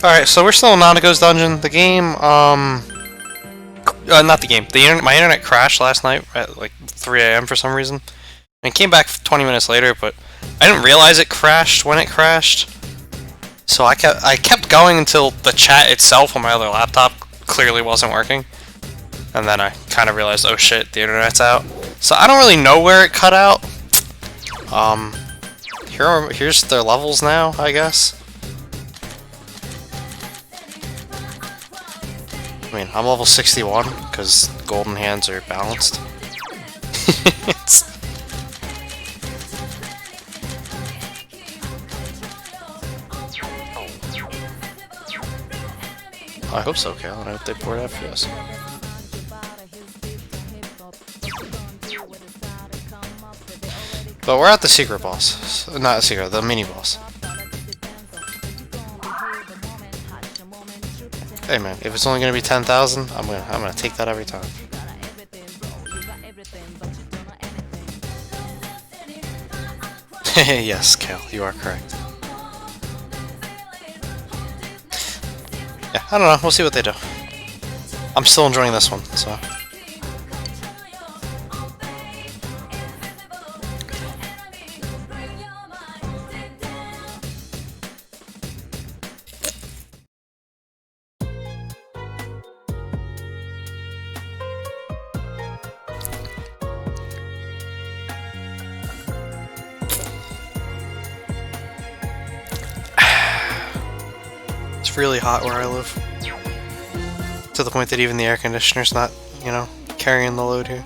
Alright, so we're still in Nanako's dungeon. The game, not the game. My internet crashed last night at like 3 AM for some reason. And it came back 20 minutes later, but I didn't realize it crashed when it crashed. So I kept going until the chat itself on my other laptop clearly wasn't working. And then I kind of realized, oh shit, the internet's out. So I don't really know where it cut out. Here's their levels now, I guess. I mean, I'm level 61, because golden hands are balanced. I hope so, Cal. I hope they poured FPS. But we're at the secret boss. Not a secret, the mini boss. Hey man, if it's only gonna be 10,000, I'm gonna take that every time. Yes, Kale, you are correct. Yeah, I don't know. We'll see what they do. I'm still enjoying this one, so. It's really hot where I live. To the point that even the air conditioner's not, you know, carrying the load here.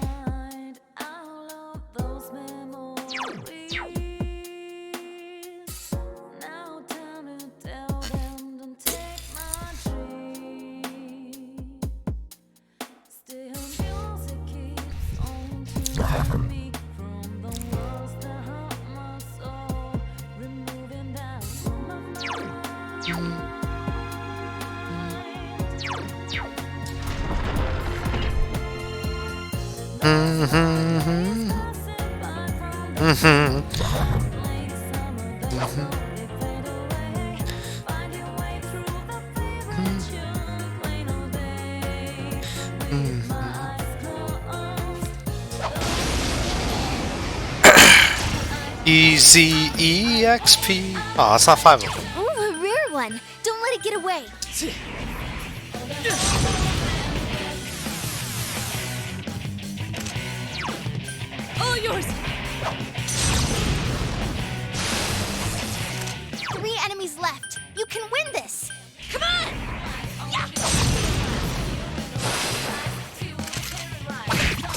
EZEXP. Oh, it's not 5 of them. Ooh, a rare one. Don't let it get away. All yours. 3 enemies left. You can win this. Come on. Yeah.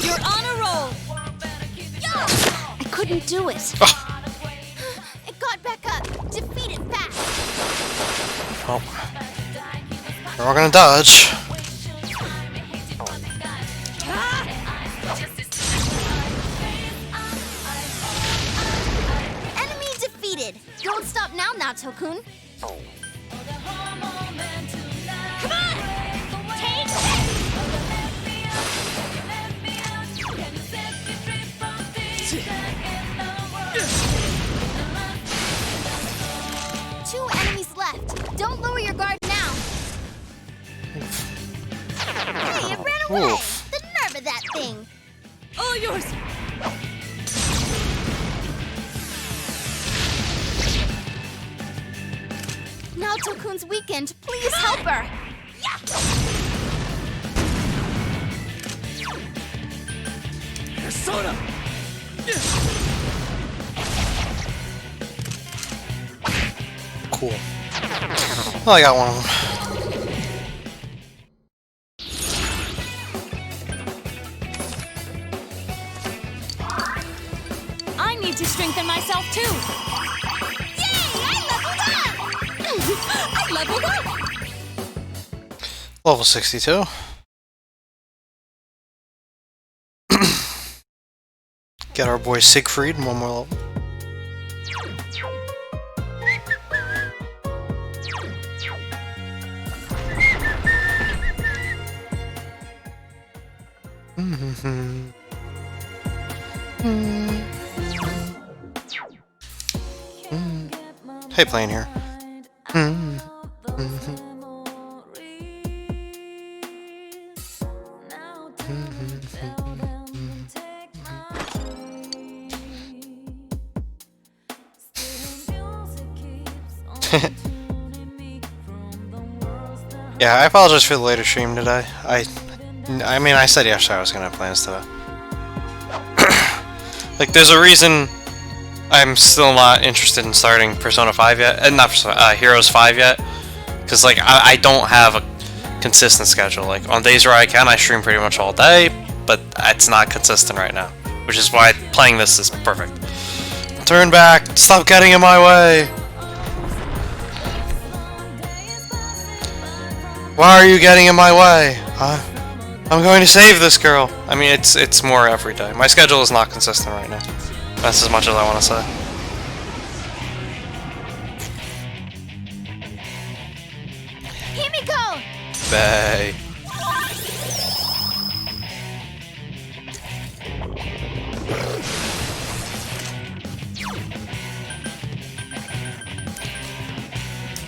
You're on a roll. Yeah. I couldn't do it. It got back up. Defeat it fast. Oh. We're all gonna dodge. Enemy defeated. Don't stop now, Nato-kun. Come on. Take Two enemies left. Don't lower your guard now. Hey, it ran away. Oof. The nerve of that thing. all yours. Naoto-kun's weakened. Please help her. Persona. Cool. Well, I got one of them. I need to strengthen myself too. Yay! I leveled up! I leveled up. Level 62. Get our boy Siegfried, one more level. Hey, playing here. Yeah, I apologize for the later stream today. I mean, I said yesterday I was gonna have plans today. Like, there's a reason I'm still not interested in starting Persona 5 yet, not Persona, Heroes 5 yet, because like I don't have a consistent schedule. Like on days where I can, I stream pretty much all day, but it's not consistent right now, which is why playing this is perfect. Turn back! Stop getting in my way! Why are you getting in my way? I'm going to save this girl. I mean, it's more every day. My schedule is not consistent right now. That's as much as I want to say. Here we go! Bay.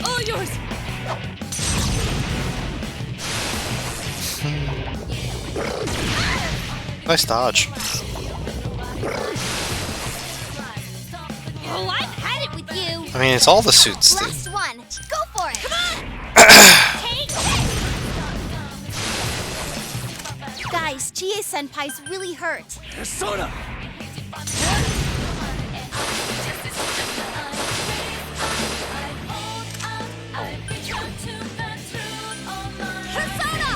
All yours. Nice dodge. Oh, I've had it with you! I mean, it's all the suits, dude. Last one! Go for it! Come on! Guys, Chie-senpai's really hurt. Persona! Persona!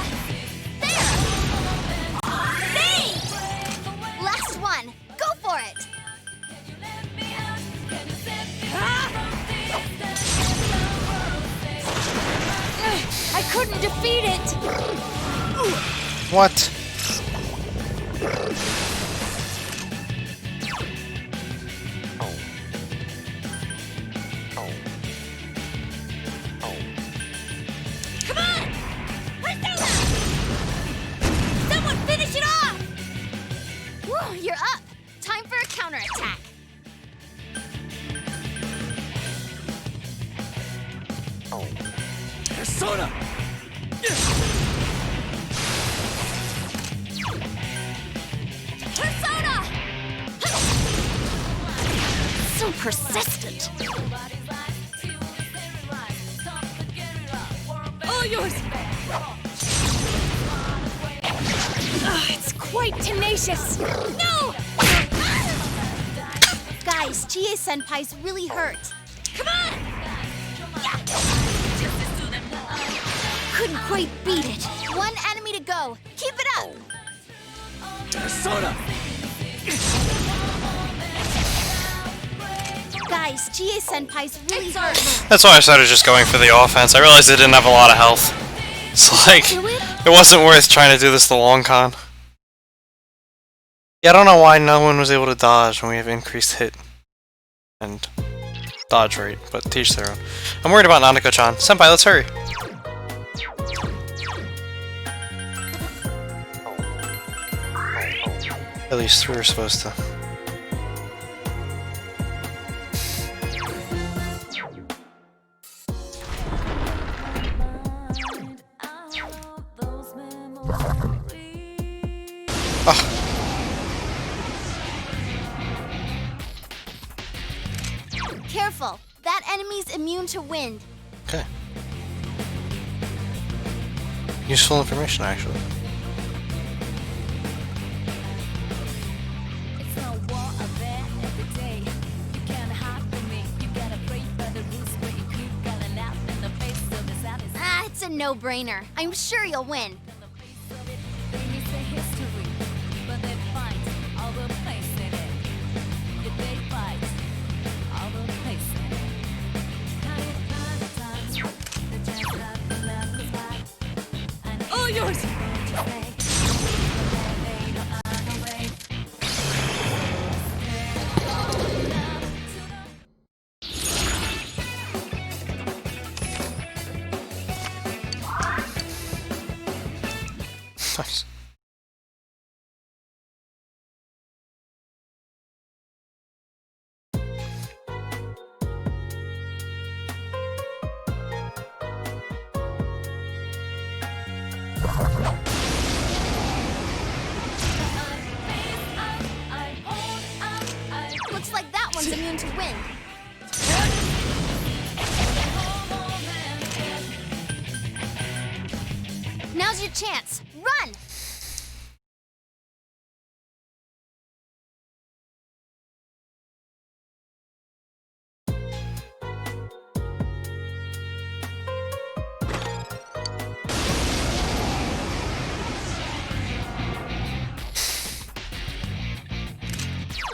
There! Hey! Last one! Go for it! I couldn't defeat it. What? Come on! Persona! Someone finish it off! Woo, you're up! Time for a counterattack. Persona! Persona! So persistent. All yours. It's quite tenacious. No! Guys, Chie-senpai's really hurt. Come on! Couldn't quite beat it. One enemy to go. Keep it up! Persona! Guys, Chie-senpai's really hurt. That's why I started just going for the offense. I realized I didn't have a lot of health. So like, Do it? it wasn't worth trying to do this the long con. Yeah, I don't know why no one was able to dodge when we have increased hit and dodge rate, but teach their own. I'm worried about Nanako-chan. Senpai, let's hurry. At least we were supposed to. Oh. Careful. That enemy's immune to wind. Okay. Useful information, actually. Ah, it's a no-brainer. I'm sure you'll win. All yours. Nice. Looks like that one's immune to wind. chance. Run!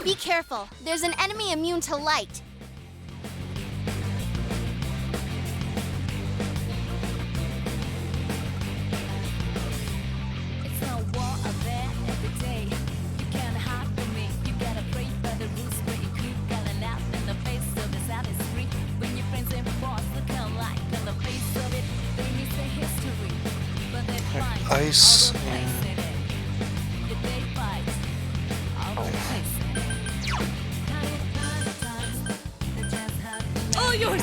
Be careful. There's an enemy immune to light. It's no war of that every day. You can't hide from me. You gotta pray by the rules where you keep calling out in the face of this out is free. When your friends and boss look alike in the face of it, they need the history. But they find Ice all the place in it. Yeah, they fight all the place in it. All yours!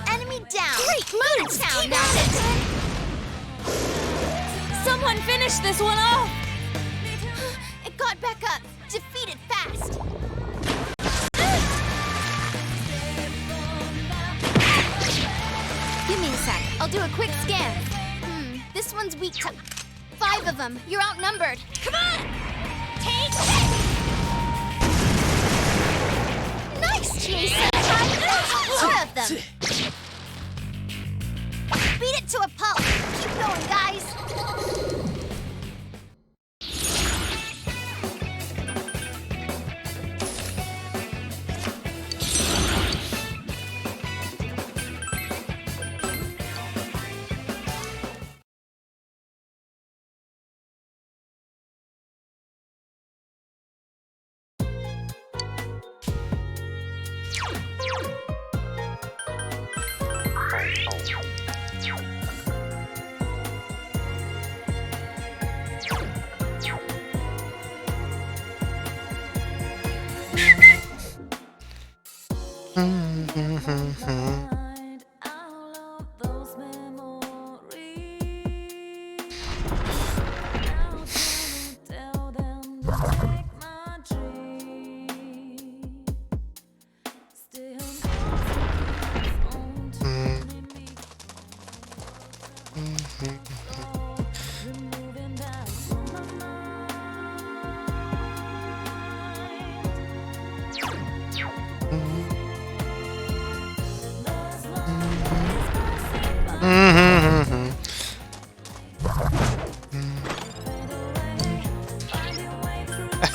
Enemy down! Great move! Keep at it! Someone finish this one off! It got back up. Defeat it fast. Give me a sec. I'll do a quick scan. This one's weak to 5 of them. You're outnumbered. Come on! Take it! Nice, Jason. 4 of them. Beat it to a pulp. Keep going, guys.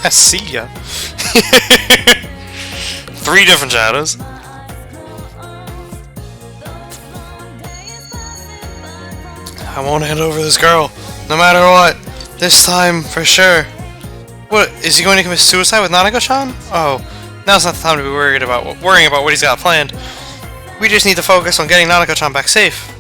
See ya. 3 different shadows. I won't hand over this girl, no matter what. This time, for sure. What, is he going to commit suicide with Nanako-chan? Oh, now's not the time to be worrying about what he's got planned. We just need to focus on getting Nanako-chan back safe.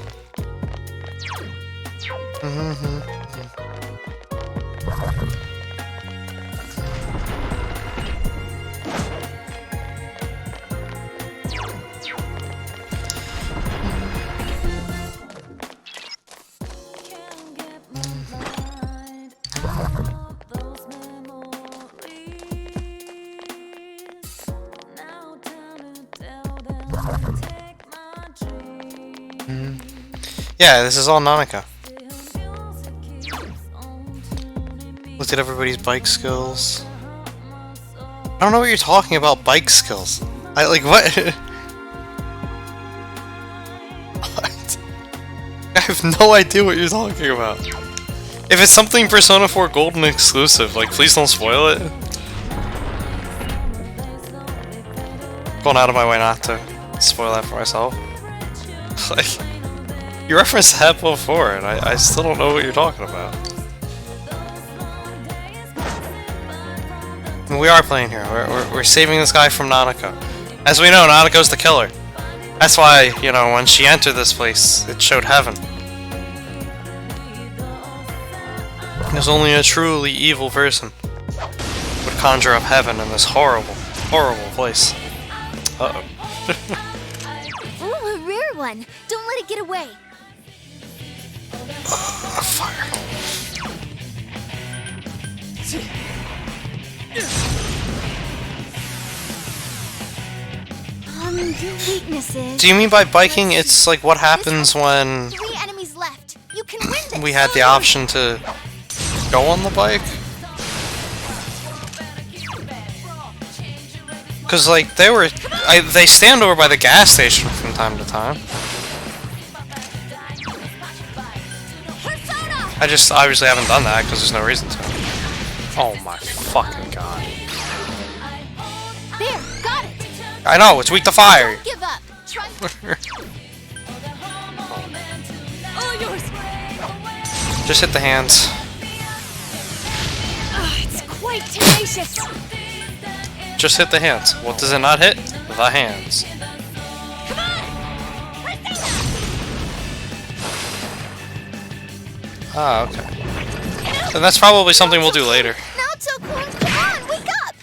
Yeah, this is all Nanako. Look at everybody's bike skills. I don't know what you're talking about, bike skills. Like, what? What? I have no idea what you're talking about. If it's something Persona 4 Golden exclusive, like, please don't spoil it. Going out of my way not to spoil that for myself. Like, you referenced that before, and I still don't know what you're talking about. And we are playing here. We're saving this guy from Nanako. As we know, Nanako's the killer. That's why, you know, when she entered this place, it showed heaven. Because only a truly evil person would conjure up heaven in this horrible, horrible place. Uh-oh. Ooh, a rare one. Don't let it get away. Fire. Your weakness is... Do you mean by biking, it's like what happens when 3 enemies left. You can win this. we had the option to go on the bike? Because, like, they stand over by the gas station from time to time. I just obviously haven't done that because there's no reason to. Oh my fucking god. There, got it. I know, it's weak to fire! Don't give up. Try... All yours. Just hit the hands. It's quite tenacious. Just hit the hands. What does it not hit? The hands. Ah, okay. Then that's probably something we'll do later. Now, Tokun, come on, wake up.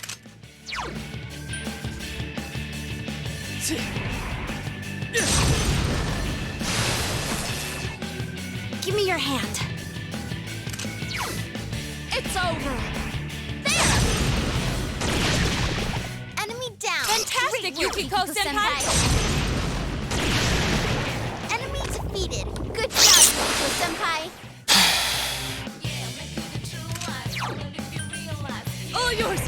Give me your hand. It's over. Enemy down. Fantastic, Great work, Yukiko-senpai. Enemy defeated. Good job, Yukiko-senpai. All yours.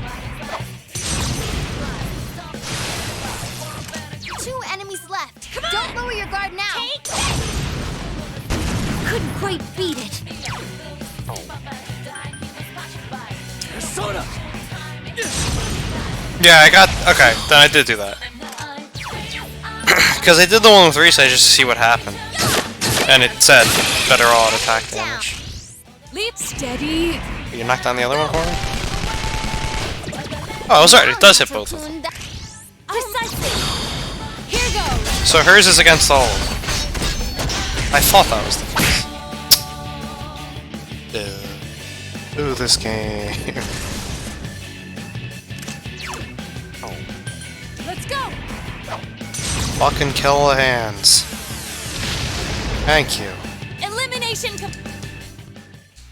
2 enemies left. Don't lower your guard now. Take Couldn't quite beat it. Persona! Yeah, I got... Okay, then I did do that. Because I did the one with Risa just to see what happened. And it said, better all at attack damage. leap steady. You knocked down the other one for me? Oh, I was right, it does hit both of them. Precisely. Here goes. So hers is against all of them. I thought that was the case. Ooh, this game. Oh. Let's go. Fucking kill the hands. Thank you. Elimination.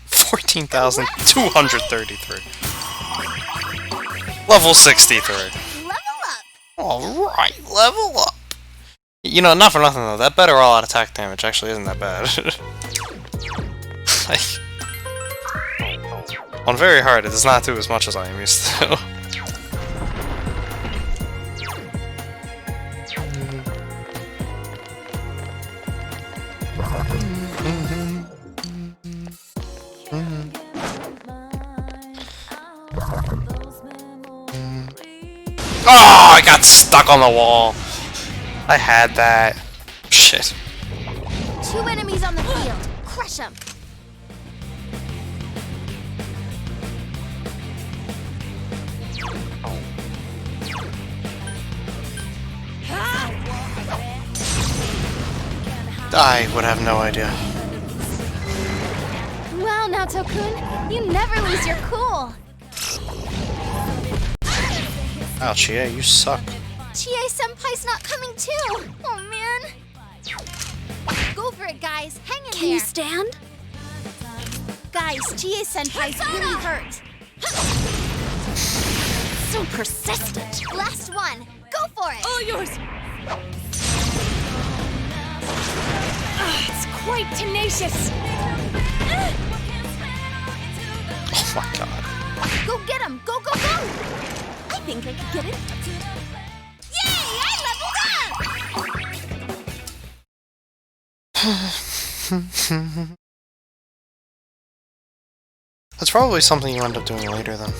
14,233. Level 63. Level up. Alright, level up. You know, not for nothing though, that better all out attack damage actually isn't that bad. Like, on very hard, it does not do as much as I am used to. Oh, I got stuck on the wall. I had that. Shit. 2 enemies on the field. Crush them. I would have no idea. Well, now, Tokun, you never lose your cool. Ouch, yeah, you suck. Chie-senpai's not coming too. Oh, man. Go for it, guys. Hang in there. Can you stand? Guys, Chie-senpai's really hurt. So persistent. Last one. Go for it. All yours. It's quite tenacious. Oh my god. Go get him. Go, go, go. I think I could get it. Yay! I leveled up! That's probably something you end up doing later then.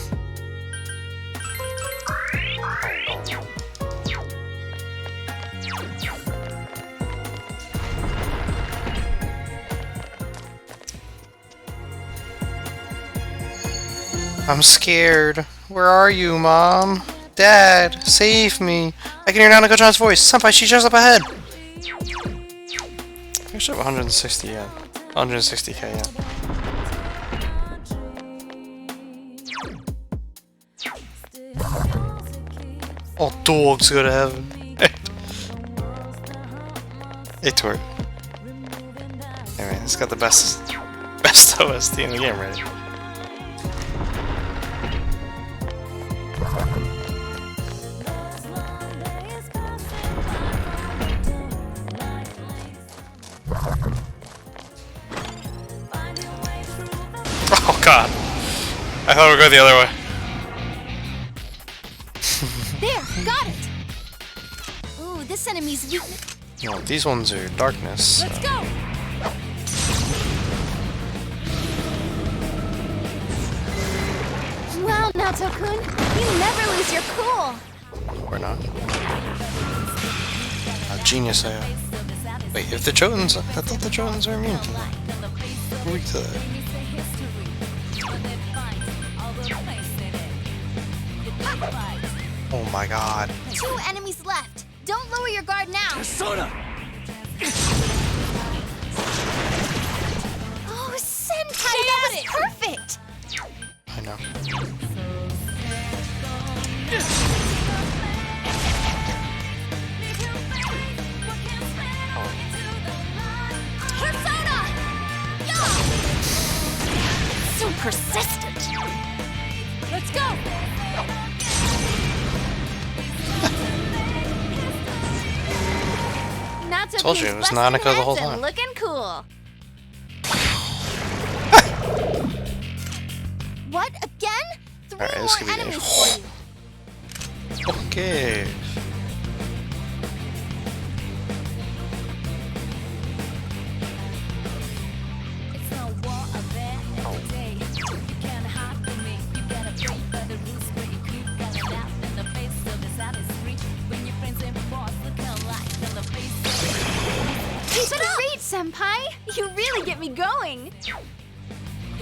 I'm scared. Where are you, Mom? Dad, save me. I can hear Nanako-chan's voice. Senpai, she shows up ahead. I should have 160 yen. 160k yen. All dogs go to heaven. Hey, Tort. Hey man, it's got the best OST in the game, right? god. I thought it would go the other way. There, got it! Ooh, this enemy's weakness. No, these ones are darkness. Let's go! Wow, Nato-kun, you never lose your cool. Or not. How genius I am. Wait, if the Jotuns... I thought the Jotuns are immune to that. We're weak to that. Oh my god. 2 enemies left. Don't lower your guard now. Persona! Oh, Senpai, that was perfect. I know. Persona! Yeah! So persistent. Let's go! Told you, it was Nanako the whole time. Looking cool. What again? 3 Alright, this more could be enemies dangerous. for you. Okay. It's no war of that every day. You can't hide from me. You gotta pray by the rules where you could gotta laugh in the face of this artistry. When your friends and boss look alike in the face of Keep it great, Senpai. You really get me going.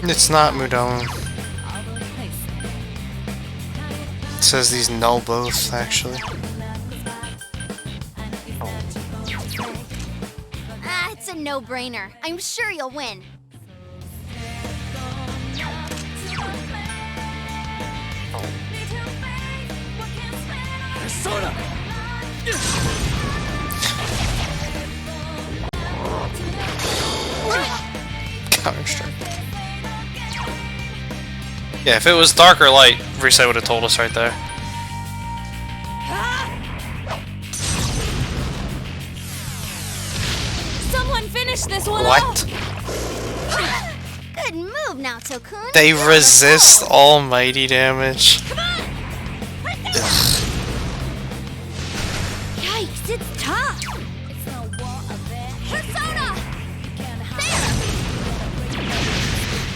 It's not Mudon. all the places. It says these null both, actually. Ah, it's a no-brainer. I'm sure you'll win. Persona! Counter strike. Yeah, if it was dark or light, Reset would have told us right there. Someone finish this one What? off! Good move, Nato-kun. They resist almighty damage. Yikes, it's tough. It's no war of that. Persona! You can't hide.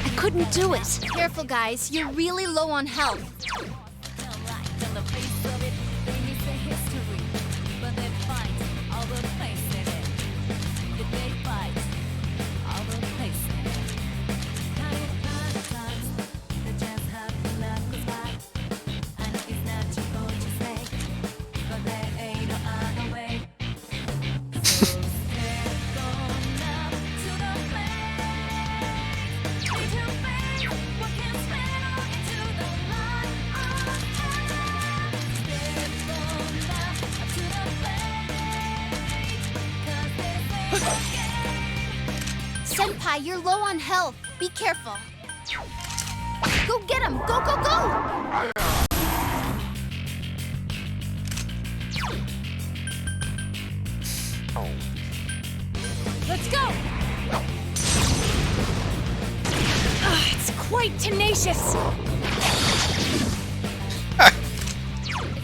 I couldn't do it. Careful, guys. You're really low on health. In the face of it, they miss the history. But they fight all the place in it. If they fight all the place in it. Kind of times, they just have to let us fight. And it's not your fault to say, but there ain't no other way. So step on up to the plate. Into faith, what can spell into the light of Senpai, you're low on health. Be careful. Go get him. Go, go, go! Let's go! It's quite tenacious! It's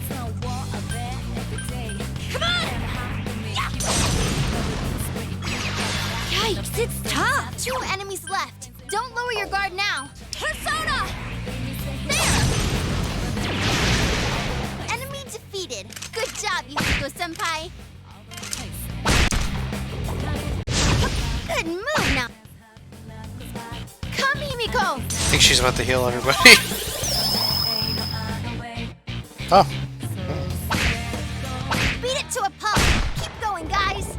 no war of that every day. Come on! Yikes, it's tough. 2 enemies left. Don't lower your guard now. Persona! There! Enemy defeated. Good job, Yusuko-senpai. Good move now. Come, Himiko. I think she's about to heal everybody. Oh. Beat it to a pulp. Keep going, guys.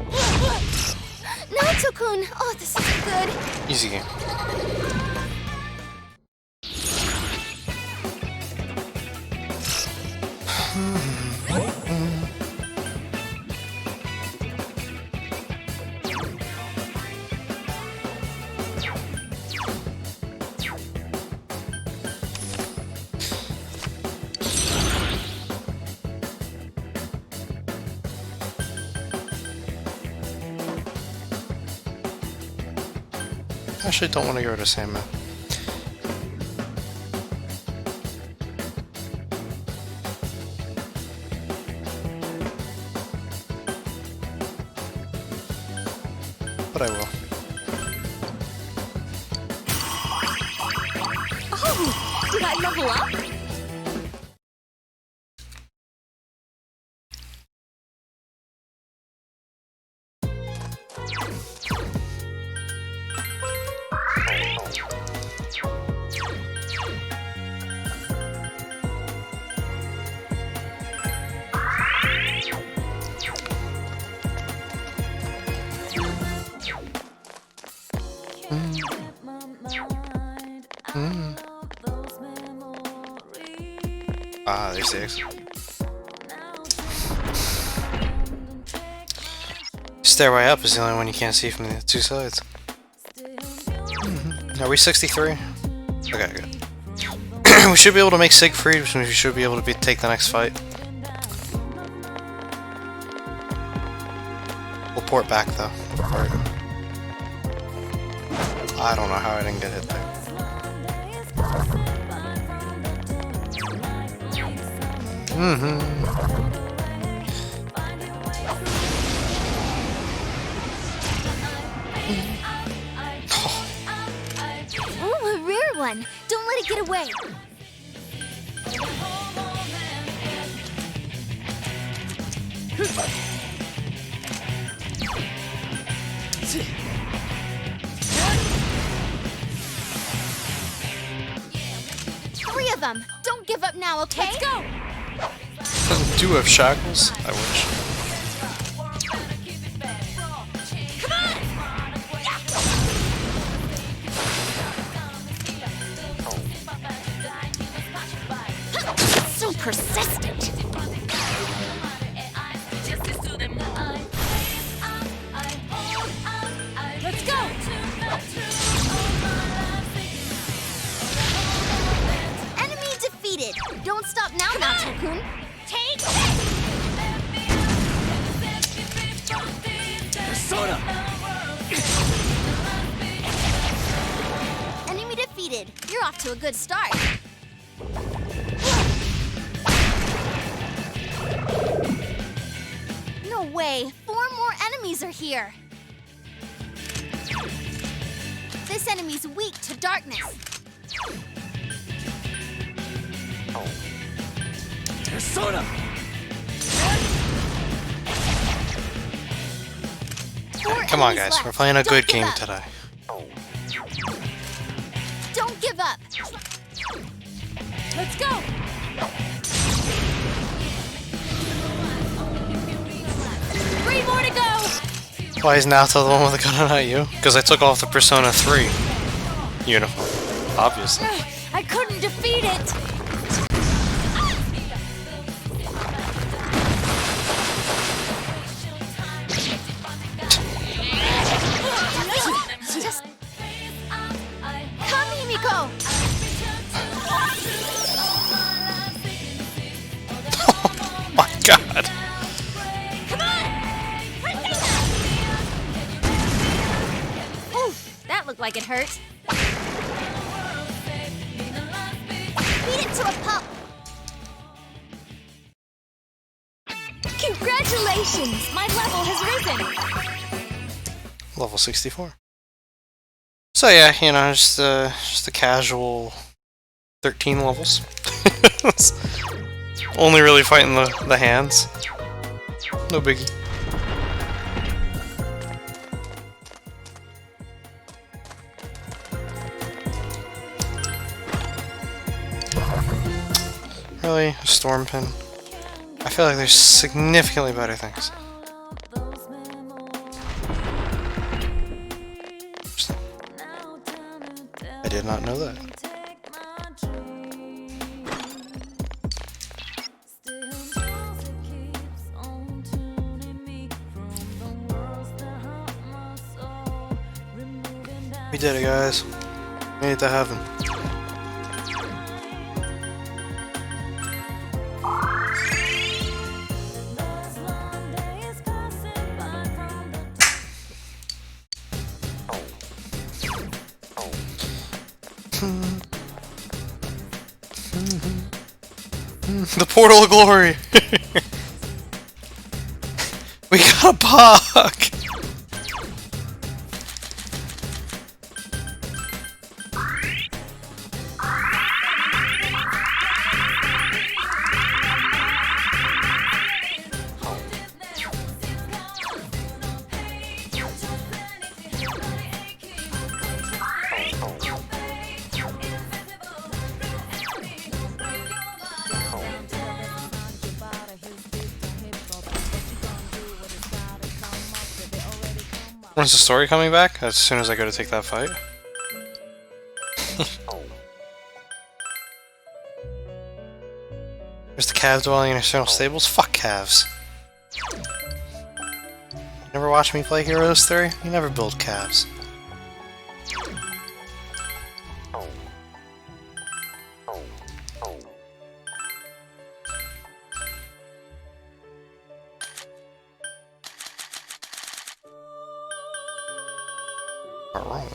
Nato-kun. Oh, this is good. Easy game. I actually don't want to go to Sandman. but I will. Oh, did I level up? Ah, there's the exit. Stairway up is the only one you can't see from the two sides. Are we 63? Okay, good. We should be able to make Siegfried, which means we should be able to take the next fight. We'll port back though. I don't know how I didn't get hit there. Ooh, a rare one. Don't let it get away. Three of them. Don't give up now, okay? Let's go. Doesn't do have shackles? I wish. So persistent. Let's go! Enemy defeated. Don't stop now, Nacho-kun. Take this. Persona! Enemy defeated. You're off to a good start. No way. 4 more enemies are here. This enemy's weak to darkness. Persona! Come on, guys. We're playing a good game today. Don't give up. Let's go! 3 more to go! Why is Naoto the one with the gun and not you? Because I took off the Persona 3 uniform. Obviously. I couldn't defeat it! Just come, Himiko. Oh my god. Oof, that looked like it hurt. Beat it to a pulp. Congratulations! My level has risen! Level 64. So yeah, you know, just a casual 13 levels. Only really fighting the hands. No biggie. Really? A storm pin? I feel like there's significantly better things. I did not know that. We did it, guys. Made it to heaven. The portal of glory! We got a bug! When's the story coming back? As soon as I go to take that fight? There's the calf dwelling in external stables? Fuck calves. Never watch me play Heroes 3? You never build calves. Wrong.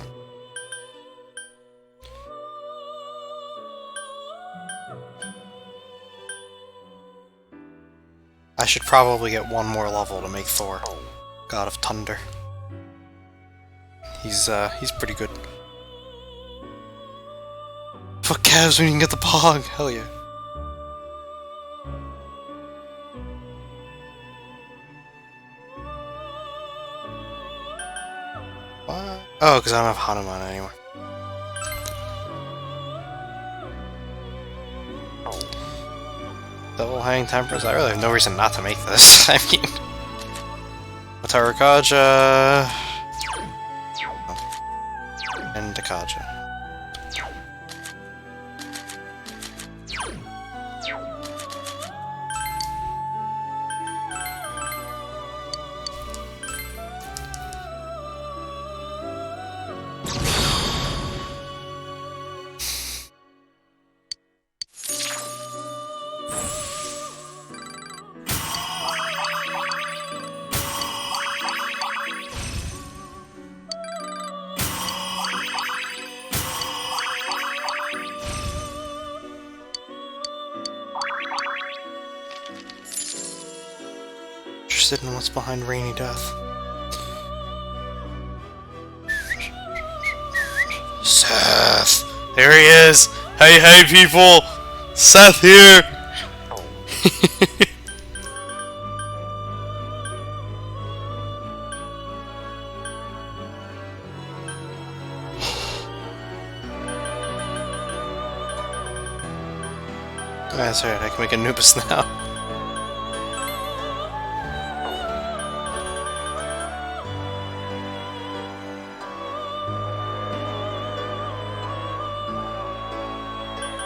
I should probably get one more level to make Thor, God of Thunder. He's pretty good. Fuck calves when you can get the pog, hell yeah. What? Oh, because I don't have Hanuman anymore. Double Hang Temperance? I really have no reason not to make this. I mean... Matara Kaja... And Dakaja. Interested in what's behind Rainy Death. Seth! There he is! Hey, hey, people! Seth here! That's right, I can make Anubis now.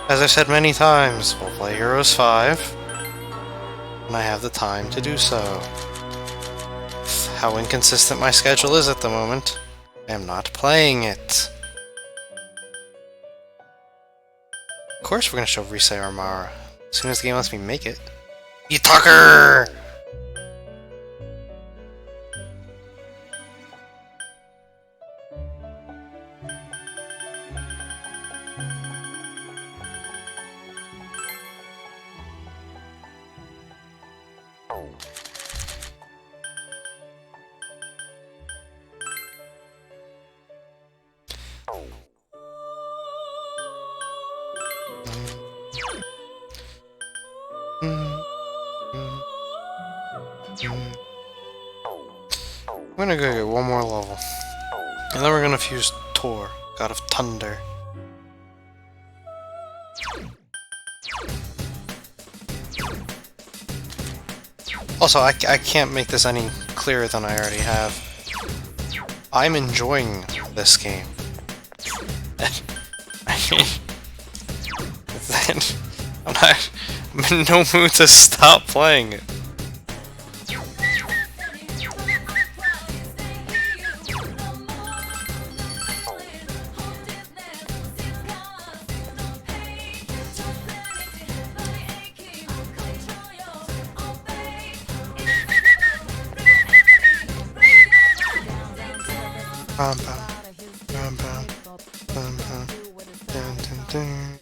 As I've said many times, we'll play Heroes 5 when I have the time to do so. How inconsistent my schedule is at the moment, I am not playing it. Of course we're gonna show Risei Armara, as soon as the game lets me make it. You talker! I'm gonna go get one more level. And then we're gonna fuse Tor, God of Thunder. Also, I can't make this any clearer than I already have. I'm enjoying this game. I mean... I'm in no mood to stop playing it. Bam bam, bam bam, bam bam, dun dun dun.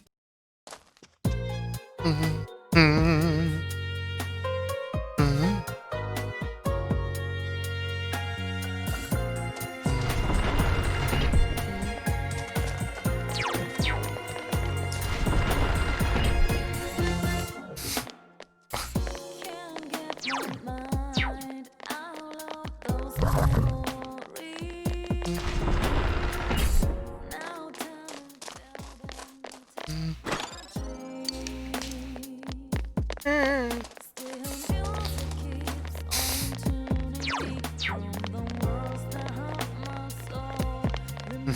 And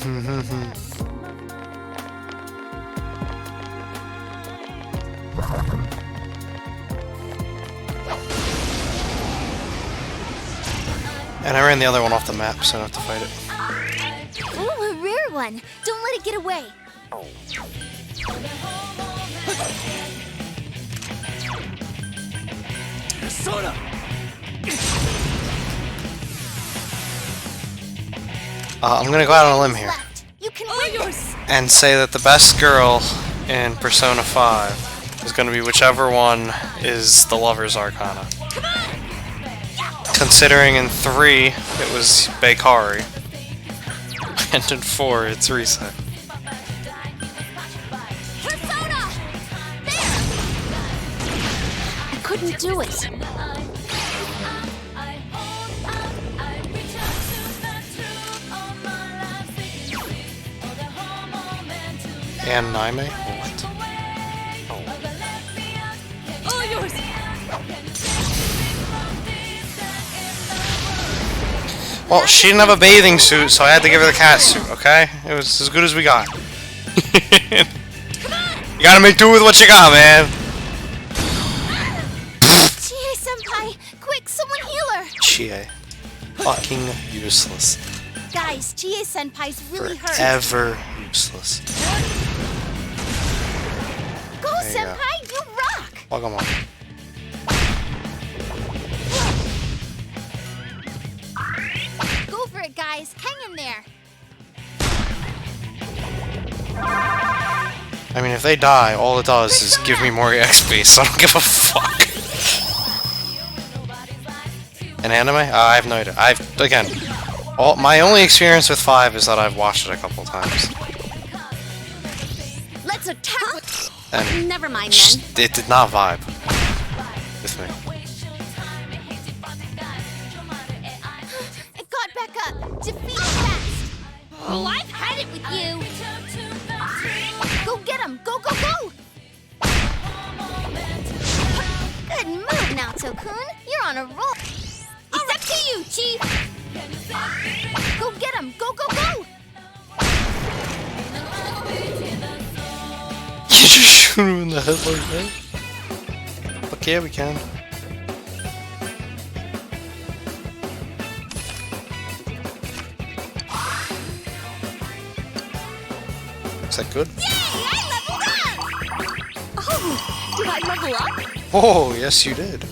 I ran the other one off the map, so I don't have to fight it. Ooh, a rare one. Don't let it get away. Persona! I'm gonna go out on a limb here Left. You can win this. and say that the best girl in Persona 5 is gonna be whichever one is the Lover's Arcana. Considering in 3 it was Bakari, and in 4 it's Reset. Persona! There! I couldn't do it. And Naime? What? All yours. Well, she didn't have a bathing suit, so I had to give her the cat suit, okay? It was as good as we got. You gotta make do with what you got, man! Chie-senpai, quick, someone heal her. Chie. Fucking useless. Guys, Chie-senpai's really hurt. Forever useless. Go, There you go. senpai, you rock. Welcome on. Go for it, guys. Hang in there. I mean, if they die, all it does is give me more XP, so I don't give a fuck. An anime? I have no idea. Again, my only experience with 5 is that I've watched it a couple times. Let's attack with... And Never mind, just, it did not vibe with me. It got back up. Defeat it fast. Oh, I've had it with you. Go get him. Go, go, go. Good move now, Tokun. You're on a roll. It's up to you, Chief. Go get him. Go, go, go. You just shoot him in the head like that? Fuck yeah, we can. Is that good? Yay, I leveled up. Oh, did I level up? Oh, yes you did.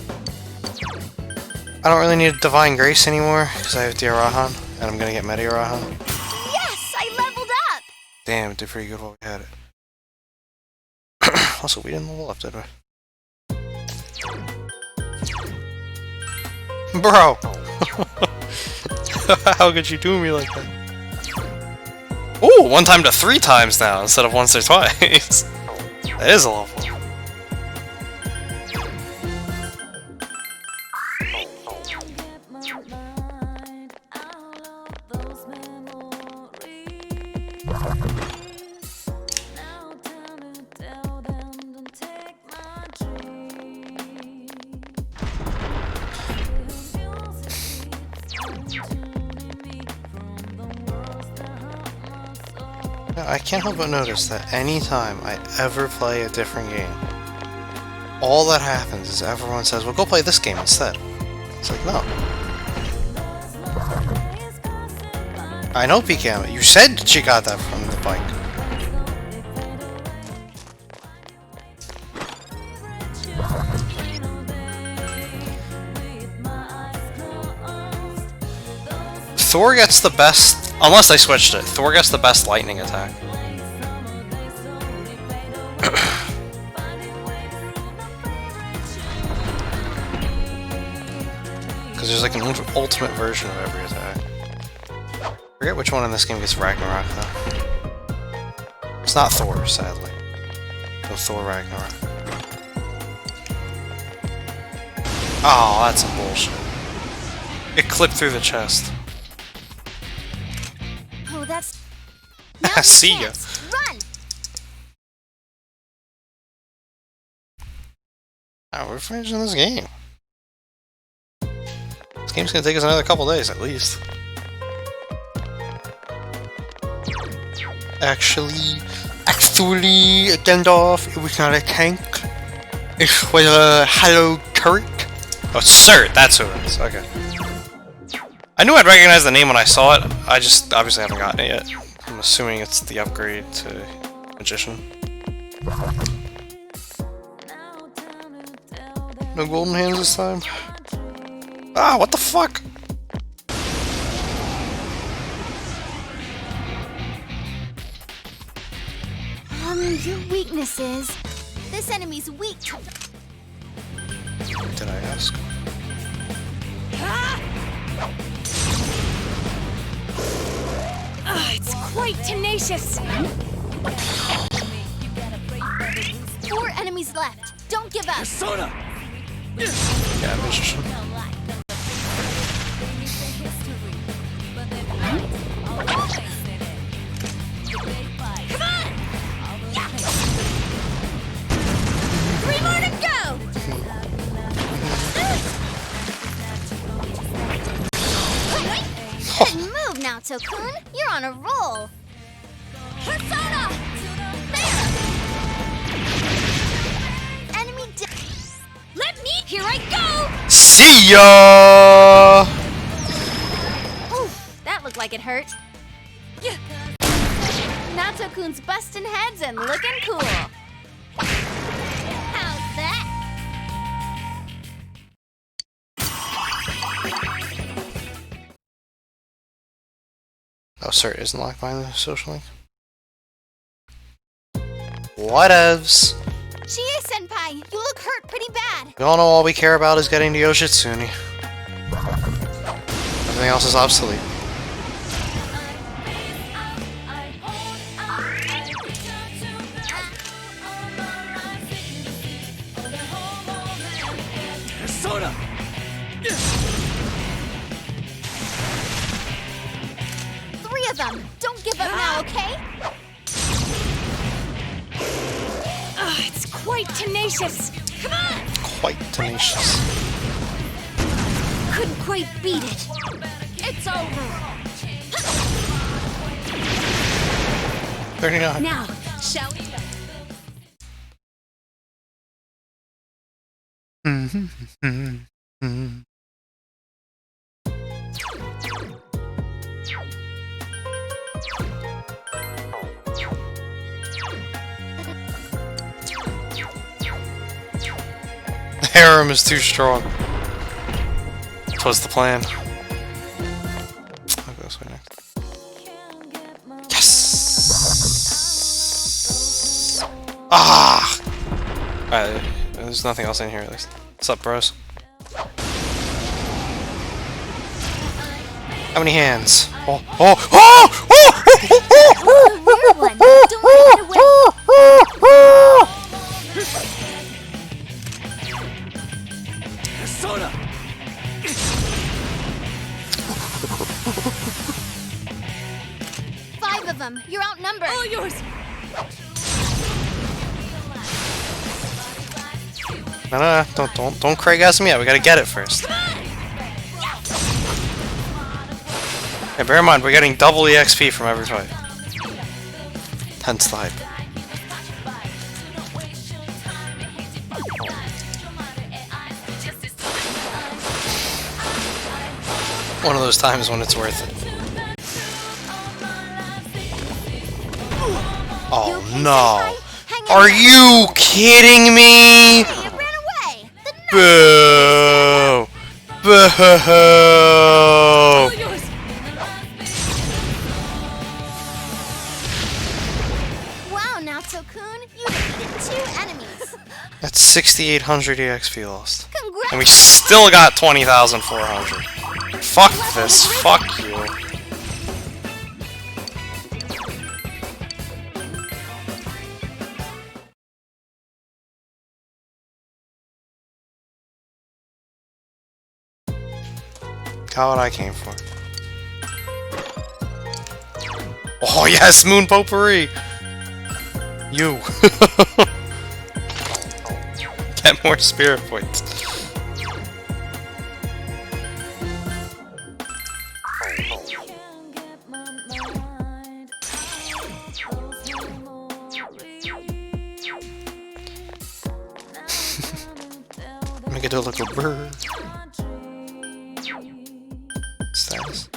I don't really need Divine Grace anymore, because I have Diarahan, and I'm gonna get Meta-Diarahan. Yes, I leveled up. Damn, it did pretty good while we had it. Also, we didn't level up, did we? Bro! How could you do me like that? Ooh, 1 time to 3 times now, instead of once or twice. That is a level. I can't help but notice that anytime I ever play a different game, all that happens is everyone says, well, go play this game instead. It's like, no. I know, PKM, you said she got that from the bike. Thor gets the best, unless I switched it, Thor gets the best lightning attack. Because there's like an ultimate version of every attack. I forget which one in this game gets Ragnarok though. It's not Thor, sadly. No Thor Ragnarok. Oh, that's some bullshit. It clipped through the chest. Oh, that's... See ya. Run! Oh, we're finishing this game. This game's gonna take us another couple days, at least. Actually, Gandalf, it was not a tank. It was a hollow turret. Oh, sir, that's who it is. Okay. I knew I'd recognize the name when I saw it. I just obviously haven't gotten it yet. I'm assuming it's the upgrade to Magician. No golden hands this time? Ah, what the fuck? Your weakness is... This enemy's weak. Did I ask? It's quite tenacious. 4 enemies left. Don't give up. Persona! Yeah, Magician. Come on! 3 more to go! Good move now, Tokun. You're on a roll. Persona! There! Enemy Let me... Here I go! See ya! Oof, that looked like it hurt. Now Tokun's busting heads and looking cool. How's that? Oh, sir, it isn't locked behind the social link. Whatevs. Chie-senpai, you look hurt pretty bad. We all know all we care about is getting to Yoshitsune. Everything else is obsolete. Persona! 3 of them. Don't give up now, okay? It's quite tenacious. Come on! Quite tenacious. Couldn't quite beat it. It's over. 39. Now, shall we? The harem is too strong. Twas the plan. I'll go this way next. Yes! Ah! Alright, there's nothing else in here at least. What's up, bros? How many hands? Oh! Oh! Oh! Weird one. Don't let it get away. Persona! 5 of them. You're outnumbered. All yours. No, don't Craig ask me yet. We gotta get it first. Hey, bear in mind, we're getting double EXP from every fight. Hence the hype. One of those times when it's worth it. Oh no! Are you kidding me? It ran away. The Boo! Boo! All yours. Wow, now Tokun, you defeated 2 enemies. That's 6,800 EXP lost. Congrats. And we still got 20,400. Fuck this. Fuck you. Got what I came for. Oh yes, Moon Potpourri! You. Get more spirit points. Make it look a bird. Status.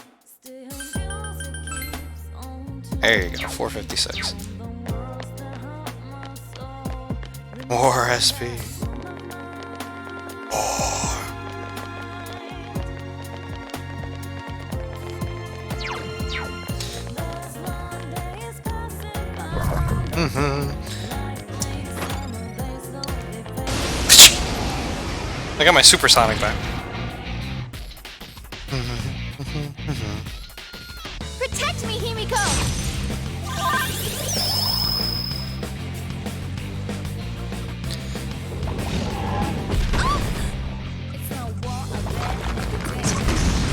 There you go, 456. More SP. More. I got my supersonic back. Protect me, Himiko! It's no war of that.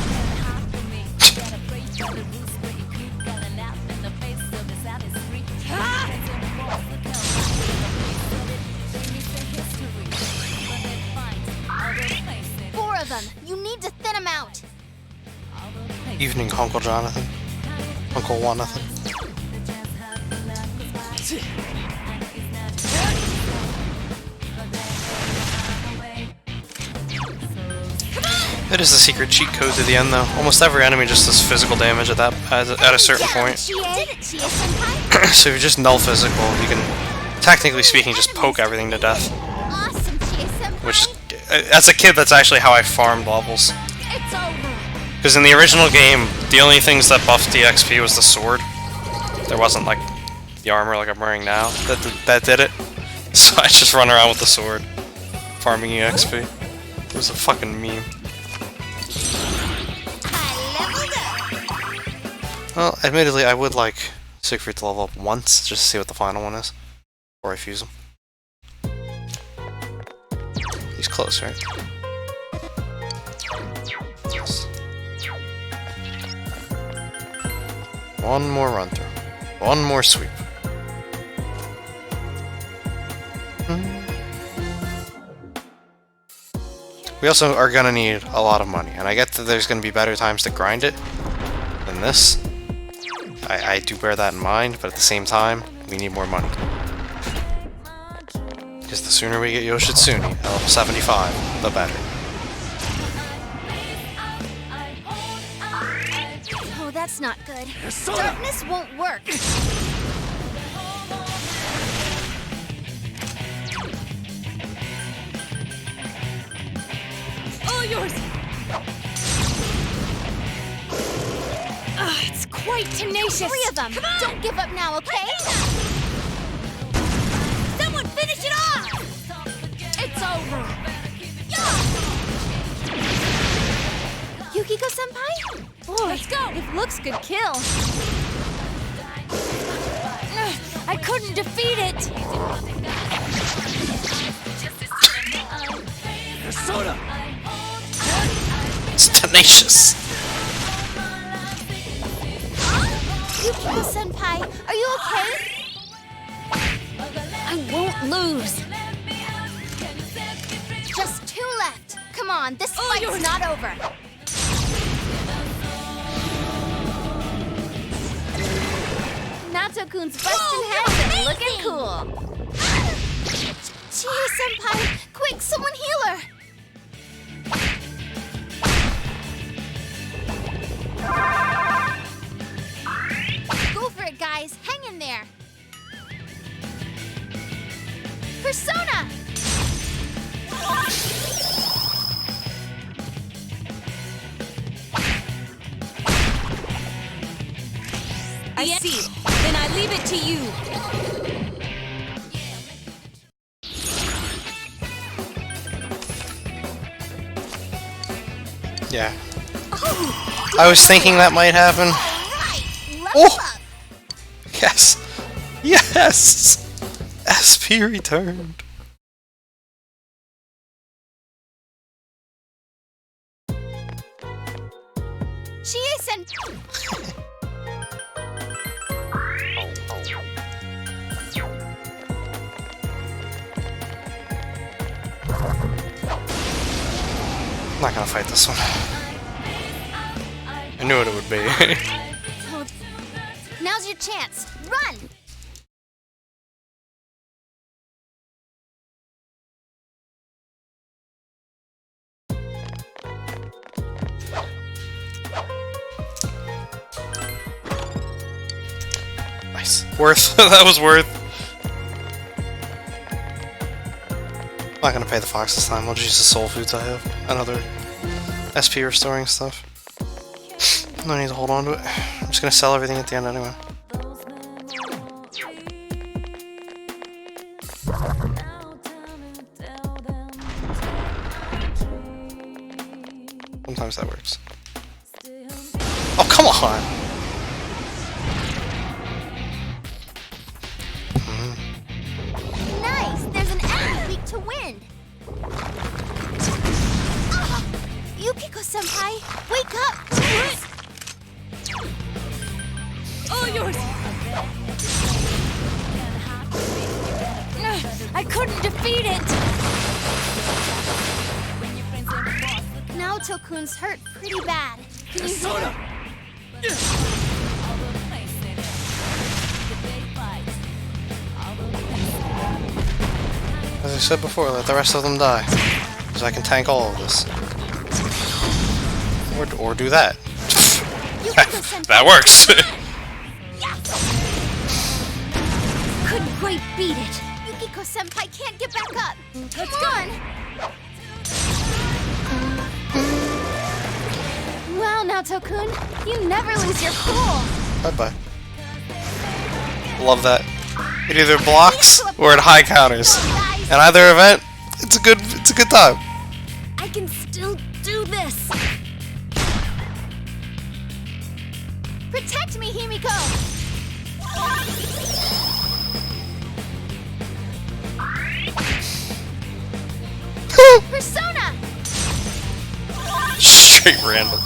Can't hide from me. You gotta pray for the roots where you keep calling out in the face of this out is free. Friends and foes look out in the face of it. They miss the history. But they find all the places. 4 of them. You need to thin them out. All the places. Evening, Uncle Jonathan. Uncle Jonathan. It is the secret cheat code to the end, though. Almost every enemy just does physical damage at a certain point. So if you're just null physical, you can, technically speaking, just poke everything to death. Awesome, Chie-senpai. Which, as a kid, that's actually how I farmed levels. It's over. Because in the original game, the only things that buffed the XP was the sword. There wasn't, like, the armor like I'm wearing now that did it. So I just run around with the sword, farming EXP. It was a fucking meme. I leveled up. Well, admittedly, I would like Siegfried to level up once, just to see what the final one is. Before I fuse him. He's close, right? Yes. One more run through. One more sweep. We also are gonna need a lot of money, and I get that there's gonna be better times to grind it than this. I do bear that in mind, but at the same time, we need more money. Because the sooner we get Yoshitsune at level 75, the better. Oh, that's not good. Persona! Darkness won't work. All yours! It's quite tenacious! 3 of them. Don't give up now, okay? Someone finish it off! It's over! Yukiko-senpai? Boy, Let's go! if looks could kill. I couldn't defeat it! Persona! It's tenacious! Yukiko-senpai, are you okay? I won't lose! Just 2 left. Come on, this Oh, fight's yours. not over. Nato-kun's busting heads and looking cool. Chie-senpai, quick, someone heal her. Go for it, guys. Hang in there. Persona! I see. Then I leave it to you. Yeah. I was thinking that might happen. Right, level Oh! up. Yes! Yes! SP returned. Chie-senpai. I'm not gonna fight this one. I knew what it would be. Now's your chance. Run! Worth. That was worth. I'm not gonna pay the fox this time. We'll just use the soul foods I have. Another SP restoring stuff. No need to hold on to it. I'm just gonna sell everything at the end anyway. Sometimes that works. Oh, come on! Nice! There's an enemy weak to wind! Yukiko-senpai, wake up! Please. All yours! I couldn't defeat it! Now Tokun's hurt pretty bad. Can you heal Persona! him? As I said before, let the rest of them die. So I can tank all of this. Or do that. Yukiko-senpai, That works! couldn't quite beat it. Yukiko-senpai can't get back up. Come on! Wow, now Tokun, you never lose your cool. Bye-bye. Love that. It either blocks or it high counters. In either event, it's a good time. I can still do this. Protect me, Himiko. Persona. Straight random.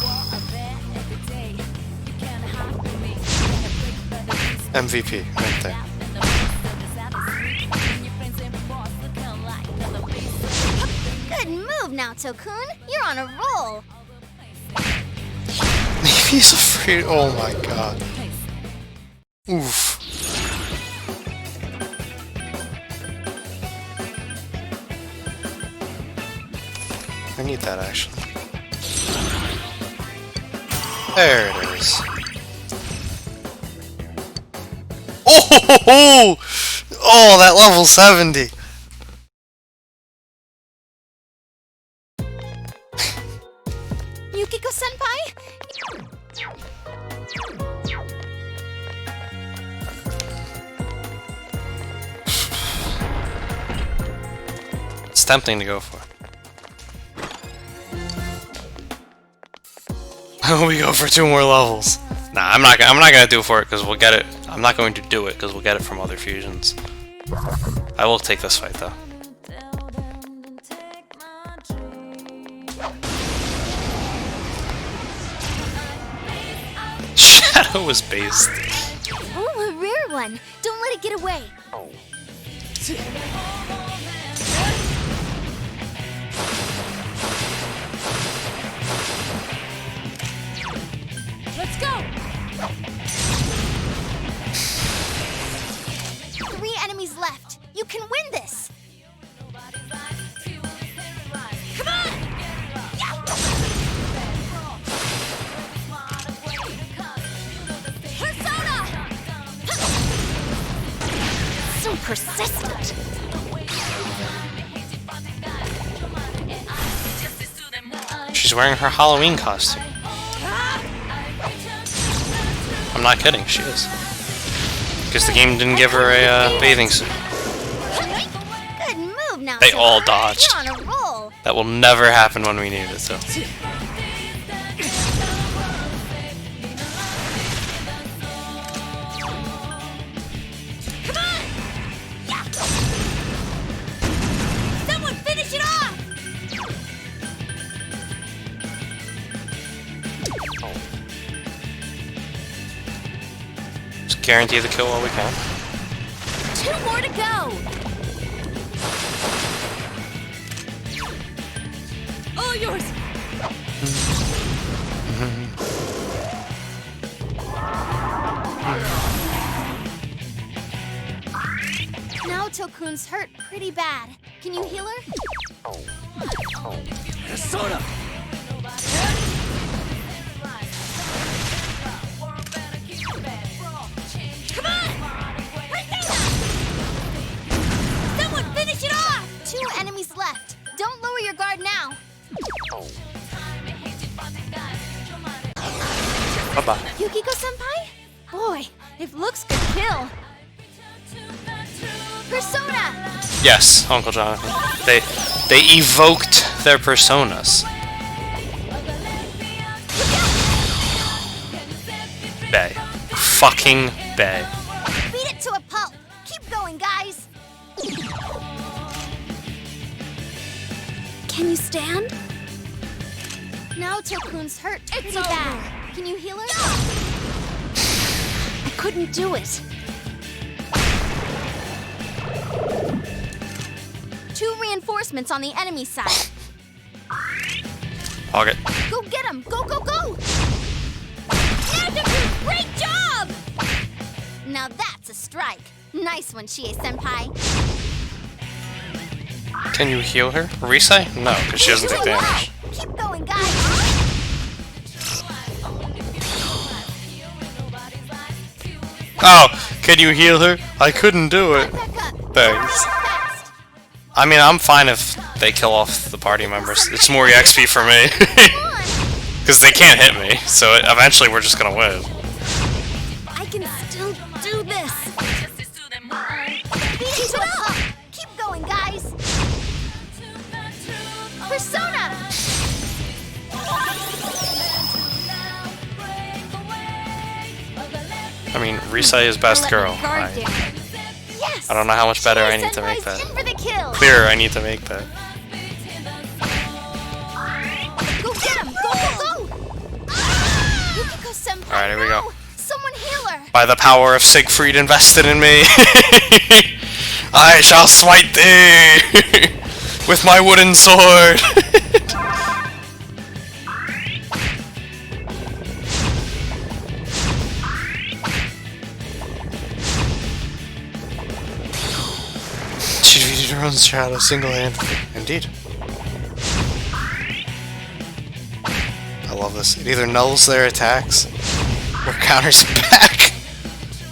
MVP right there. Good move now, Tokun. You're on a roll. Maybe he's afraid. Oh my god. Oof. I need that actually. There it is. Oh! Oh, that level 70. Yukiko-senpai? It's tempting to go for. We go for 2 more levels. Nah, I'm not gonna do for it because we'll get it. I'm not going to do it because we'll get it from other fusions. I will take this fight though. Shadow was based. Oh, a rare one. Don't let it get away. Let's go! 3 enemies left. You can win this. Come on! Persona! So persistent. She's wearing her Halloween costume. I'm not kidding, she is. Because the game didn't give her a bathing suit. Good move now. They all Tokun. dodged. You're on a roll. That will never happen when we need it to. Come on! Someone finish it off! Just guarantee the kill while we can. 2 more to go. All yours! Now Tokun's hurt pretty bad. Can you heal her? Persona! Come on! Bye-bye. Yukiko-senpai? Boy, if looks could kill. Persona! Yes, Uncle Jonathan. They evoked their personas. Bay. Fucking Bay. Beat it to a pulp. Keep going, guys. Can you stand? Now Tokun's hurt pretty bad. Can you heal her? I couldn't do it. 2 reinforcements on the enemy side. Hog it. Go get him! Go, go, go! Toku, great job! Now that's a strike. Nice one, Chie-senpai. Can you heal her? Risai? No, because she doesn't take damage. Keep going, guys. Oh, can you heal her? I couldn't do it. Back up. Thanks. Fast. I mean, I'm fine if they kill off the party members. It's more XP for me. Come on. Because they can't hit me, so eventually we're just gonna win. I can still do this. Beat it to a pulp. Keep going, guys. Persona. I mean, Risai is best girl. Yes. I don't know how much better I need to make Chie-senpai's that. in for the kill. Clearer I need to make that. Go get him! Go, go, go! Yukiko-senpai, Alright, here we go. no! Someone heal her! By the power of Siegfried invested in me, I shall smite thee with my wooden sword. She defeated her own shadow single-handedly. Indeed. I love this. It either nulls their attacks or counters back.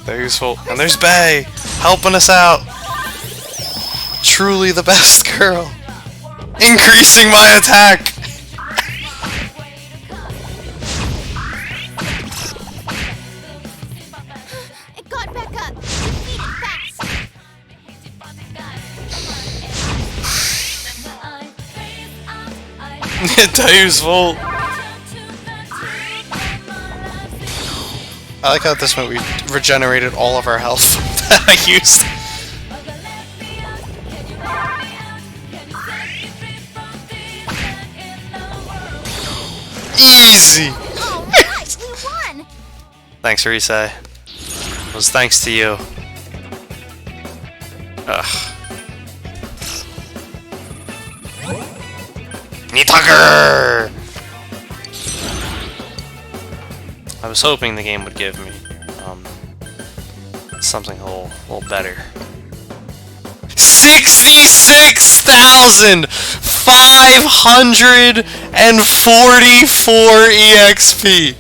They're useful. And there's Bay helping us out. Truly the best girl. Increasing my attack. It got back up! Defeat it fast! It's useful. I like how at this point we regenerated all of our health that I used. Easy! Alright, we won! Thanks, Risai. It was thanks to you. Ugh. Nitaker! I was hoping the game would give me something a little better. 66,544 EXP!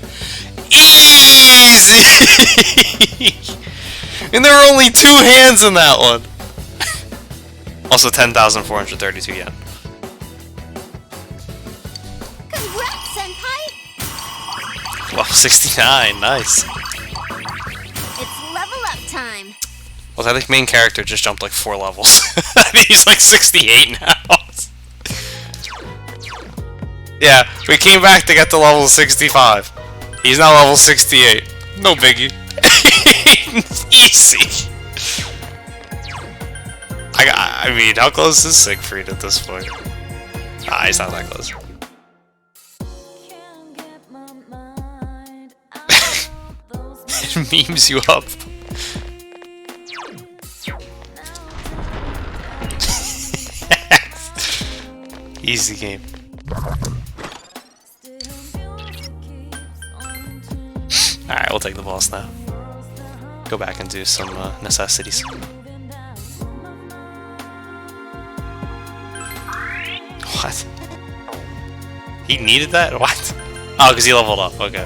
Easy! And there were only 2 hands in that one! Also 10,432 yen. Congrats, senpai! Level 69, nice. It's level up time. Well, I think main character just jumped like 4 levels. He's like 68 now. Yeah, we came back to get to level 65. He's now level 68. No biggie. Easy. I mean, how close is Siegfried at this point? Ah, he's not that close. It memes you up. Easy game. Alright, we'll take the boss now. Go back and do some necessities. What? He needed that? What? Oh, because he leveled up. Okay.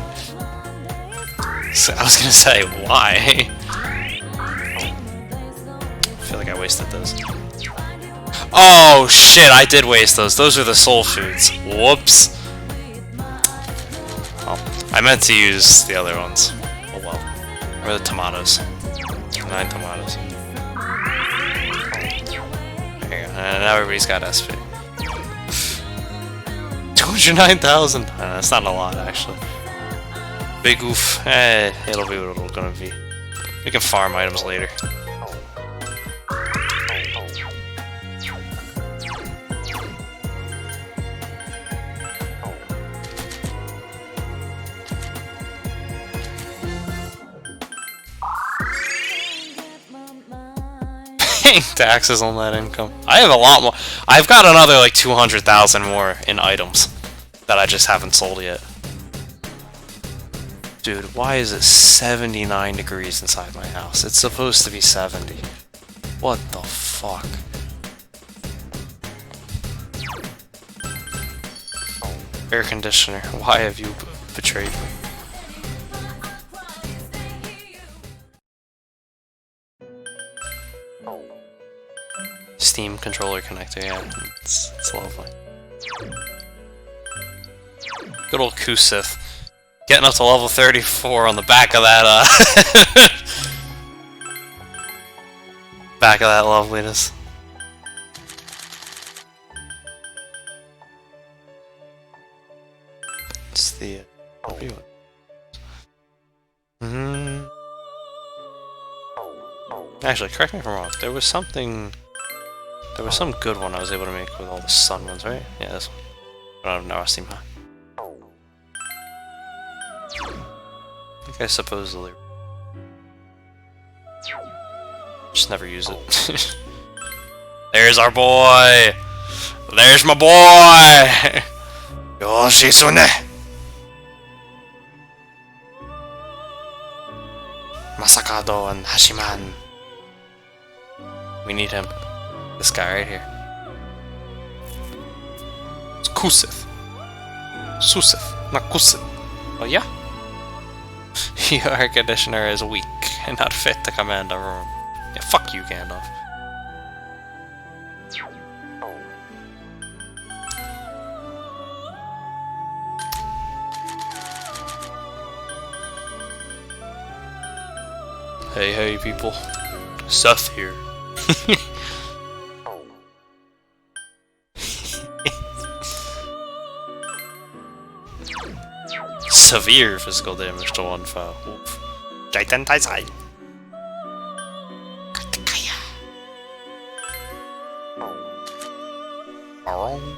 So I was gonna say, why? I feel like I wasted those. Oh shit, I did waste those. Those are the soul foods. Whoops. Oh, I meant to use the other ones. Oh well. Where are the tomatoes? 9 tomatoes. There you go. And now everybody's got SP. 209,000! That's not a lot, actually. Big oof. It'll be what it's gonna be. We can farm items later. Paying taxes on that income. I have a lot more. I've got another like 200,000 more in items that I just haven't sold yet. Dude, why is it 79 degrees inside my house? It's supposed to be 70. What the fuck? Air conditioner, why have you betrayed me? Steam controller connector, yeah, it's lovely. Good old Kusith. Getting up to level 34 on the back of that, back of that loveliness. It's the, Actually, correct me if I'm wrong, there was some good one I was able to make with all the sun ones, right? Yeah, this one. But I don't know, I seem high. I think I supposedly just never use it. There's our boy! There's my boy! Yoshitsune! Masakado and Hashiman. We need him. This guy right here. It's Kusith. Susith, not Kusith. Oh yeah? Your air conditioner is weak and not fit to command a room. Yeah, fuck you, Gandalf. Hey people. Seth here. Severe physical damage to one foe. Oof. Jaiten Taisai. Barong.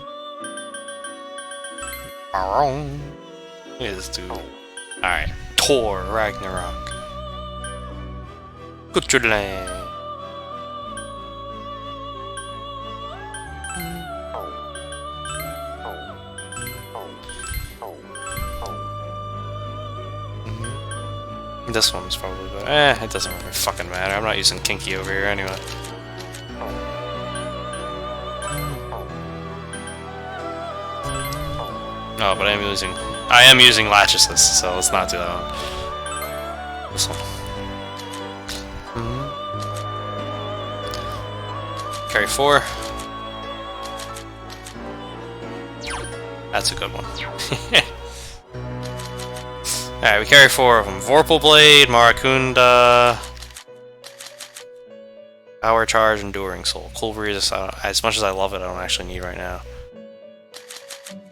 Barong. Look at this dude. Alright. Thor Ragnarok. Good land. This one's probably better. It doesn't really fucking matter. I'm not using Kinky over here anyway. No, but I am using Lachesis, so let's not do that one. This one. Carry 4. That's a good one. Alright, we carry 4 of them. Vorpal Blade, Marakunda, Power Charge, Enduring Soul. Cool Breeze, as much as I love it, I don't actually need right now.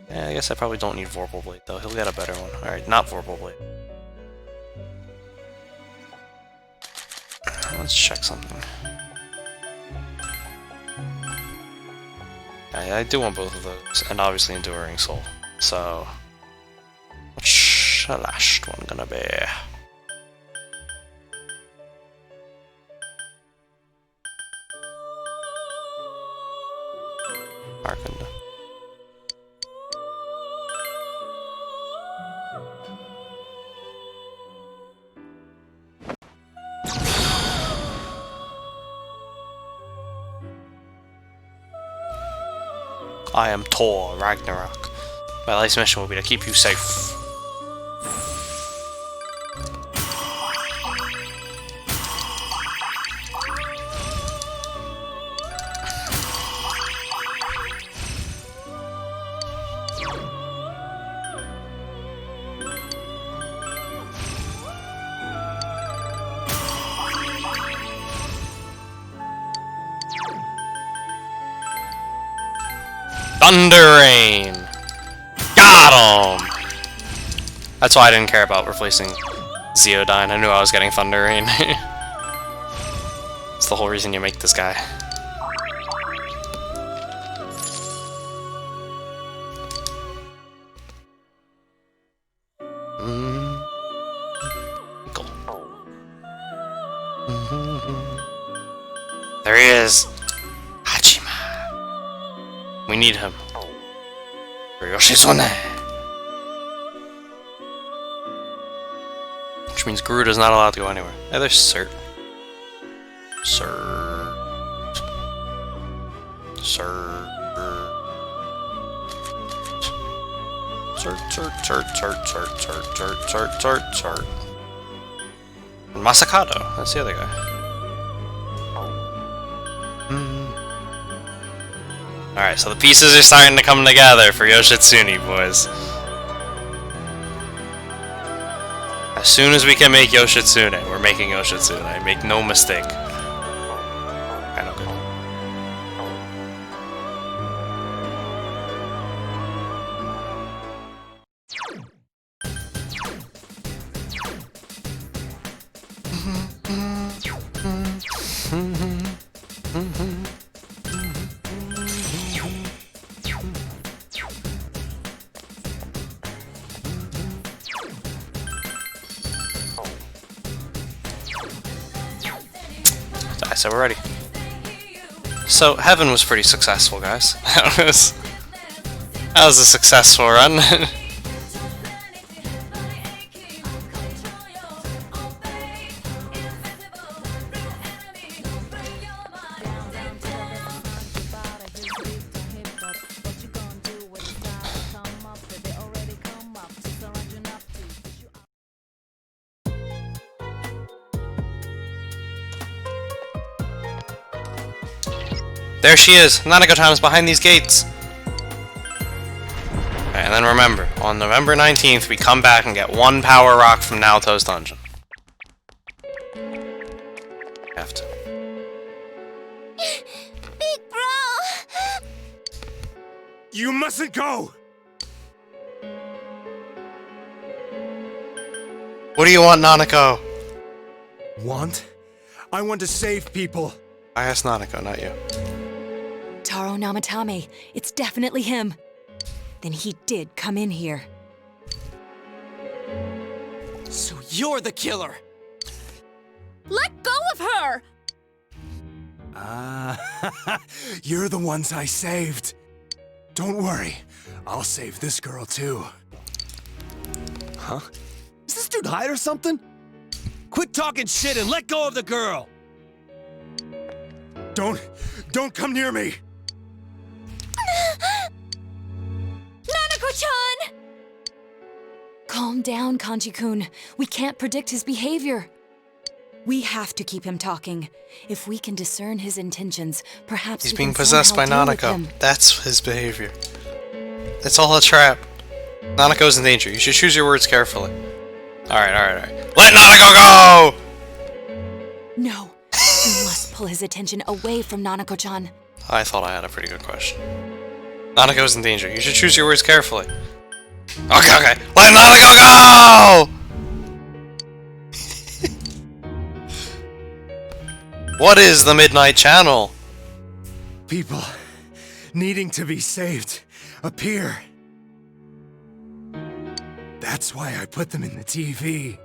Yeah, I guess I probably don't need Vorpal Blade, though. He'll get a better one. Alright, not Vorpal Blade. Let's check something. I do want both of those, and obviously Enduring Soul. So, what's the last one gonna be? Marakunda. I am Thor Ragnarok. My life's mission will be to keep you safe. Thunder Rain! Got him! That's why I didn't care about replacing Zeodyne. I knew I was getting Thunder Rain. It's the whole reason you make this guy. Cool. There he is! Hachima! We need him. For Yoshizune! Which means Garuda's not allowed to go anywhere. Hey, there's Cert. Cert. Cert. Cert. And Masakado, that's the other guy. Alright, so the pieces are starting to come together for Yoshitsune, boys. As soon as we can make Yoshitsune, we're making Yoshitsune. Make no mistake. I know. So we're ready. So Heaven was pretty successful, guys. That was a successful run. There she is! Nanako-chan is behind these gates! Okay, and then remember, on November 19th, we come back and get one power rock from Naoto's dungeon. Have to. Big bro! You mustn't go! What do you want, Nanako? Want? I want to save people. I asked Nanako, not you. Taro Namatame, it's definitely him. Then he did come in here. So you're the killer! Let go of her! You're the ones I saved. Don't worry, I'll save this girl too. Huh? Is this dude high or something? Quit talking shit and let go of the girl! Don't come near me! Nanako-chan! Calm down, Kanji-kun. We can't predict his behavior. We have to keep him talking. If we can discern his intentions, perhaps He's we being can possessed by somehow deal with Nanako. him. That's his behavior. It's all a trap. Nanako's in danger. You should choose your words carefully. Alright. Let Nanako go! No, we must pull his attention away from Nanako-chan. I thought I had a pretty good question. Nanako's in danger. You should choose your words carefully. Okay. Let Nanako go! What is the Midnight Channel? People needing to be saved appear. That's why I put them in the TV.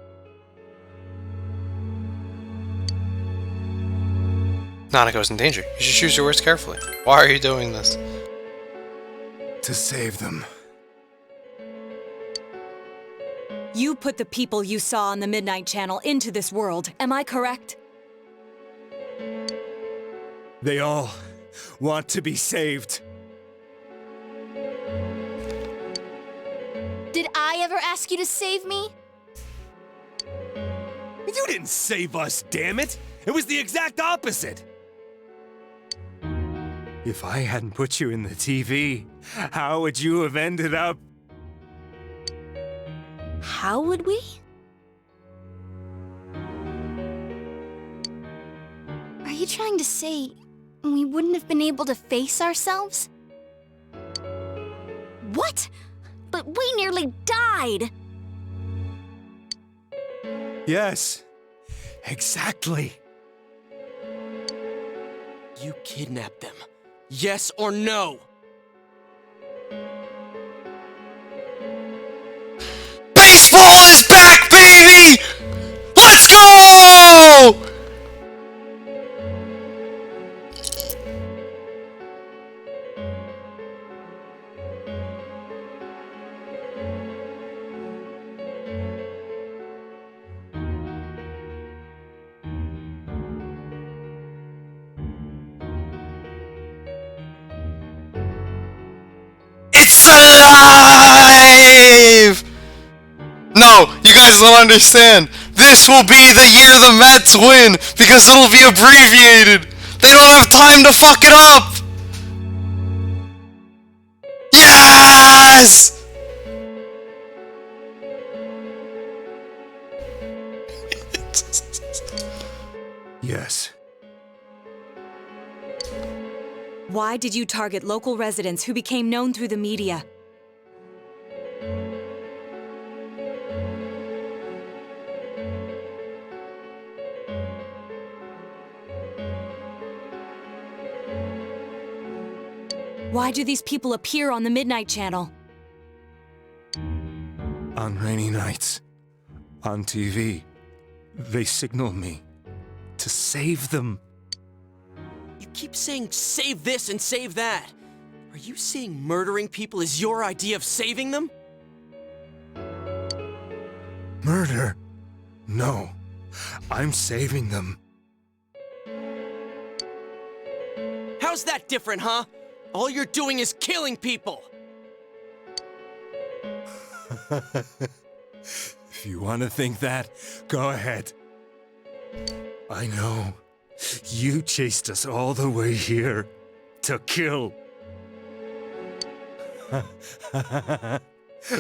Nanako's in danger. You should choose your words carefully. Why are you doing this? To save them. You put the people you saw on the Midnight Channel into this world, am I correct? They all want to be saved. Did I ever ask you to save me? You didn't save us, damn it! It was the exact opposite! If I hadn't put you in the TV, how would you have ended up? How would we? Are you trying to say we wouldn't have been able to face ourselves? What? But we nearly died. Yes, exactly. You kidnapped them. Yes or no? Baseball is back, baby! Let's go! It's alive! No, you guys don't understand. This will be the year the Mets win because it'll be abbreviated. They don't have time to fuck it up. Yes! Yes. Why did you target local residents who became known through the media? Why do these people appear on the Midnight Channel? On rainy nights, on TV, they signal me to save them. You keep saying save this and save that. Are you saying murdering people is your idea of saving them? Murder? No, I'm saving them. How's that different, huh? All you're doing is killing people. If you want to think that, go ahead. I know. You chased us all the way here to kill.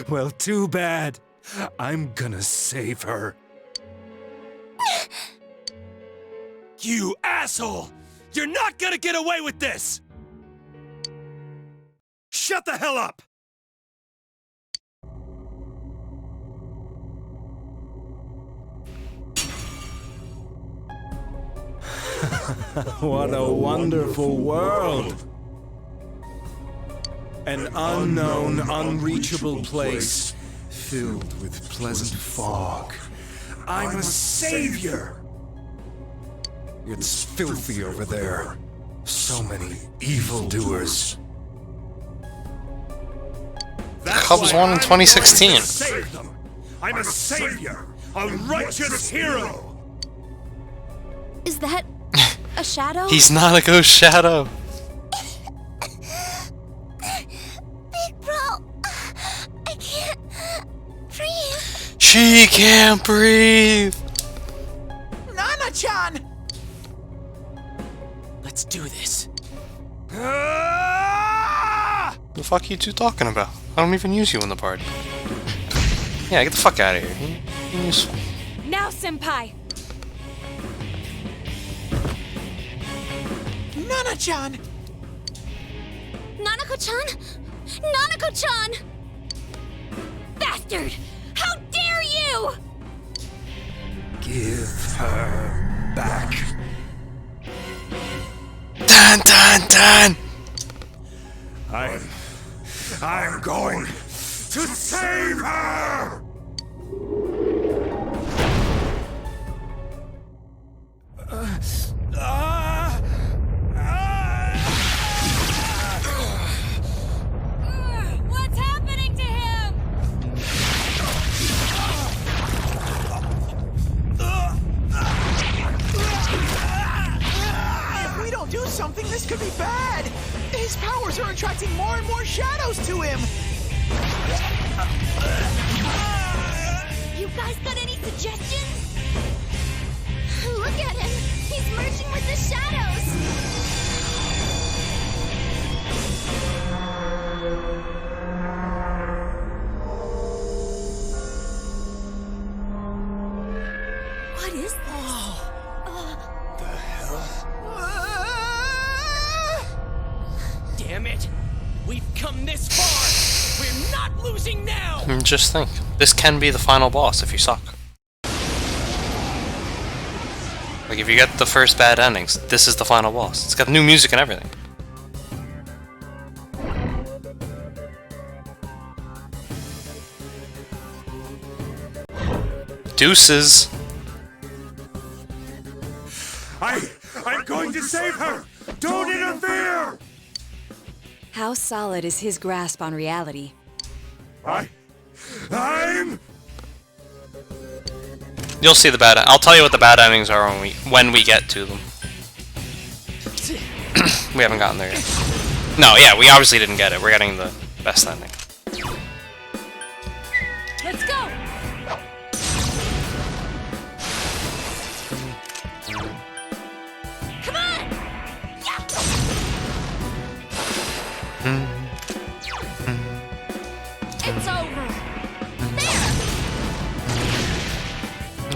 Well, too bad. I'm gonna save her. You asshole! You're not gonna get away with this! Shut the hell up! What a wonderful world! An unknown, unreachable place filled with pleasant fog. I'm a savior! It's filthy over there. So many evildoers. Cubs won in 2016. Save them. I'm a savior, a righteous hero. Is that a shadow? He's not a ghost shadow. Big bro, I can't breathe. She can't breathe. Nana-chan! Let's do this. The fuck are you two talking about? I don't even use you in the party. Yeah, get the fuck out of here. You're useful. Now, Senpai! Nana-chan! Nanako-chan? Nanako-chan! Bastard! How dare you! Give her back. Dun dun dun! I'm going to save her! What's happening to him? If we don't do something, this could be bad! His powers are attracting more and more shadows to him! You guys got any suggestions? Look at him! He's merging with the shadows! What is this? Damn it! We've come this far! not losing now! Just think, this can be the final boss if you suck. Like, if you get the first bad endings, this is the final boss. It's got new music and everything. Deuces. I'm going to save her! Don't interfere! How solid is his grasp on reality? I'm... You'll see the bad. I'll tell you what the bad endings are when we get to them. We haven't gotten there yet. No, yeah, we obviously didn't get it. We're getting the best ending. Let's go! Come on! It's over!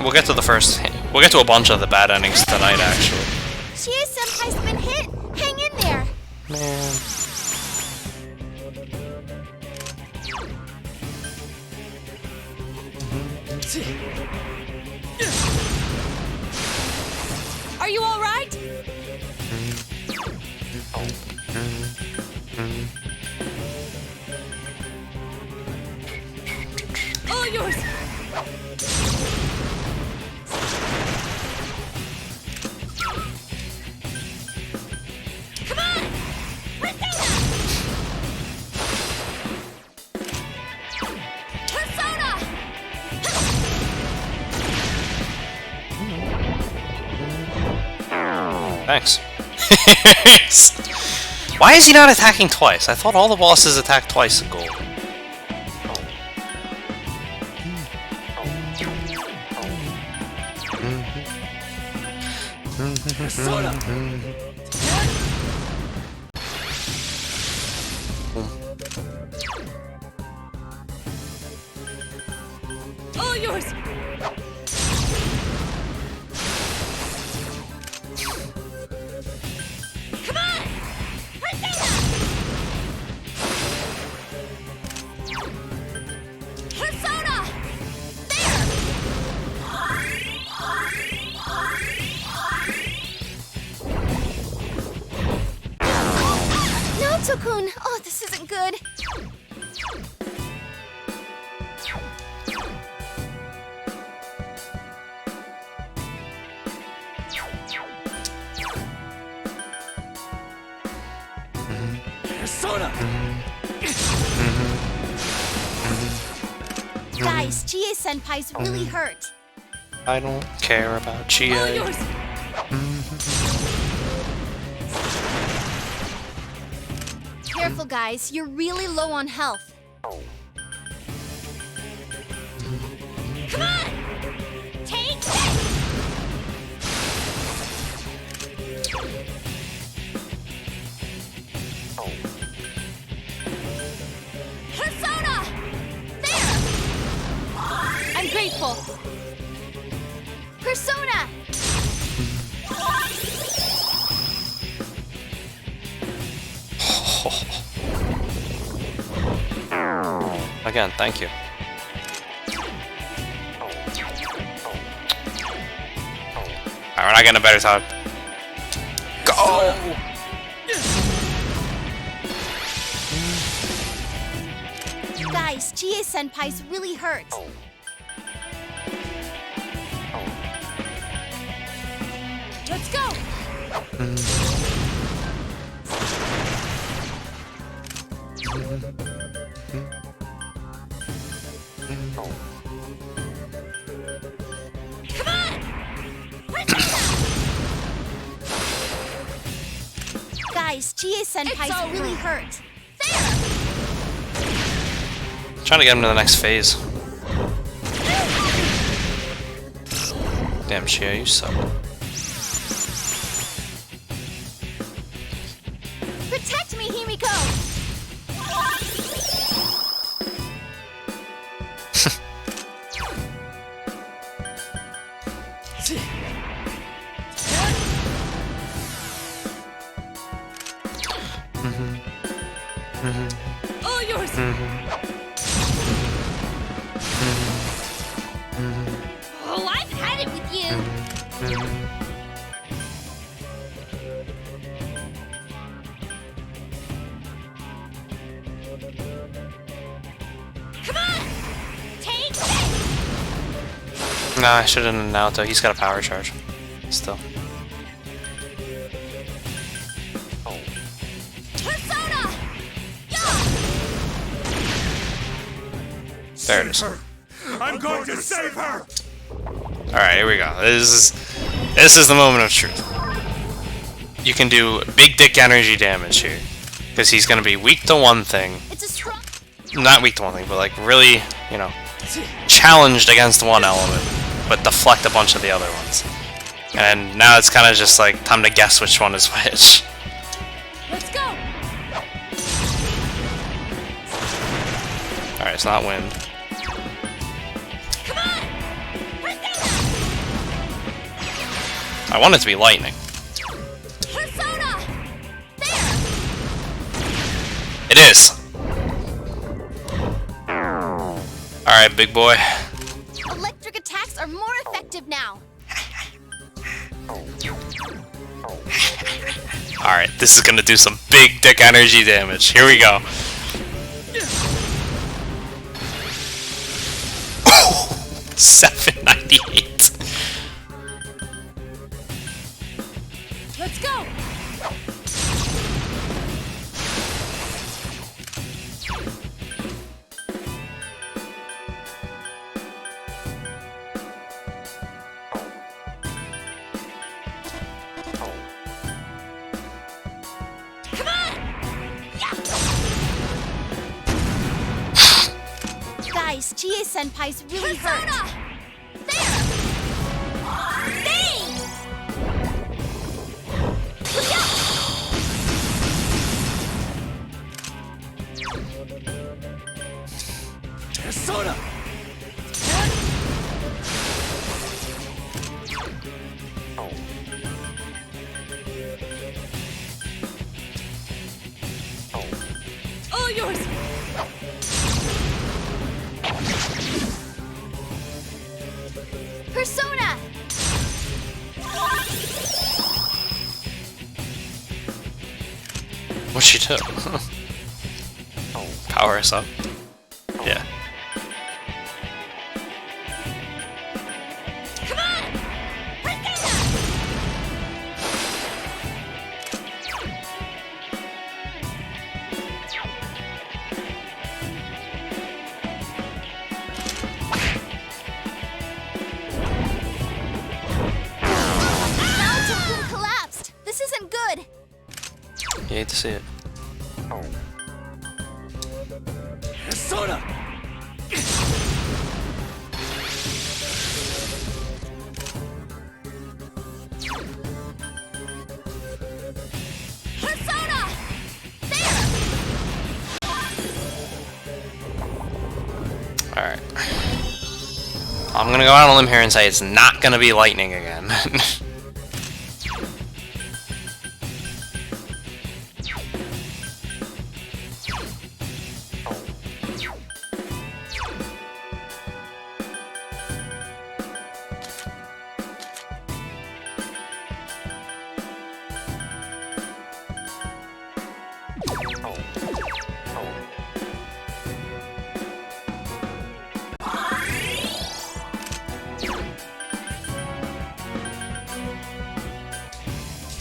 We'll get to the first. We'll get to a bunch of the bad endings tonight, actually. Chie-senpai's been hit! Hang in there! Man. Are you alright? All yours! Come on! Persona! Thanks. Why is he not attacking twice? I thought all the bosses attack twice in gold. Persona! All yours! Come on! Persona! No, Tokun! Oh, this isn't good. Persona! Guys, Chie-senpai's really hurt. I don't care about All Chie. yours! Careful, guys. You're really low on health. Come on! Take this! Persona! There! I'm grateful! Persona! Again, thank you. Alright, we're not getting a better time. Go! Guys, Chie-senpai's really hurt. Let's go! Come on! Guys, Chie-senpai's It's over. really hurt. Trying to get him to the next phase. Damn, Chie, you suck. Protect me, Himiko! All yours! right with you. Come on! Take this! Nah, I should have done Naoto. He's got a power charge. Still. Persona! Yeah! There it is. I'm going to save her! Alright, here we go. This is the moment of truth. You can do big dick energy damage here. Because he's going to be weak to one thing. It's a strong... Not weak to one thing, but like really, you know, challenged against one element, but deflect a bunch of the other ones. And now it's kind of just like time to guess which one is which. Let's go! Alright, it's not wind. Come on! Persona! I want it to be lightning. Persona! There! It is! Alright, big boy. Electric attacks are more effective now. Alright, this is gonna do some big dick energy damage. Here we go. 798. Let's go! Come on! Yeah! Guys, Chie-senpai's really hurt. There! Dang! Look out! Persona! All yours! Persona! What'd she do? Power us up. Yeah. Come on! Persona! Naoto-kun collapsed. This isn't good. You hate to see it. Persona! Persona! There! Alright. I'm gonna go out on a limb here and say it's not gonna be lightning again.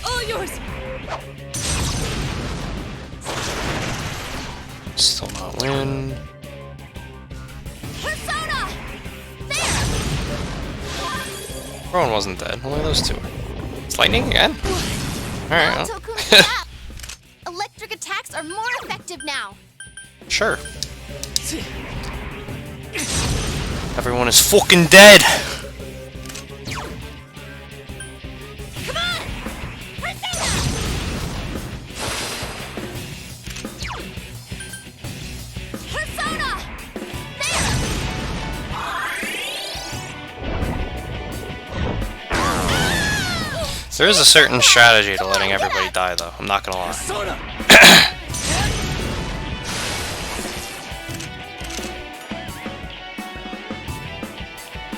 All yours! Still not wind. Persona! There! Rowan wasn't dead. Only those two. It's lightning again? Alright. Well. Naoto-kun collapsed. Electric attacks are more effective now. Sure. Everyone is fucking dead! Come on! Persona! Persona! There! There is a certain strategy to letting everybody die, though. I'm not gonna lie. Persona!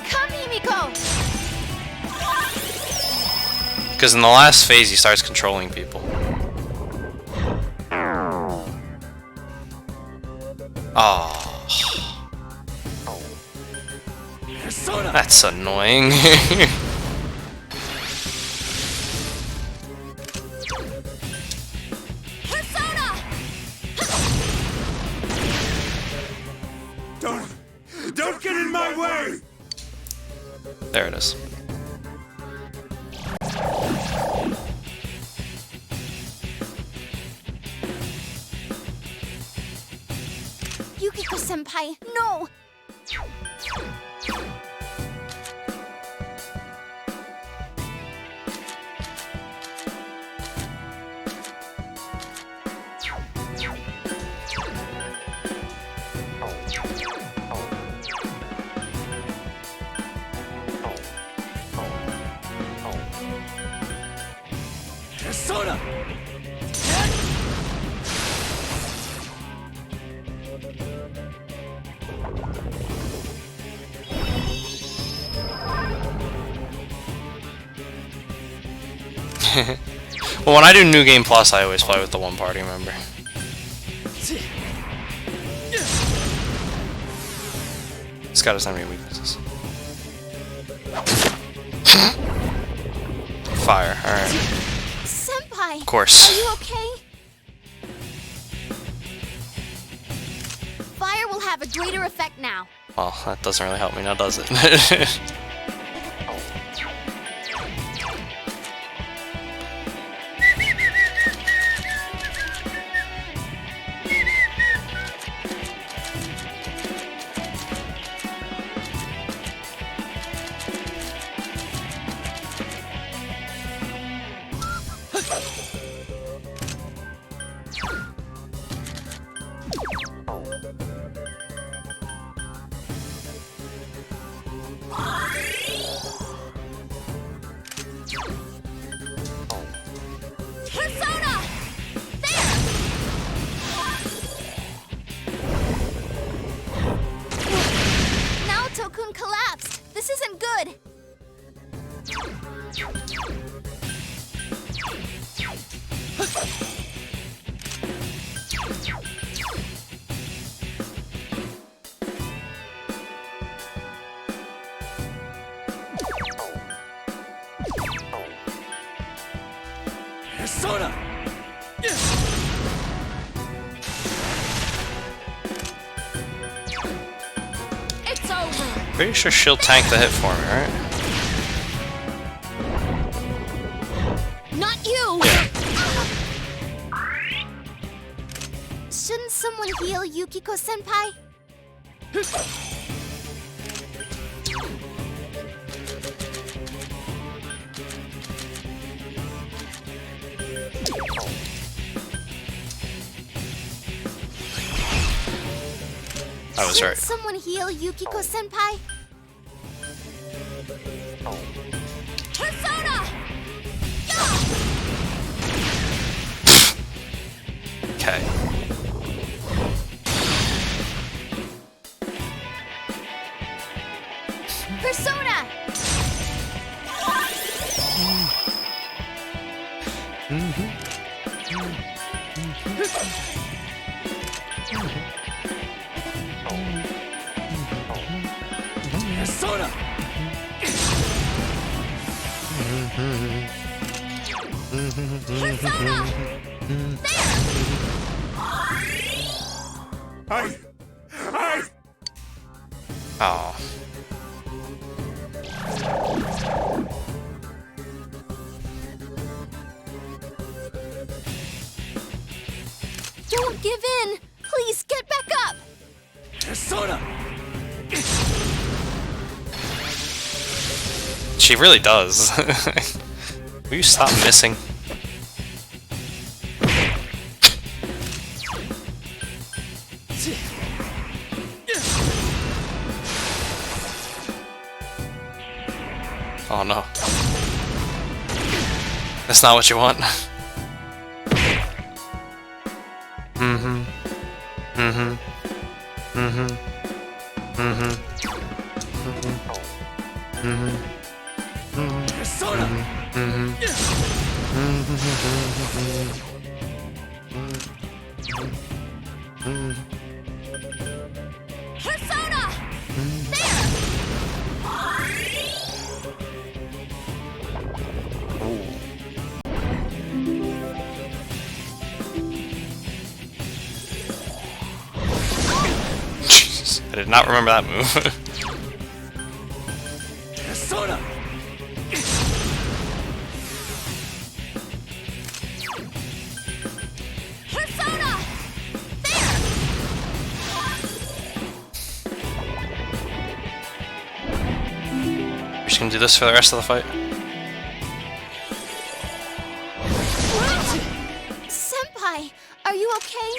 Come, Himiko! Because in the last phase, he starts controlling people. Oh, that's annoying. Persona! Don't get in my way! There it is. Yukiko-senpai, no! Persona! Well, when I do New Game Plus, I always play with the one party member. It's got so many weaknesses. Fire, alright. Senpai! Of course. Are you okay? Fire will have a greater effect now. Well, that doesn't really help me now, does it? Persona! There! Naoto-kun collapsed. This isn't good. Persona! It's over. Pretty sure she'll tank the hit for me, right? Not you! Yeah. Shouldn't someone heal Yukiko-senpai? I was Shouldn't right. someone heal Yukiko-senpai? Persona! Okay. Persona! Persona! Persona! Oh. Don't give in! Please get back up! Persona! She really does. Will you stop missing? Oh no. That's not what you want. Mm-hmm. Mm-hmm. Mm-hmm. Mm-hmm. Mm-hmm. Mm-hmm. Persona! Persona! Jesus, I did not remember that move. Persona! Persona! We're just gonna do this for the rest of the fight. Senpai, are you okay?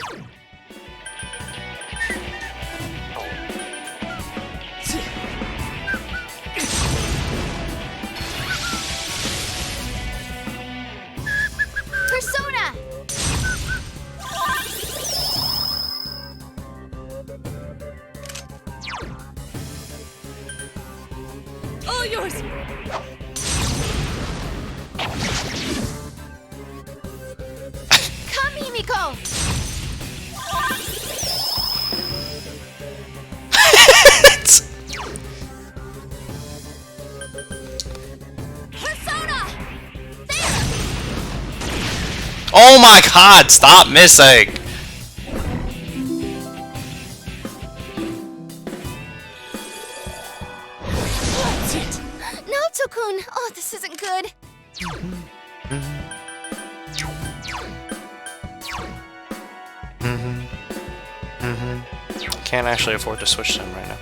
Persona! All yours! Come, Himiko! Persona! Oh my god, stop missing! Naoto-kun! Oh, this isn't good. Can't actually afford to switch them right now.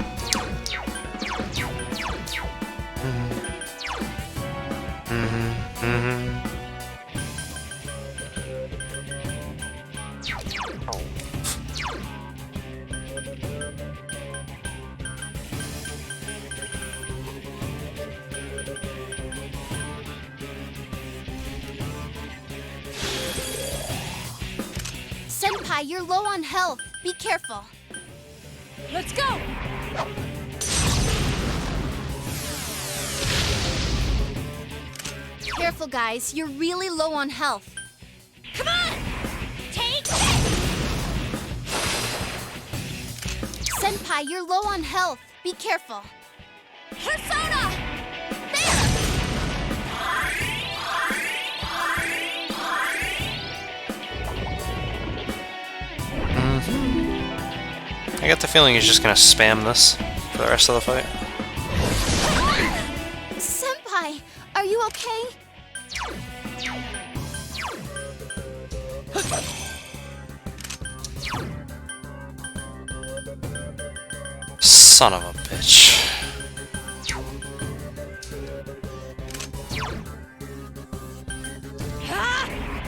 Senpai, you're low on health. Be careful. Let's go! Careful, guys. You're really low on health. Come on! Take this! Senpai, you're low on health. Be careful. Persona! I get the feeling he's just gonna spam this for the rest of the fight. Senpai, are you okay? Son of a bitch.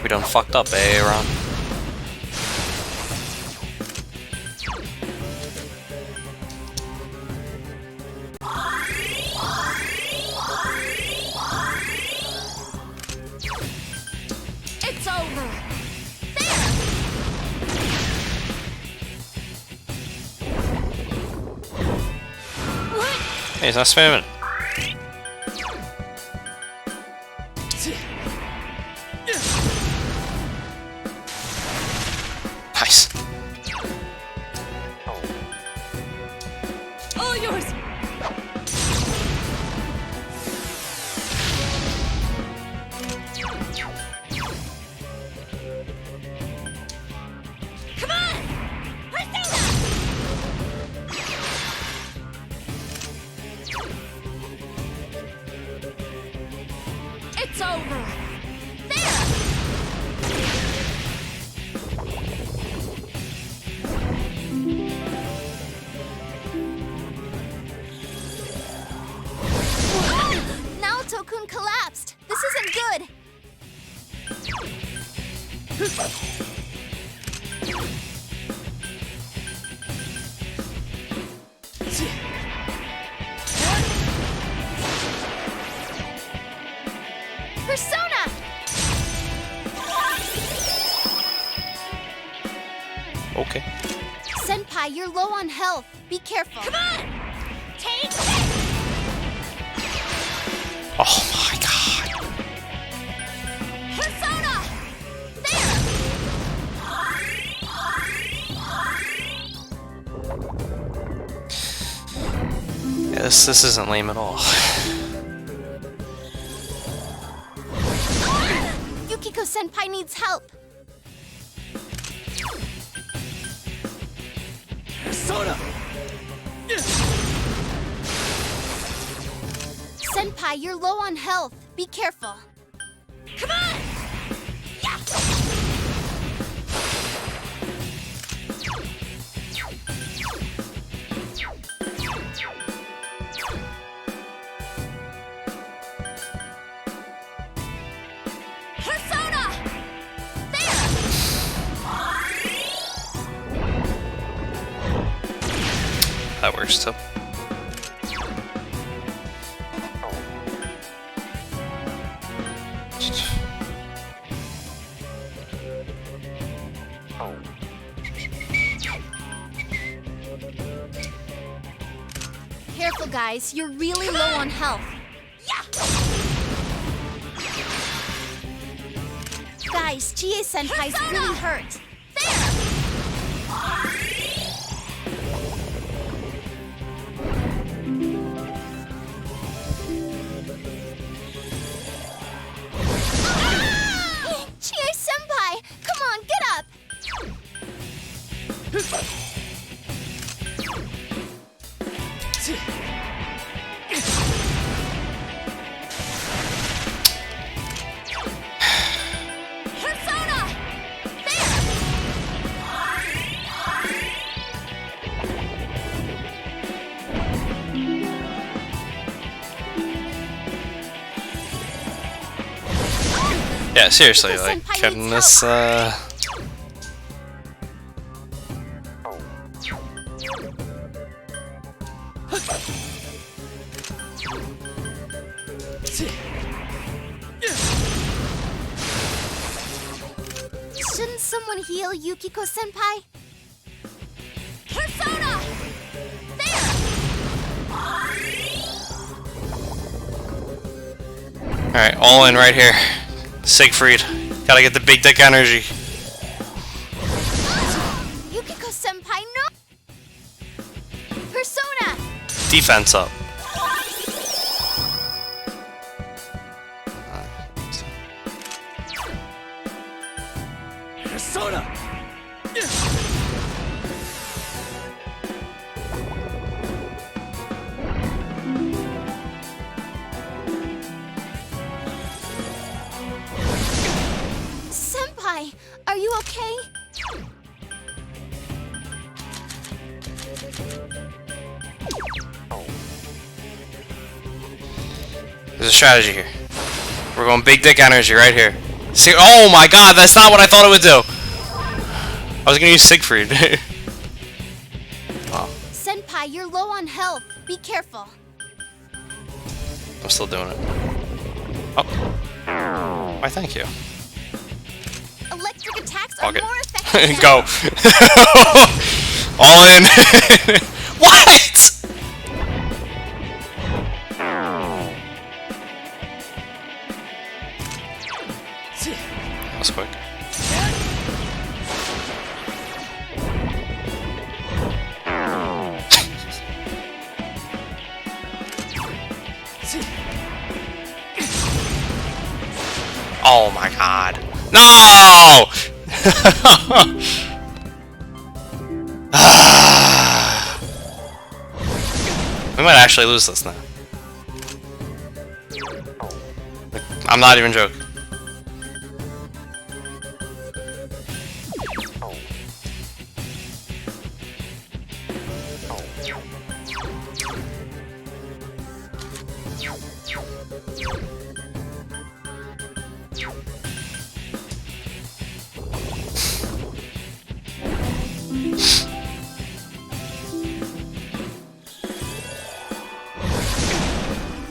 We done fucked up, eh, Ron? It's over! Hey, he's not spamming. Nice. All yours! Come on! Persona! It's over! Naoto-kun collapsed. This isn't good. Persona! Okay. Senpai, you're low on health. Be careful. Come on! Take this! Oh my god. This isn't lame at all. Yukiko Senpai needs help. Soda! Senpai, you're low on health. Be careful. Come on! Yeah! Persona! There! That works too. Careful, guys. You're really low on health. Yeah! Guys, Chie Senpai's really hurt. There! Chie Senpai! Come on, get up! Persona! Yeah, seriously, Yukiko like, Senpai can needs this, Shouldn't someone heal Yukiko Senpai? Persona! There! Alright, all in right here. Siegfried. Gotta get the big dick energy. Yukiko Senpai, no! Persona! Defense up. Soda! Senpai, are you okay? There's a strategy here. We're going big dick energy right here. See, oh my god, that's not what I thought it would do. I was gonna use Siegfried. Oh, Senpai, you're low on health. Be careful. I'm still doing it. Oh. Why, thank you. Electric attacks Fuck are it. more effective. Go. All in. What? That was quick. Oh my god. No! We might actually lose this now. I'm not even joking.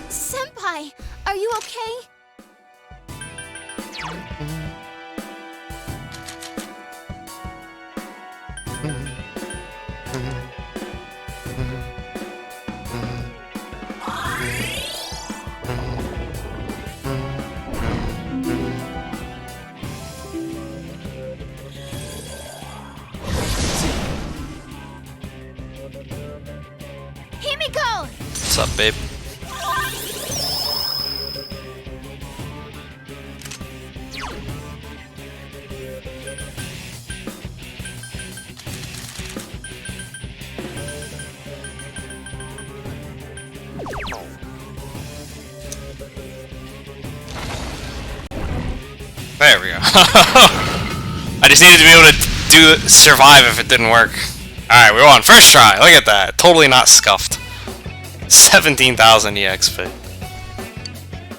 Senpai, are you okay? Himiko! What's up? up, babe? There we go. I just needed to be able to survive if it didn't work. Alright, we won. First try. Look at that. Totally not scuffed. 17,000 EXP.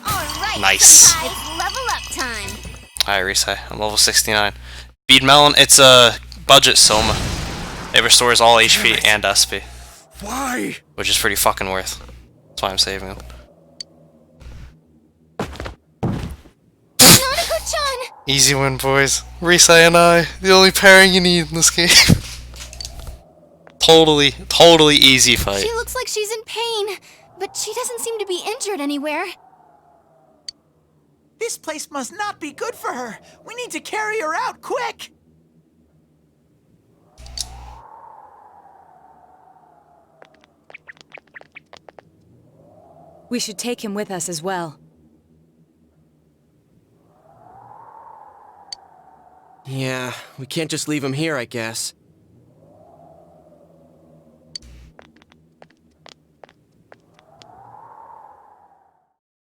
Alright, Nice. it's level up time. Alright, Risei. I'm level 69. Bead Melon, it's a budget Soma. It restores all HP and SP. Why? Which is pretty fucking worth. That's why I'm saving them. Nanako-chan! Easy win, boys. Risei and I, the only pairing you need in this game. Totally easy fight. She looks like she's in pain, but she doesn't seem to be injured anywhere. This place must not be good for her. We need to carry her out, quick! We should take him with us as well. Yeah, we can't just leave him here, I guess.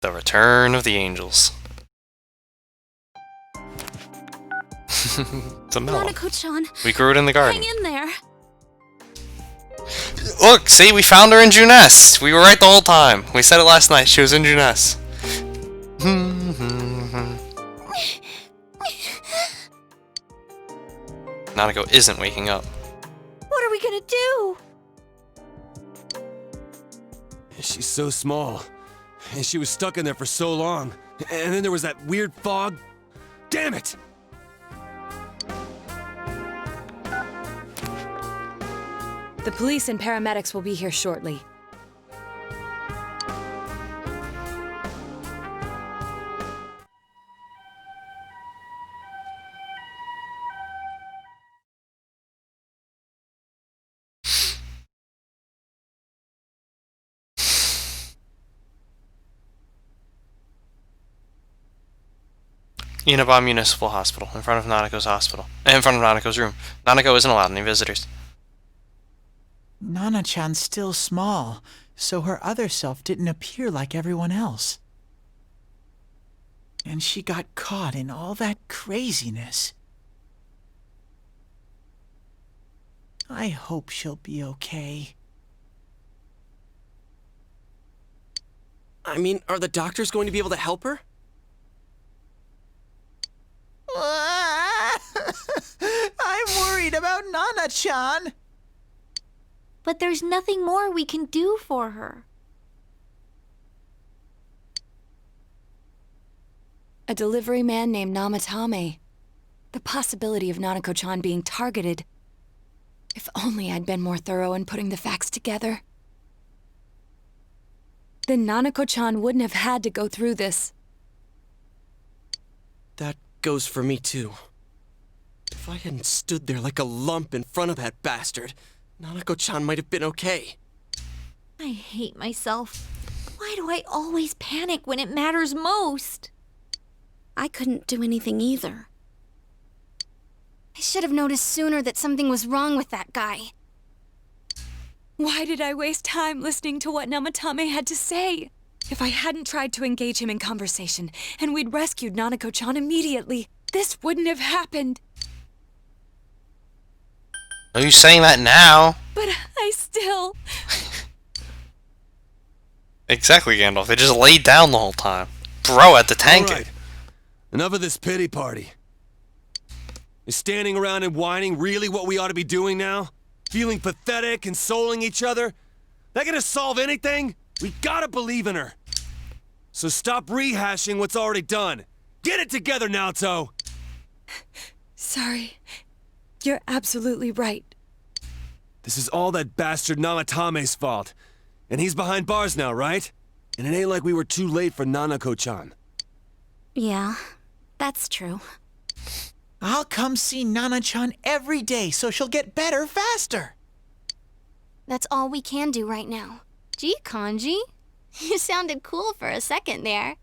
The Return of the Angels. It's a melon. Nanako-chan, We grew it in the garden. hang in there. Look, see, we found her in Juness. We were right the whole time. We said it last night. She was in Juness. Nanako isn't waking up. What are we gonna do? She's so small. And she was stuck in there for so long. And then there was that weird fog. Damn it! The police and paramedics will be here shortly. Inaba Municipal Hospital, in front of Nanako's hospital. In front of Nanako's room. Nanako isn't allowed any visitors. Nana-chan's still small, so her other self didn't appear like everyone else. And she got caught in all that craziness. I hope she'll be okay. I mean, are the doctors going to be able to help her? I'm worried about Nana-chan. But there's nothing more we can do for her. A delivery man named Namatame. The possibility of Nanako-chan being targeted. If only I'd been more thorough in putting the facts together. Then Nanako-chan wouldn't have had to go through this. That goes for me, too. If I hadn't stood there like a lump in front of that bastard, Nanako-chan might have been okay. I hate myself. Why do I always panic when it matters most? I couldn't do anything either. I should have noticed sooner that something was wrong with that guy. Why did I waste time listening to what Namatame had to say? If I hadn't tried to engage him in conversation, and we'd rescued Nanako-chan immediately, this wouldn't have happened. Are you saying that now? But I still... Exactly, Gandalf. They just laid down the whole time. Bro, at the tank. All right. Enough of this pity party. Is standing around and whining really what we ought to be doing now? Feeling pathetic, consoling each other? That gonna solve anything? We gotta believe in her. So stop rehashing what's already done. Get it together, Naoto! Sorry. You're absolutely right. This is all that bastard Namatame's fault. And he's behind bars now, right? And it ain't like we were too late for Nanako-chan. Yeah, that's true. I'll come see Nana-chan every day so she'll get better faster. That's all we can do right now. Gee, Kanji, You sounded cool for a second there.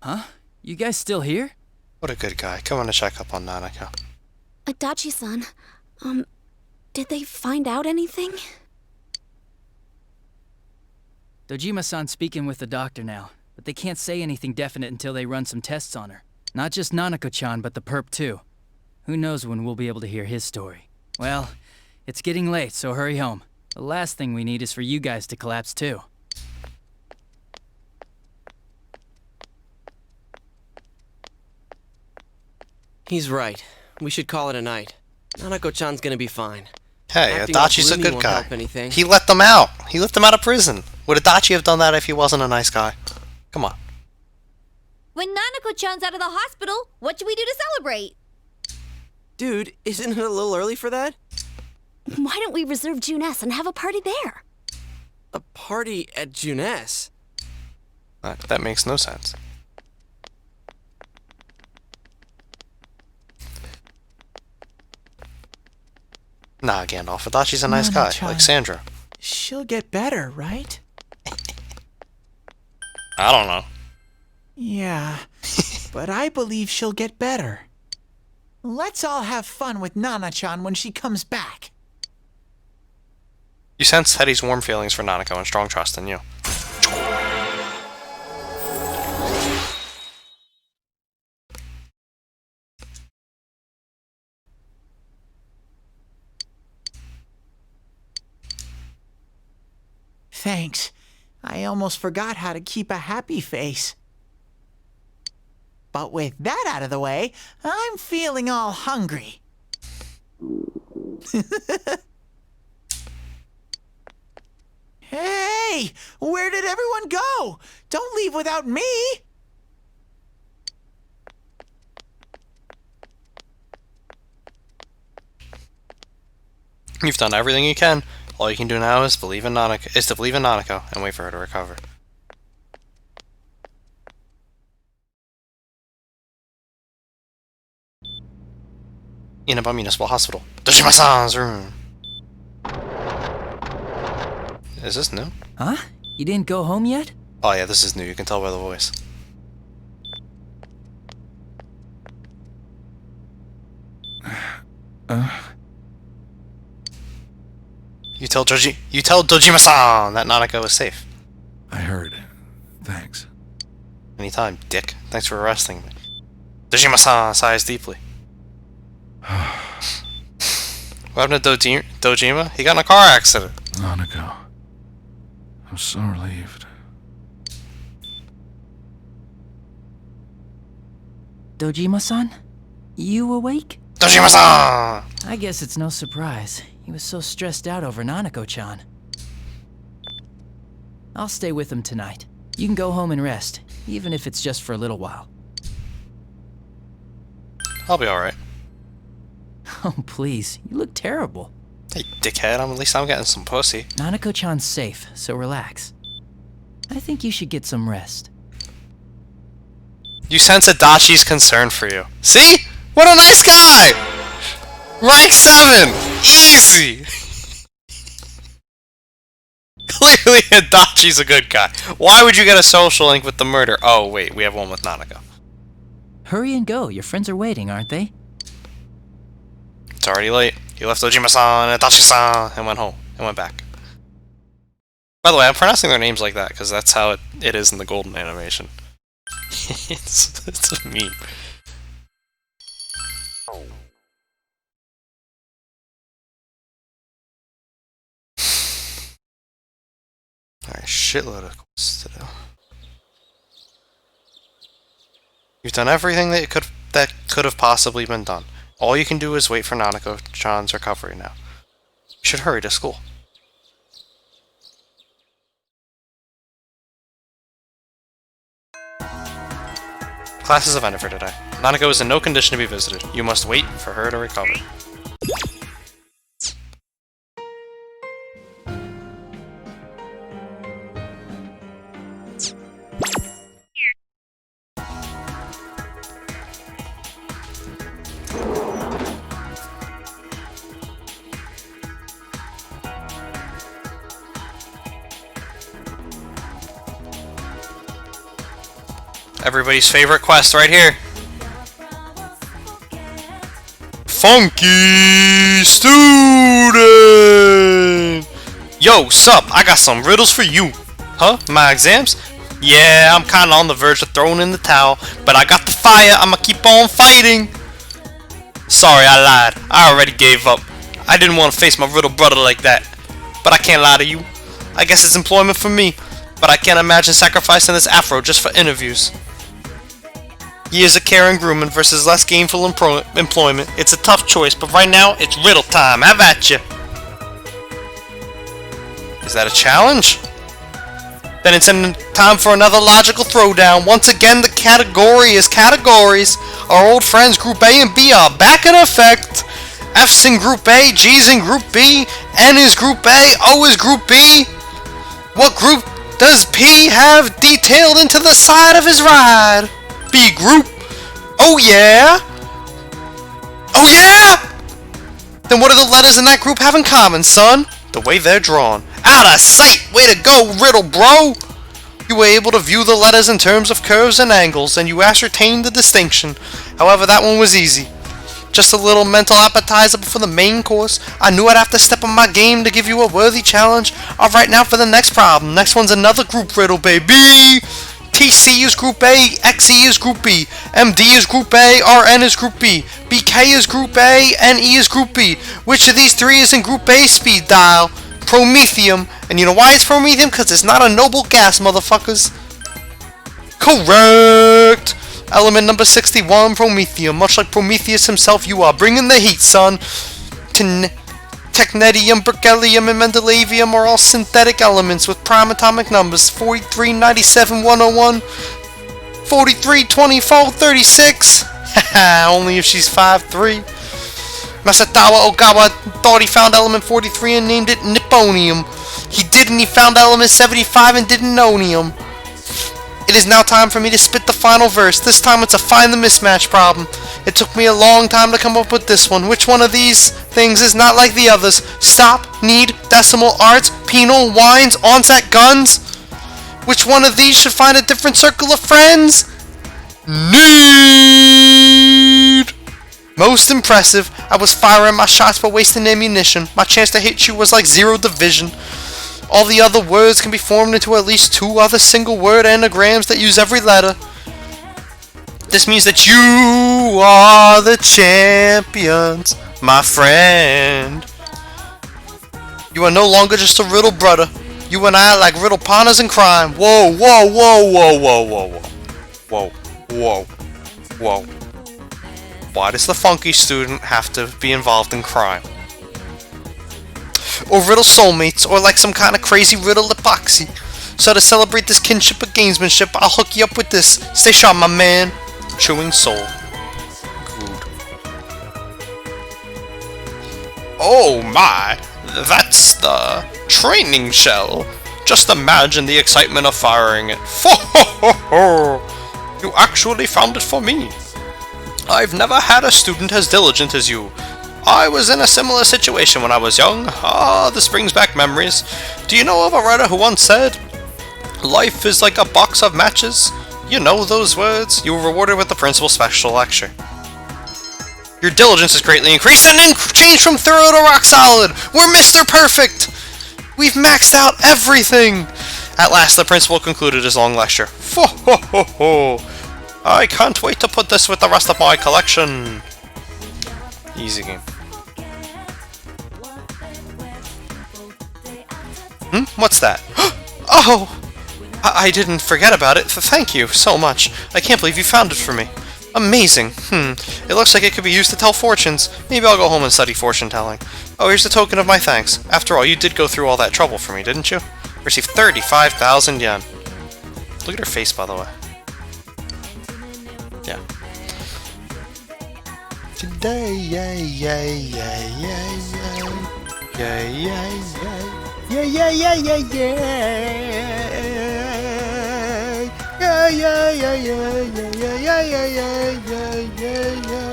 Huh? You guys still here? What a good guy. Coming to check up on Nanako. Adachi-san, did they find out anything? Dojima-san's speaking with the doctor now, but they can't say anything definite until they run some tests on her. Not just Nanako-chan, but the perp too. Who knows when we'll be able to hear his story. Well, it's getting late, so hurry home. The last thing we need is for you guys to collapse too. He's right. We should call it a night. Nanako-chan's gonna be fine. Hey, Acting all Adachi's a gloomy good won't guy. help anything. He let them out. He let them out of prison. Would Adachi have done that if he wasn't a nice guy? Come on. When Nanako-chan's out of the hospital, what should we do to celebrate? Dude, isn't it a little early for that? Why don't we reserve Juness and have a party there? A party at Juness? That makes no sense. Nah, Gandalf. Adachi's a nice guy, Nana-chan. like Sandra. She'll get better, right? I don't know. Yeah, but I believe she'll get better. Let's all have fun with Nana-chan when she comes back. You sense Hetty's warm feelings for Nanako and strong trust in you. Thanks. I almost forgot how to keep a happy face. But with that out of the way, I'm feeling all hungry. Hey! Where did everyone go? Don't leave without me! You've done everything you can. All you can do now is to believe in Nanako and wait for her to recover. Inaba Municipal Hospital. Dojima-san's room. Is this new? Huh? You didn't go home yet? Oh yeah, this is new. You can tell by the voice. You tell Dojima-san that Nanako is safe. I heard. Thanks. Anytime, dick. Thanks for arresting me. Dojima-san sighs deeply. What happened to Dojima? He got in a car accident. Nanako. I'm so relieved. Dojima-san? You awake? Dojima-san! I guess it's no surprise. He was so stressed out over Nanako-chan. I'll stay with him tonight. You can go home and rest, even if it's just for a little while. I'll be alright. Oh, please. You look terrible. Hey, dickhead. At least I'm getting some pussy. Nanako-chan's safe, so relax. I think you should get some rest. You sense Adachi's concern for you. See? What a nice guy! Rank 7! Easy! Clearly Adachi's a good guy. Why would you get a social link with the murder? Oh, wait. We have one with Nanako. Hurry and go. Your friends are waiting, aren't they? It's already late. You left Ojima-san and Adachi-san and went home. And went back. By the way, I'm pronouncing their names like that because that's how it is in the golden animation. it's a meme. Alright, shitload of quests to do. You've done everything that could have possibly been done. All you can do is wait for Nanako-chan's recovery now. You should hurry to school. Classes have ended for today. Nanako is in no condition to be visited. You must wait for her to recover. Everybody's favorite quest right here. Funky student! Yo, sup? I got some riddles for you. Huh? My exams? Yeah, I'm kinda on the verge of throwing in the towel, but I got the fire, I'ma keep on fighting. Sorry, I lied. I already gave up. I didn't want to face my little brother like that. But I can't lie to you. I guess it's employment for me, but I can't imagine sacrificing this afro just for interviews. Years of care and grooming versus less gainful employment. It's a tough choice, but right now, it's riddle time. Have at you. Is that a challenge? Then it's time for another logical throwdown. Once again, the category is categories. Our old friends Group A and B are back in effect. F's in Group A, G's in Group B, N is Group A, O is Group B. What group does P have detailed into the side of his ride? B group. Oh yeah? Oh yeah? Then what do the letters in that group have in common, son? The way they're drawn. Out of sight! Way to go, riddle bro! You were able to view the letters in terms of curves and angles, and you ascertained the distinction. However, that one was easy. Just a little mental appetizer before the main course. I knew I'd have to step on my game to give you a worthy challenge. Alright, now for the next problem. Next one's another group riddle, baby! TC is Group A, XE is Group B, MD is Group A, RN is Group B, BK is Group A, NE is Group B. Which of these three is in Group A speed dial? Promethium. And you know why it's Promethium? Because it's not a noble gas, motherfuckers. Correct! Element number 61, Promethium. Much like Prometheus himself, you are bringing the heat, son. Technetium, berkelium, and mendelevium are all synthetic elements with prime atomic numbers 43, 97, 101, 43, 24, 36. Haha, only if she's 5'3". Masatawa Ogawa thought he found element 43 and named it Nipponium. He did, and he found element 75 and didn't nonium. It is now time for me to spit the final verse. This time it's a find the mismatch problem. It took me a long time to come up with this one. Which one of these things is not like the others? Stop, need, decimal, arts, penal, wines, onset, guns? Which one of these should find a different circle of friends? Need! Most impressive. I was firing my shots but wasting ammunition. My chance to hit you was like 0 division. All the other words can be formed into at least 2 other single word anagrams that use every letter. This means that you are the champions, my friend. You are no longer just a riddle brother. You and I are like riddle partners in crime. Whoa, whoa, whoa, whoa, whoa, whoa, whoa. Whoa, whoa, whoa. Why does the funky student have to be involved in crime? Or riddle soulmates, or like some kind of crazy riddle epoxy. So to celebrate this kinship of gamesmanship, I'll hook you up with this. Stay sharp, my man. Chewing soul. Good. Oh my, that's the training shell. Just imagine the excitement of firing it. You actually found it for me. I've never had a student as diligent as you. I was in a similar situation when I was young. Ah, this brings back memories. Do you know of a writer who once said, "Life is like a box of matches"? You know those words. You were rewarded with the principal's special lecture. Your diligence is greatly increased and then changed from thorough to rock solid. We're Mr. Perfect. We've maxed out everything. At last, the principal concluded his long lecture. I can't wait to put this with the rest of my collection. Easy game. What's that? Oh! I didn't forget about it. Thank you so much. I can't believe you found it for me. Amazing. It looks like it could be used to tell fortunes. Maybe I'll go home and study fortune telling. Oh, here's a token of my thanks. After all, you did go through all that trouble for me, didn't you? Received 35,000 yen. Look at her face, by the way. Yeah. Today, yay, yay, yay, yay, yay. Yay, yay, yay. Yay, yay, yay, yay, yay. Yay, yay, yay, yay, yay, yay, yay, yay, yay, yay, yay.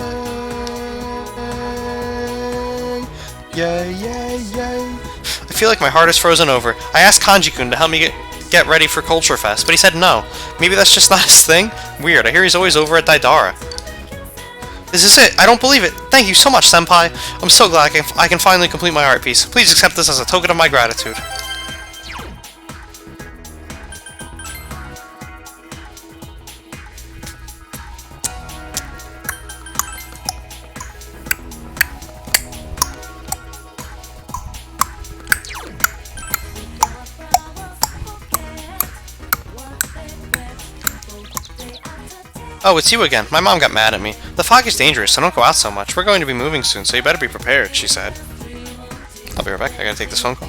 Yay, yay, yay. I feel like my heart is frozen over. I asked Kanji-kun to help me get get ready for Culture Fest, but he said no. Maybe that's just not his thing? Weird, I hear he's always over at Daidara. This is it! I don't believe it! Thank you so much, Senpai! I'm so glad I can finally complete my art piece. Please accept this as a token of my gratitude. Oh, it's you again. My mom got mad at me. The fog is dangerous, so don't go out so much. We're going to be moving soon, so you better be prepared, she said. I'll be right back. I gotta take this phone call.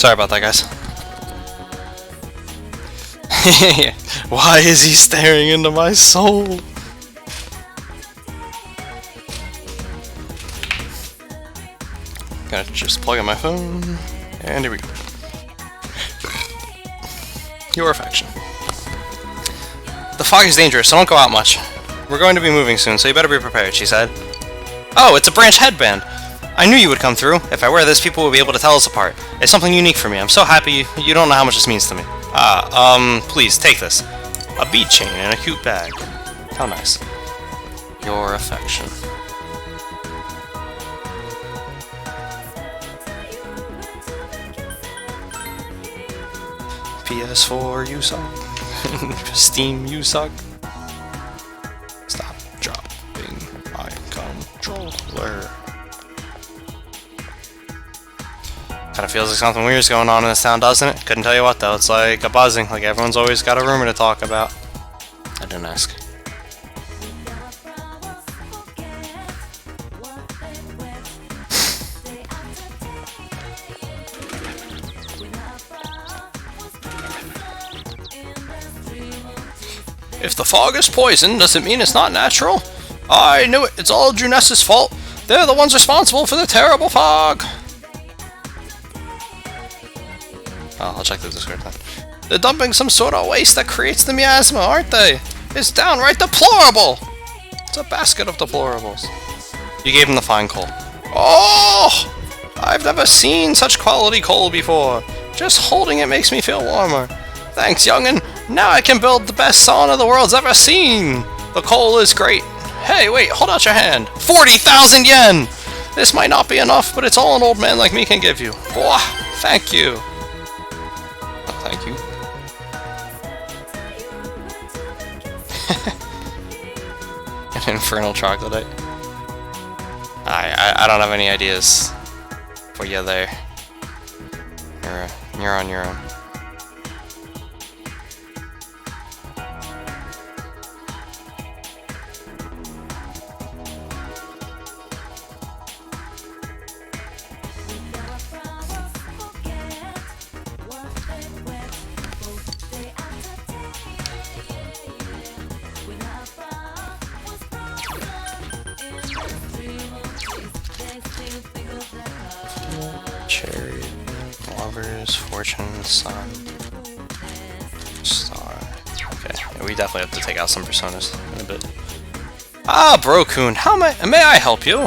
Sorry about that, guys. Why is he staring into my soul? Gotta just plug in my phone, and here we go. Your affection. The fog is dangerous, so don't go out much. We're going to be moving soon, so you better be prepared, she said. Oh, it's a branch headband! I knew you would come through. If I wear this, people will be able to tell us apart. It's something unique for me. I'm so happy. You don't know how much this means to me. Please, take this. A bead chain in a cute bag. How nice. Your affection. PS4, you suck. Steam, you suck. Stop dropping my controller. Kinda feels like something weird's going on in this town, doesn't it? Couldn't tell you what though, it's like a buzzing, like everyone's always got a rumor to talk about. I didn't ask. If the fog is poison, does it mean it's not natural? I knew it, it's all Junessa's fault. They're the ones responsible for the terrible fog. Oh, I'll check the Discord then. They're dumping some sort of waste that creates the miasma, aren't they? It's downright deplorable! It's a basket of deplorables. You gave him the fine coal. Oh! I've never seen such quality coal before. Just holding it makes me feel warmer. Thanks, youngin'. Now I can build the best sauna the world's ever seen. The coal is great. Hey, wait, hold out your hand. 40,000 yen! This might not be enough, but it's all an old man like me can give you. Boah, thank you. Oh, thank you. An infernal troglodyte. I don't have any ideas for you there. You're on your own. Chariot, lovers, fortune, sun, star. Okay, yeah, we definitely have to take out some personas in a bit. Ah, Bro-kun, how may I help you?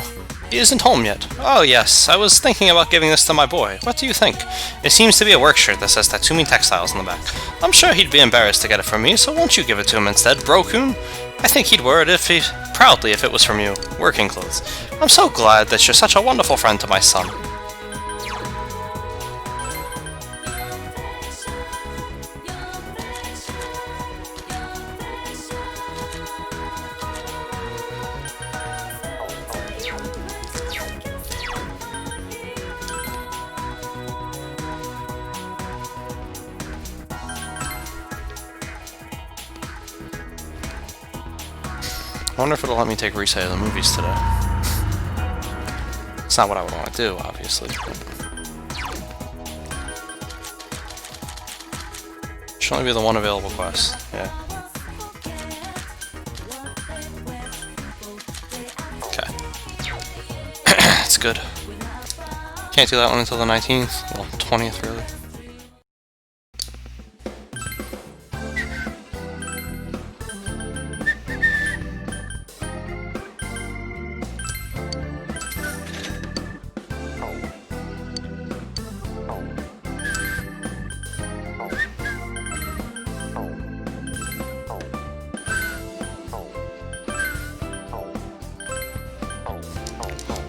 He isn't home yet. Oh yes, I was thinking about giving this to my boy. What do you think? It seems to be a work shirt that says Tatsumi Textiles on the back. I'm sure he'd be embarrassed to get it from me, so won't you give it to him instead, Bro-kun? I think he'd wear it proudly if it was from you. Working clothes. I'm so glad that you're such a wonderful friend to my son. I wonder if it'll let me take Risei to the movies today. It's not what I would want to do, obviously. Should only be the one available quest. Yeah. Okay. That's good. Can't do that one until the 19th. Well, 20th, really.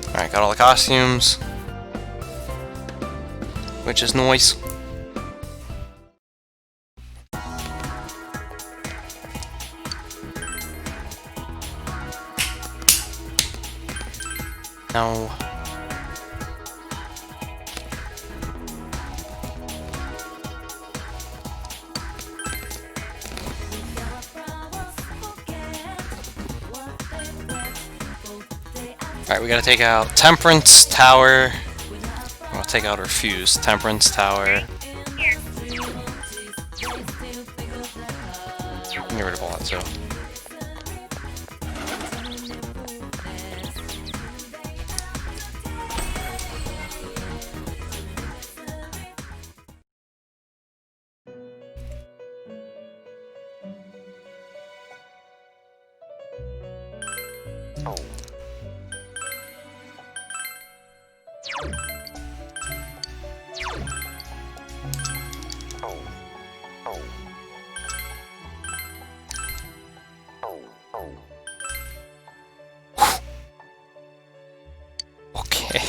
Alright, got all the costumes, which is nice. No. Alright, we gotta take out Temperance Tower. take out her fuse. Temperance Tower. Get rid of all that too. Okay.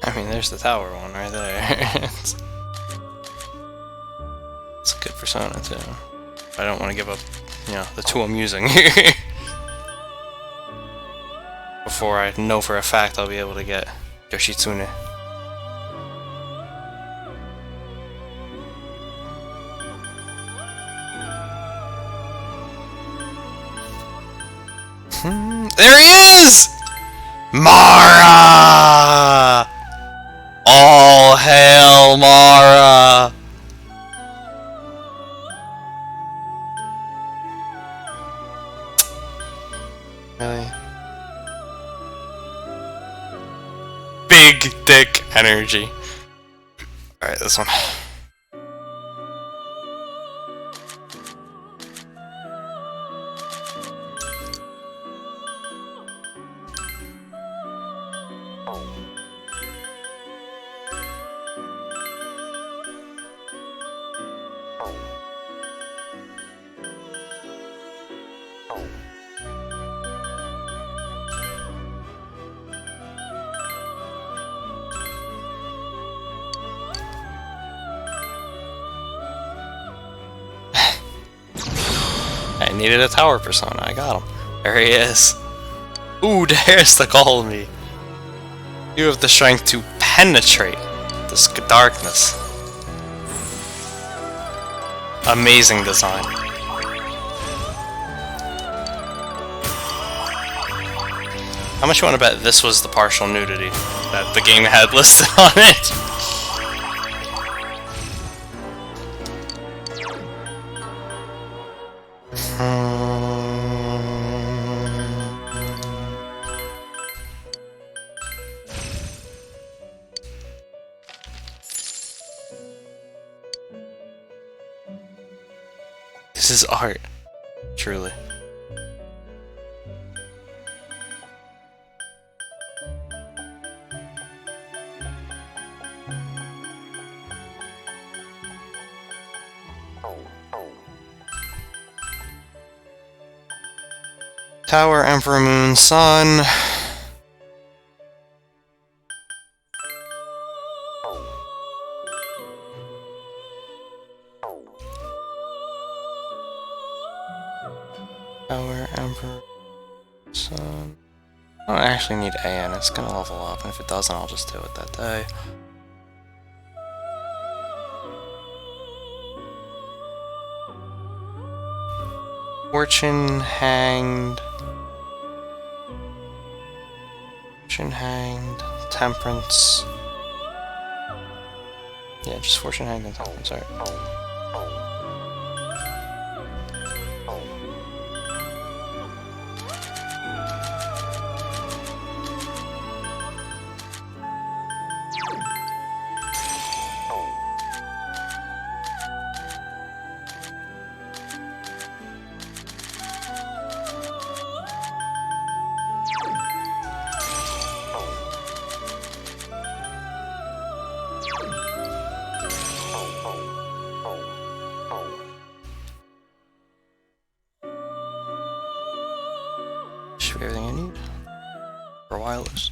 I mean, there's the tower one right there. It's a good persona too. I don't want to give up, you know, the two I'm using before I know for a fact I'll be able to get Yoshitsune. There he is! Mara! All hail Mara! Really? Big dick energy. Alright, this one. I needed a tower persona. I got him. There he is. Ooh, there's the Golemy. You have the strength to penetrate this darkness. Amazing design. How much you want to bet this was the partial nudity that the game had listed on it? This is art, truly. Tower, Emperor, Moon, Sun. Tower, Emperor, Sun. I don't actually need AN, it's gonna level up, and if it doesn't, I'll just do it that day. Fortune hanged. Fortune hanged. Temperance. Yeah, just fortune hanged and temperance, alright. Should be everything I need for wireless.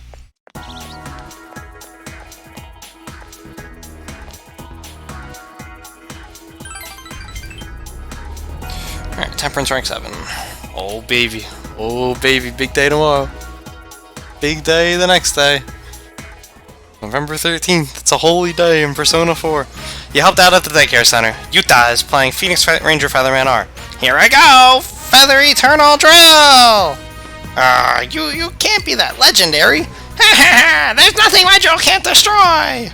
Alright, Temperance rank 7. Oh baby. Oh, baby, big day tomorrow. Big day the next day. November 13th. It's a holy day in Persona 4. You helped out at the daycare center. Yuta is playing Phoenix Ranger Featherman R. Here I go! Feather Eternal Drill! You can't be that legendary. There's nothing my drill can't destroy!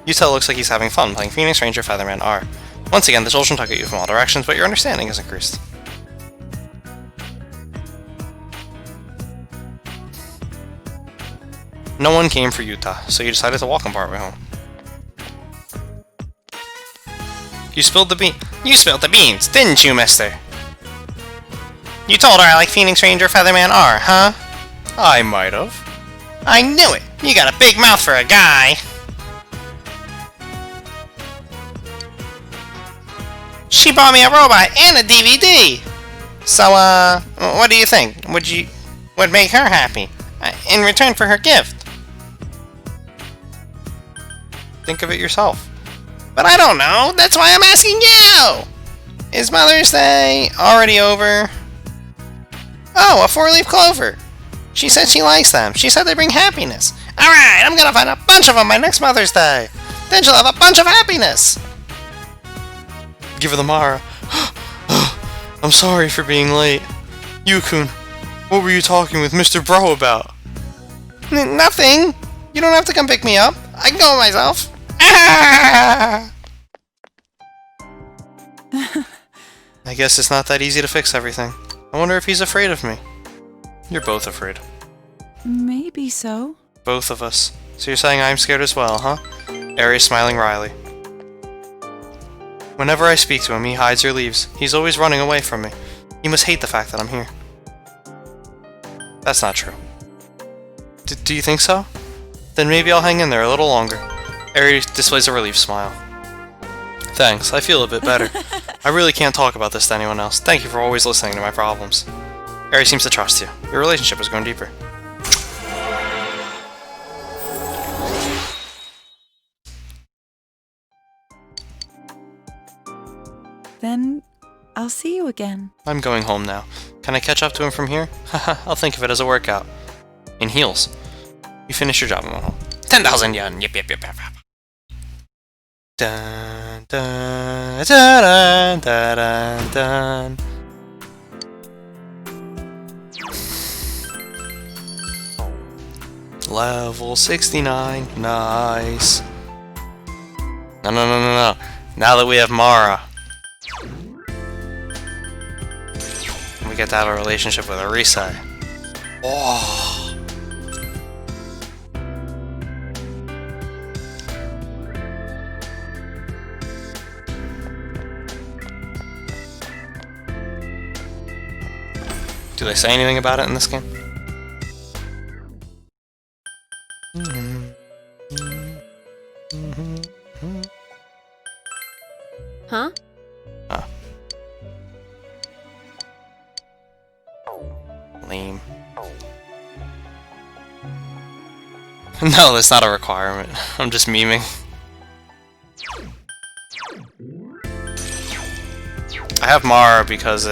Yuta looks like he's having fun playing Phoenix Ranger Featherman R. Once again, the children tug at you from all directions, but your understanding is increased. No one came for Yuta, so you decided to walk him partway home. You spilled the beans, didn't you, mister? You told her I like Phoenix Ranger Featherman R, huh? I might have. I knew it! You got a big mouth for a guy! She bought me a robot and a DVD! So, what do you think? Would make her happy? In return for her gift? Think of it yourself. But I don't know, that's why I'm asking you! Is Mother's Day already over? Oh, a 4-leaf clover! She said she likes them. She said they bring happiness. Alright, I'm gonna find a bunch of them by next Mother's Day. Then she'll have a bunch of happiness! Give her the Mara. I'm sorry for being late. Yukun, what were you talking with Mr. Bro about? Nothing. You don't have to come pick me up. I can go myself. Ah! I guess it's not that easy to fix everything. I wonder if he's afraid of me. You're both afraid. Maybe so. Both of us. So you're saying I'm scared as well, huh? Aries smiling wryly. Whenever I speak to him, he hides or leaves. He's always running away from me. He must hate the fact that I'm here. That's not true. Do you think so? Then maybe I'll hang in there a little longer. Aries displays a relieved smile. Thanks, I feel a bit better. I really can't talk about this to anyone else. Thank you for always listening to my problems. Aries seems to trust you. Your relationship is going deeper. Then I'll see you again. I'm going home now. Can I catch up to him from here? Haha, I'll think of it as a workout. In heels. You finish your job and went home. 10,000 yen! Yep. Dun, dun, dun, dun, dun, dun. Level 69. Nice. No. Now that we have Mara, we get to have a relationship with Arisa. Oh. Do they say anything about it in this game? Huh? Oh. Lame. No, that's not a requirement. I'm just memeing. I have Mara because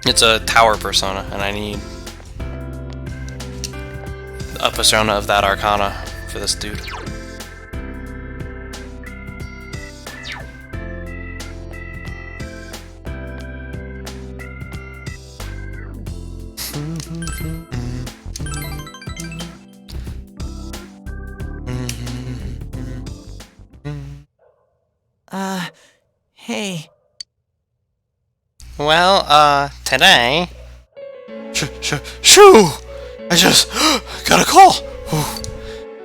it's a tower persona, and I need a persona of that arcana for this dude. Hey. Well, today... Shoo! I just got a call!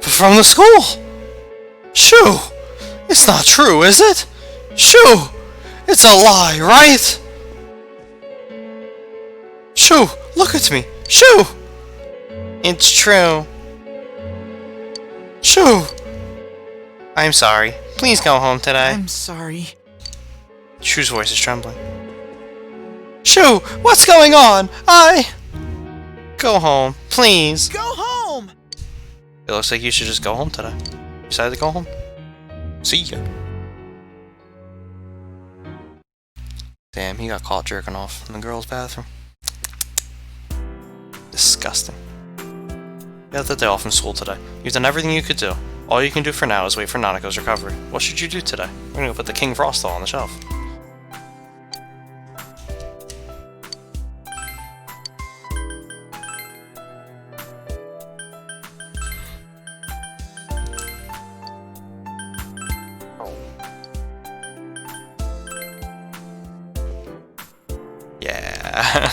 From the school! Shoo! It's not true, is it? Shoo! It's a lie, right? Shoo! Look at me! Shoo! It's true. Shoo! I'm sorry. Please go home today. I'm sorry. Shoo's voice is trembling. Shoo! What's going on? Go home, please. Go home! It looks like you should just go home today. You decided to go home? See ya. Damn, he got caught jerking off in the girls' bathroom. Disgusting. You had the day off from school today. You've done everything you could do. All you can do for now is wait for Nanako's recovery. What should you do today? We're gonna go put the King Frost doll on the shelf. Yeah.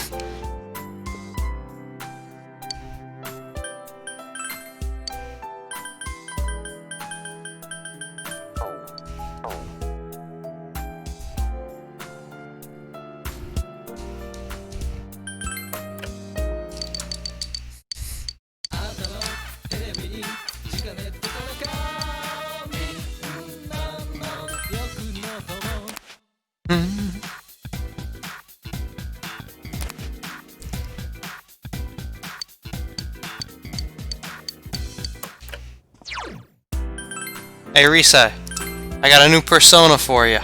Hey Risa, I got a new persona for you.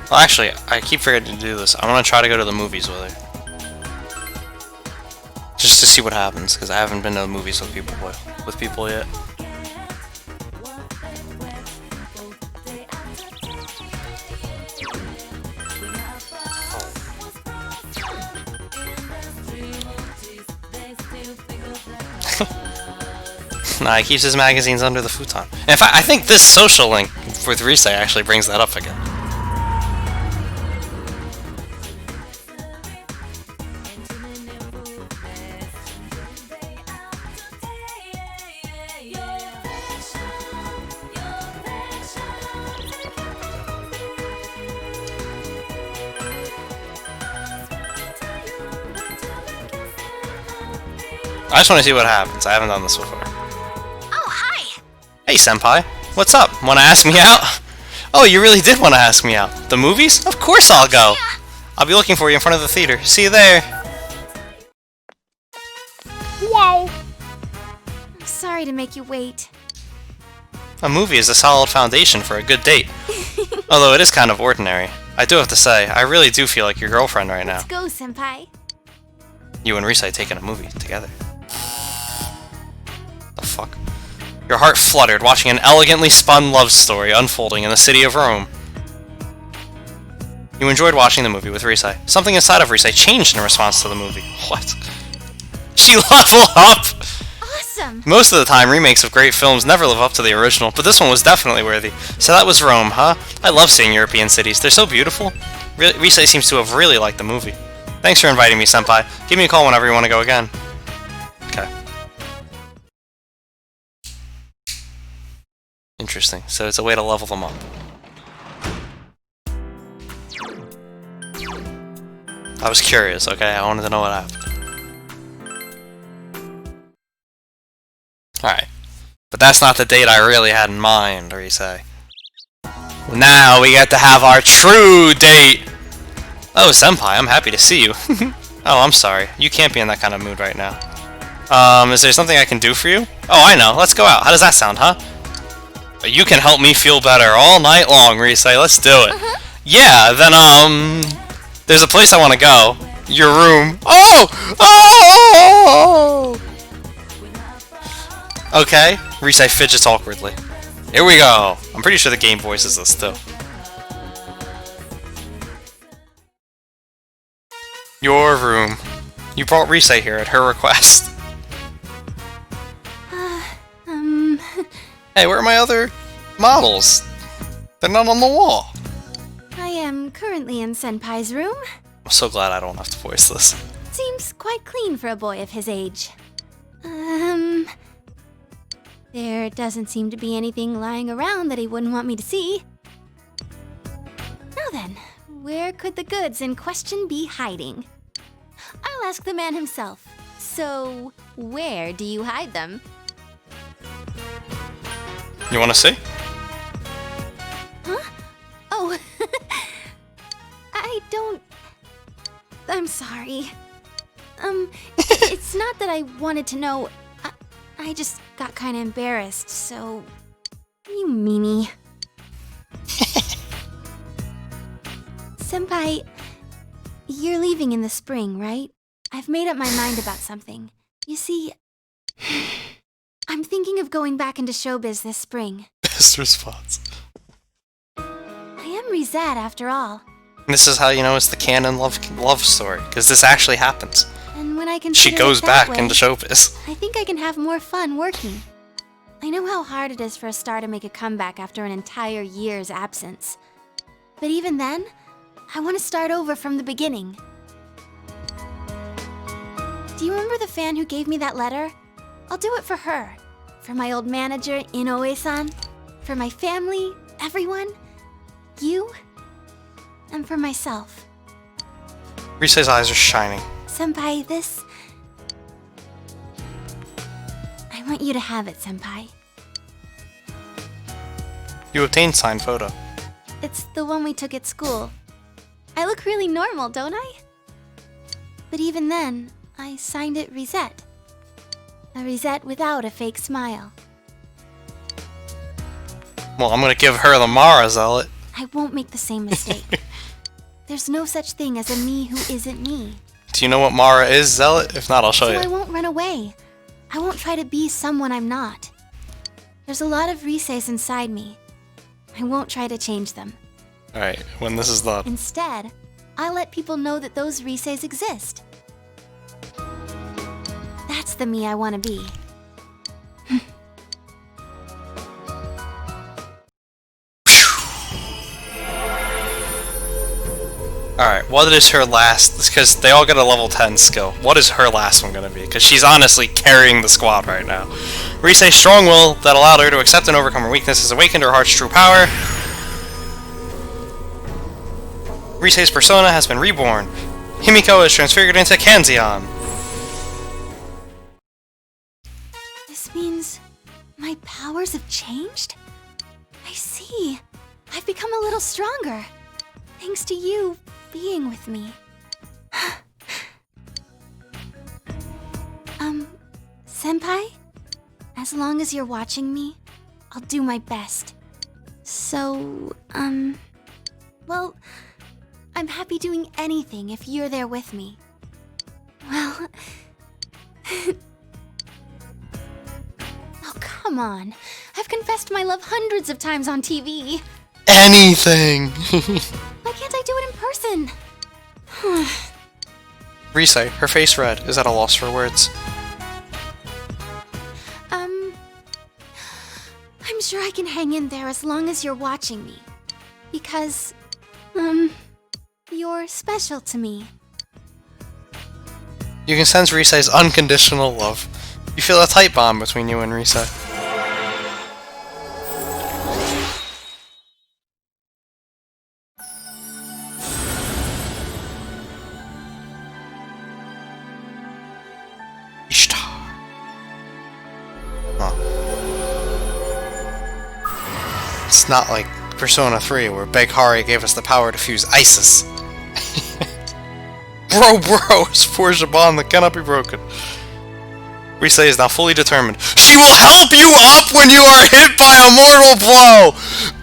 Well, actually, I keep forgetting to do this. I want to try to go to the movies with her. Just to see what happens, because I haven't been to the movies with people yet. Nah, he keeps his magazines under the futon. In fact, I think this social link with Risa actually brings that up again. I just want to see what happens. I haven't done this before. Oh, hi! Hey, Senpai. What's up? Want to ask me out? Oh, you really did want to ask me out. The movies? Of course I'll go. Yeah. I'll be looking for you in front of the theater. See you there. Yay! I'm sorry to make you wait. A movie is a solid foundation for a good date. Although it is kind of ordinary. I do have to say, I really do feel like your girlfriend right now. Let's go, Senpai. You and Risa taking a movie together. The fuck? Your heart fluttered watching an elegantly spun love story unfolding in the city of Rome. You enjoyed watching the movie with Risa. Something inside of Risa changed in response to the movie. What? She leveled up! Awesome! Most of the time, remakes of great films never live up to the original, but this one was definitely worthy. So that was Rome, huh? I love seeing European cities. They're so beautiful. Risa seems to have really liked the movie. Thanks for inviting me, Senpai. Give me a call whenever you want to go again. Okay. Interesting. So it's a way to level them up. I was curious, okay? I wanted to know what happened. Alright. But that's not the date I really had in mind, or you say. Now we get to have our true date! Oh, Senpai, I'm happy to see you. Oh, I'm sorry. You can't be in that kind of mood right now. Is there something I can do for you? Oh, I know. Let's go out. How does that sound, huh? You can help me feel better all night long, Risei. Let's do it. Yeah, then, there's a place I want to go. Your room. Oh! Oh! Okay. Risei fidgets awkwardly. Here we go. I'm pretty sure the game voices this, too. Your room. You brought Risei here at her request. Hey, where are my other models? They're not on the wall. I am currently in Senpai's room. I'm so glad I don't have to voice this. Seems quite clean for a boy of his age. There doesn't seem to be anything lying around that he wouldn't want me to see. Now then, where could the goods in question be hiding? I'll ask the man himself. So, where do you hide them? You want to see? Huh? Oh, I don't... I'm sorry. It's not that I wanted to know. I just got kind of embarrassed, so... You meanie. Senpai, you're leaving in the spring, right? I've made up my mind about something. You see, I'm thinking of going back into showbiz this spring. Best response. I am Rizette, after all. This is how you know it's the canon love story, because this actually happens. And when I can She goes back into showbiz. I think I can have more fun working. I know how hard it is for a star to make a comeback after an entire year's absence. But even then, I want to start over from the beginning. Do you remember the fan who gave me that letter? I'll do it for her. For my old manager, Inoue-san. For my family, everyone. You. And for myself. Risei's eyes are shining. Senpai, this... I want you to have it, Senpai. You obtained signed photo. It's the one we took at school. I look really normal, don't I? But even then, I signed it Rizette. A Rizette without a fake smile. Well, I'm gonna give her the Mara Zealot. I won't make the same mistake. There's no such thing as a me who isn't me. Do you know what Mara is, Zealot? If not, I'll show So you. I won't run away. I won't try to be someone I'm not. There's a lot of Riseis inside me. I won't try to change them. Alright, when this is done. Instead, I'll let people know that those Riseis exist. That's the me I want to be. Alright, what is her last... Because they all get a level 10 skill. What is her last one going to be? Because she's honestly carrying the squad right now. Risei's strong will that allowed her to accept and overcome her weakness has awakened her heart's true power. Risei's persona has been reborn. Himiko is transfigured into Kanzeon. This means my powers have changed? I see. I've become a little stronger. Thanks to you being with me. Senpai? As long as you're watching me, I'll do my best. So, well, I'm happy doing anything if you're there with me. Well... Oh, come on. I've confessed my love hundreds of times on TV. Anything! Why can't I do it in person? Risei, her face red, is at a loss for words. I'm sure I can hang in there as long as you're watching me. Because, you're special to me. You can sense Risei's unconditional love. You feel a tight bond between you and Risei. Ishtar. Huh. It's not like Persona 3 where Beghari gave us the power to fuse ISIS. Bro, it's forged a bond that cannot be broken. Risei is now fully determined. She will help you up when you are hit by a mortal blow!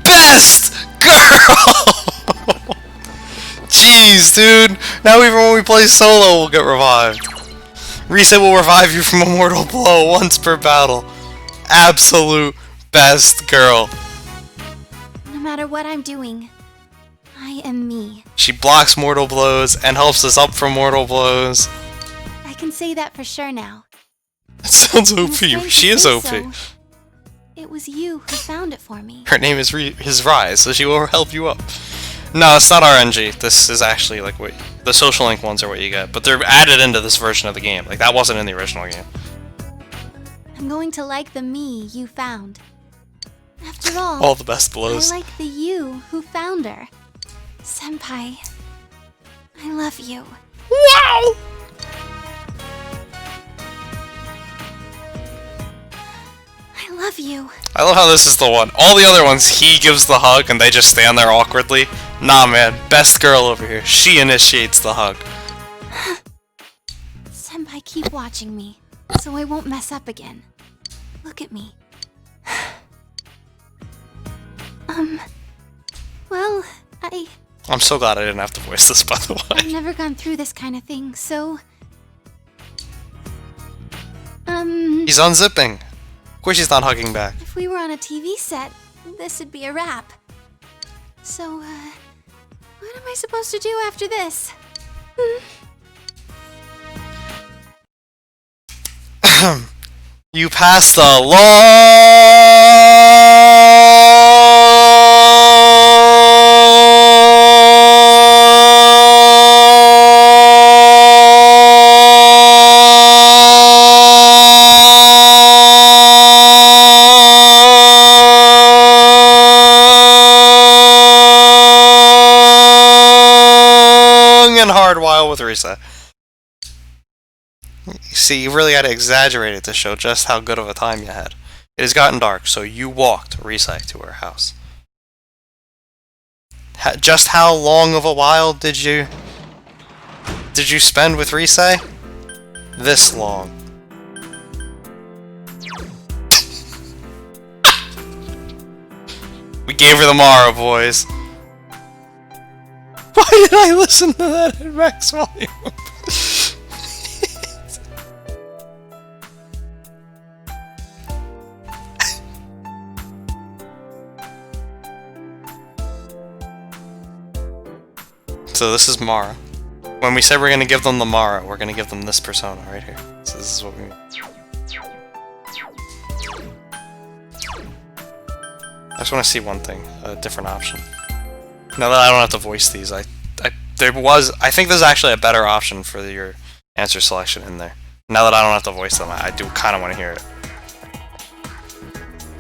Best girl! Jeez, dude. Now even when we play solo, we'll get revived. Risei will revive you from a mortal blow once per battle. Absolute best girl. No matter what I'm doing, I am me. She blocks mortal blows and helps us up from mortal blows. I can say that for sure now. That sounds And it's OP. strange She to is say OP. so. It was you who found it for me. Her name is Rise, so she will help you up. No, it's not RNG. This is actually like what the social link ones are what you get, but they're added into this version of the game. Like that wasn't in the original game. I'm going to like the me you found. After all, the best blows. I like the you who found her. Senpai, I love you. Wow! I love you. I love how this is the one. All the other ones, he gives the hug and they just stand there awkwardly. Nah, man. Best girl over here. She initiates the hug. keep watching me, so I won't mess up again. Look at me. Well, I'm so glad I didn't have to voice this, by the way. I've never gone through this kind of thing, so... He's unzipping. Of course he's not hugging back. If we were on a TV set, this would be a wrap. So, what am I supposed to do after this? You passed the long and hard while with Risa. See, you really had to exaggerate it to show just how good of a time you had. It has gotten dark, so you walked Risa to her house. Just how long of a while did you spend with Risa? This long. We gave her the Mara, boys. Why did I listen to that at max volume? So this is Mara. When we said we're gonna give them the Mara, we're gonna give them this persona right here. So this is what we mean. I just want to see one thing, a different option. Now that I don't have to voice these, I think there's actually a better option for your answer selection in there. Now that I don't have to voice them, I do kind of want to hear it.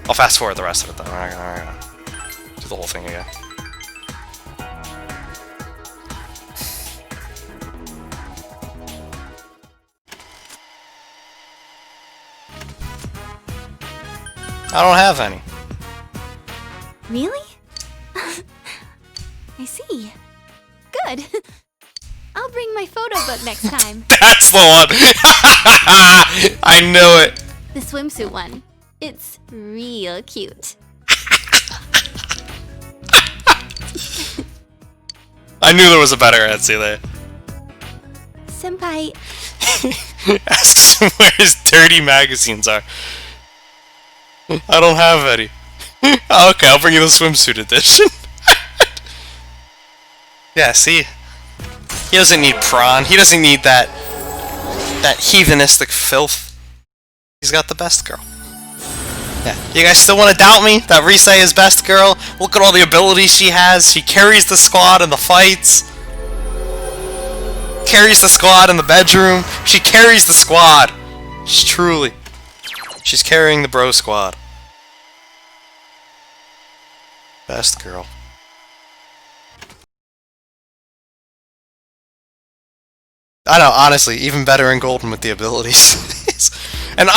I'll fast forward the rest of it though. We're not gonna do the whole thing again. I don't have any. Really? I see. Good. I'll bring my photo book next time. That's the one! I knew it! The swimsuit one. It's real cute. I knew there was a better Etsy there. Senpai, Asks him where his dirty magazines are. I don't have any. Okay, I'll bring you the swimsuit edition. Yeah, see? He doesn't need prawn. He doesn't need that heathenistic filth. He's got the best girl. Yeah. You guys still want to doubt me? That Risa is best girl? Look at all the abilities she has. She carries the squad in the fights. Carries the squad in the bedroom. She carries the squad. She's carrying the bro squad. Best girl. I know, honestly, even better in Golden with the abilities. And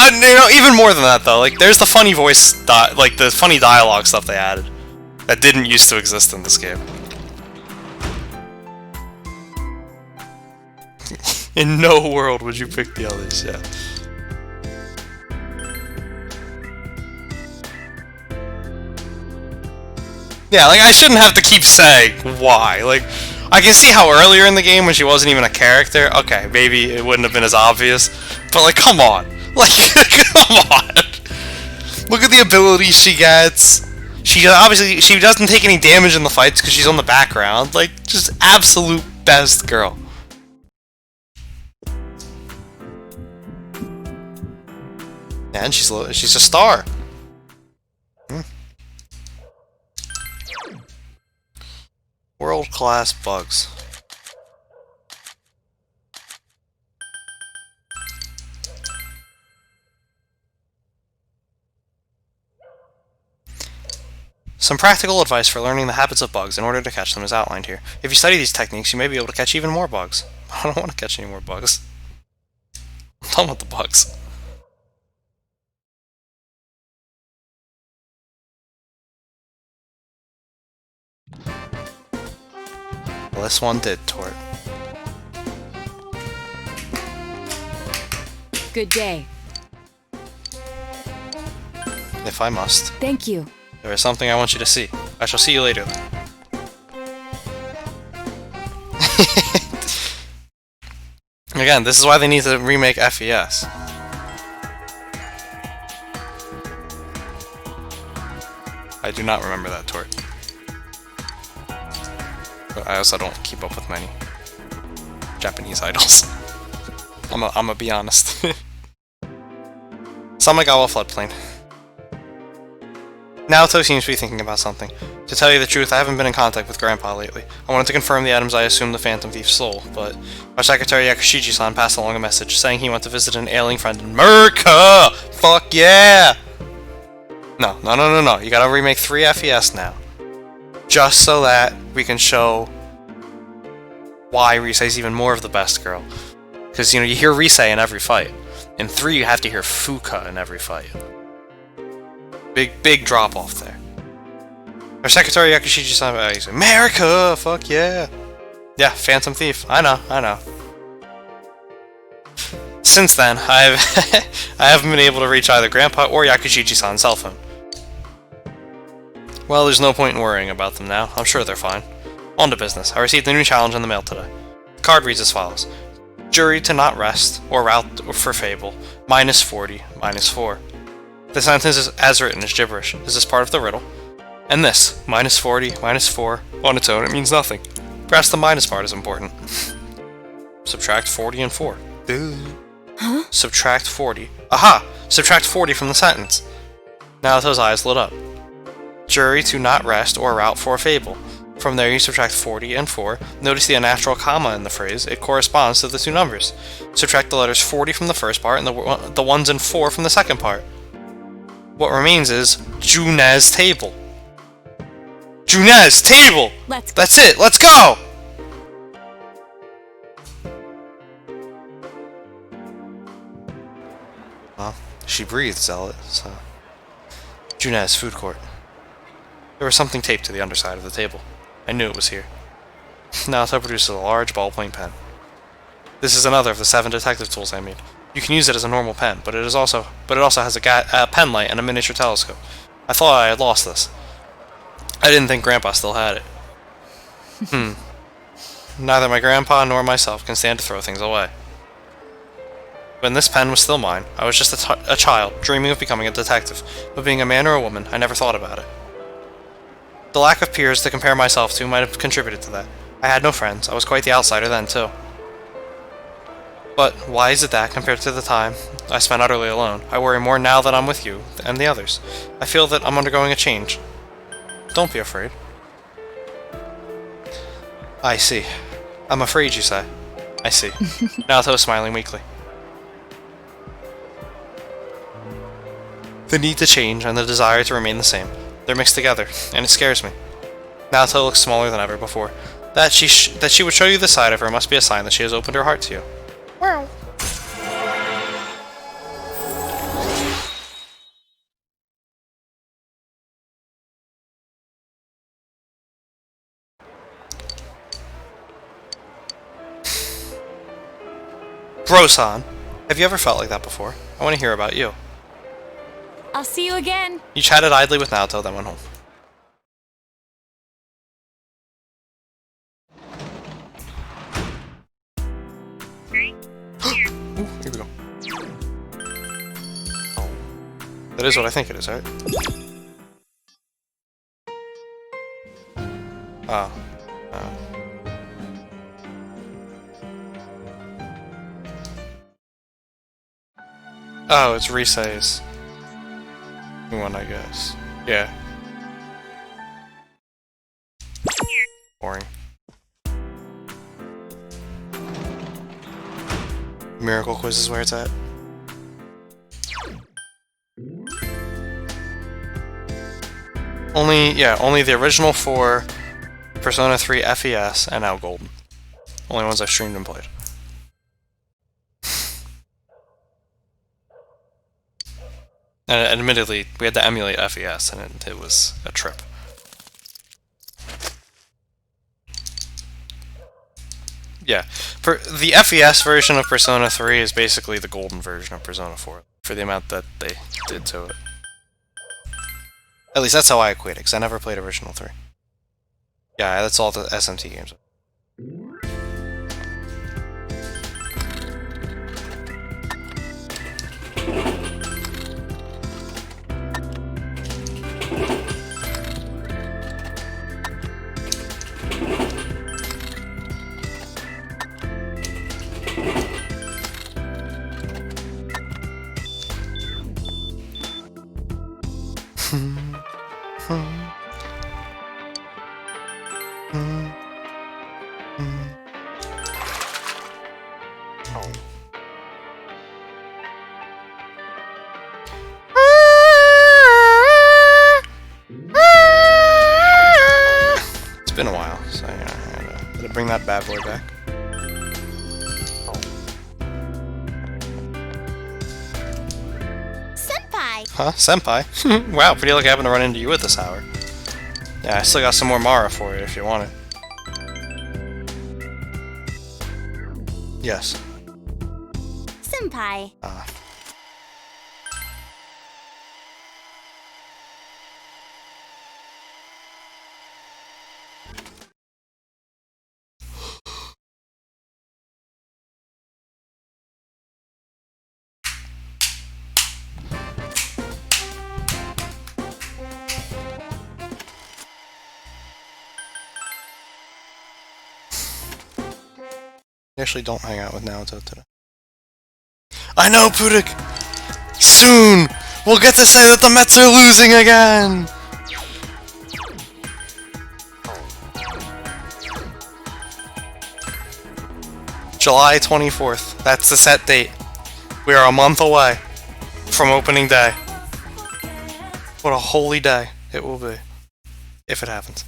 even more than that though, like there's the funny voice, like the funny dialogue stuff they added that didn't used to exist in this game. In no world would you pick the others, yeah. Yeah, like I shouldn't have to keep saying why. Like, I can see how earlier in the game when she wasn't even a character, okay, maybe it wouldn't have been as obvious. But like, come on. Like, come on. Look at the abilities she gets. She doesn't take any damage in the fights because she's on the background. Like, just absolute best girl. And she's a star. World-class bugs. Some practical advice for learning the habits of bugs in order to catch them is outlined here. If you study these techniques, you may be able to catch even more bugs. I don't want to catch any more bugs. I'm done with the bugs. Well, this one did, Tort. Good day. If I must. Thank you. There is something I want you to see. I shall see you later. Again, this is why they need to remake FES. I do not remember that tort. But I also don't keep up with many Japanese idols. I'm gonna be honest. Samagawa floodplain. Naoto seems to be thinking about something. To tell you the truth, I haven't been in contact with Grandpa lately. I wanted to confirm the items I assume the Phantom Thief stole, but our secretary Yakushiji-san passed along a message saying he went to visit an ailing friend in America! Fuck yeah! No. You gotta remake 3 FES now. Just so that we can show why Risei's even more of the best girl. Because, you know, you hear Risei in every fight. In 3, you have to hear Fuka in every fight. Big drop off there. Our secretary Yakushiji-san, he's America! Fuck yeah! Yeah, Phantom Thief. I know. Since then, I haven't been able to reach either Grandpa or Yakushiji-san's cell phone. Well, there's no point in worrying about them now. I'm sure they're fine. On to business. I received a new challenge in the mail today. The card reads as follows. Jury to not rest, or route for fable. -40, -4. The sentence is, as written, is gibberish. Is this part of the riddle? And this, -40, -4, on its own, it means nothing. Perhaps the minus part is important. Subtract 40 and 4. Huh? Subtract 40. Aha! Subtract 40 from the sentence. Naoto's eyes lit up. Jury to not rest or route for fable. From there you subtract 40 and 4. Notice the unnatural comma in the phrase. It corresponds to the 2 numbers. Subtract the letters 40 from the first part and the 1s and 4 from the second part. What remains is Jun's table. Jun's table! That's it! Let's go! Well, she breathed, Zealot, so... Jun's food court. There was something taped to the underside of the table. I knew it was here. Naoto produces a large ballpoint pen. This is another of the 7 detective tools I made. You can use it as a normal pen, but it also has a pen light and a miniature telescope. I thought I had lost this. I didn't think Grandpa still had it. Neither my grandpa nor myself can stand to throw things away. When this pen was still mine, I was just a child, dreaming of becoming a detective, but being a man or a woman, I never thought about it. The lack of peers to compare myself to might have contributed to that. I had no friends. I was quite the outsider then, too. But why is it that, compared to the time I spent utterly alone, I worry more now that I'm with you and the others? I feel that I'm undergoing a change. Don't be afraid. I see. I'm afraid, you say. I see. Naoto is smiling weakly. The need to change and the desire to remain the same. They're mixed together, and it scares me. Naoto looks smaller than ever before. That she would show you the side of her must be a sign that she has opened her heart to you. Wow. Bro-san, have you ever felt like that before? I want to hear about you. I'll see you again. You chatted idly with Naoto, then went home. Ooh, here we go. That is what I think it is, right? Oh. Oh, it's Risei's one, I guess. Yeah. Boring. Miracle Quiz is where it's at. Only the original 4, Persona 3 FES, and now Golden. Only ones I've streamed and played. And admittedly, we had to emulate FES, and it was a trip. Yeah. The FES version of Persona 3 is basically the golden version of Persona 4, for the amount that they did to it. At least that's how I equate it, because I never played original 3. Yeah, that's all the SMT games. It's been a while, so yeah, gotta bring that bad boy back. Senpai! Huh? Senpai? Wow, pretty lucky I happened to run into you at this hour. Yeah, I still got some more Mara for you if you want it. Yes. Senpai. Ah. I actually don't hang out with Naoto today. I know, Pudik! Soon! We'll get to say that the Mets are losing again! July 24th. That's the set date. We are a month away from opening day. What a holy day it will be. If it happens.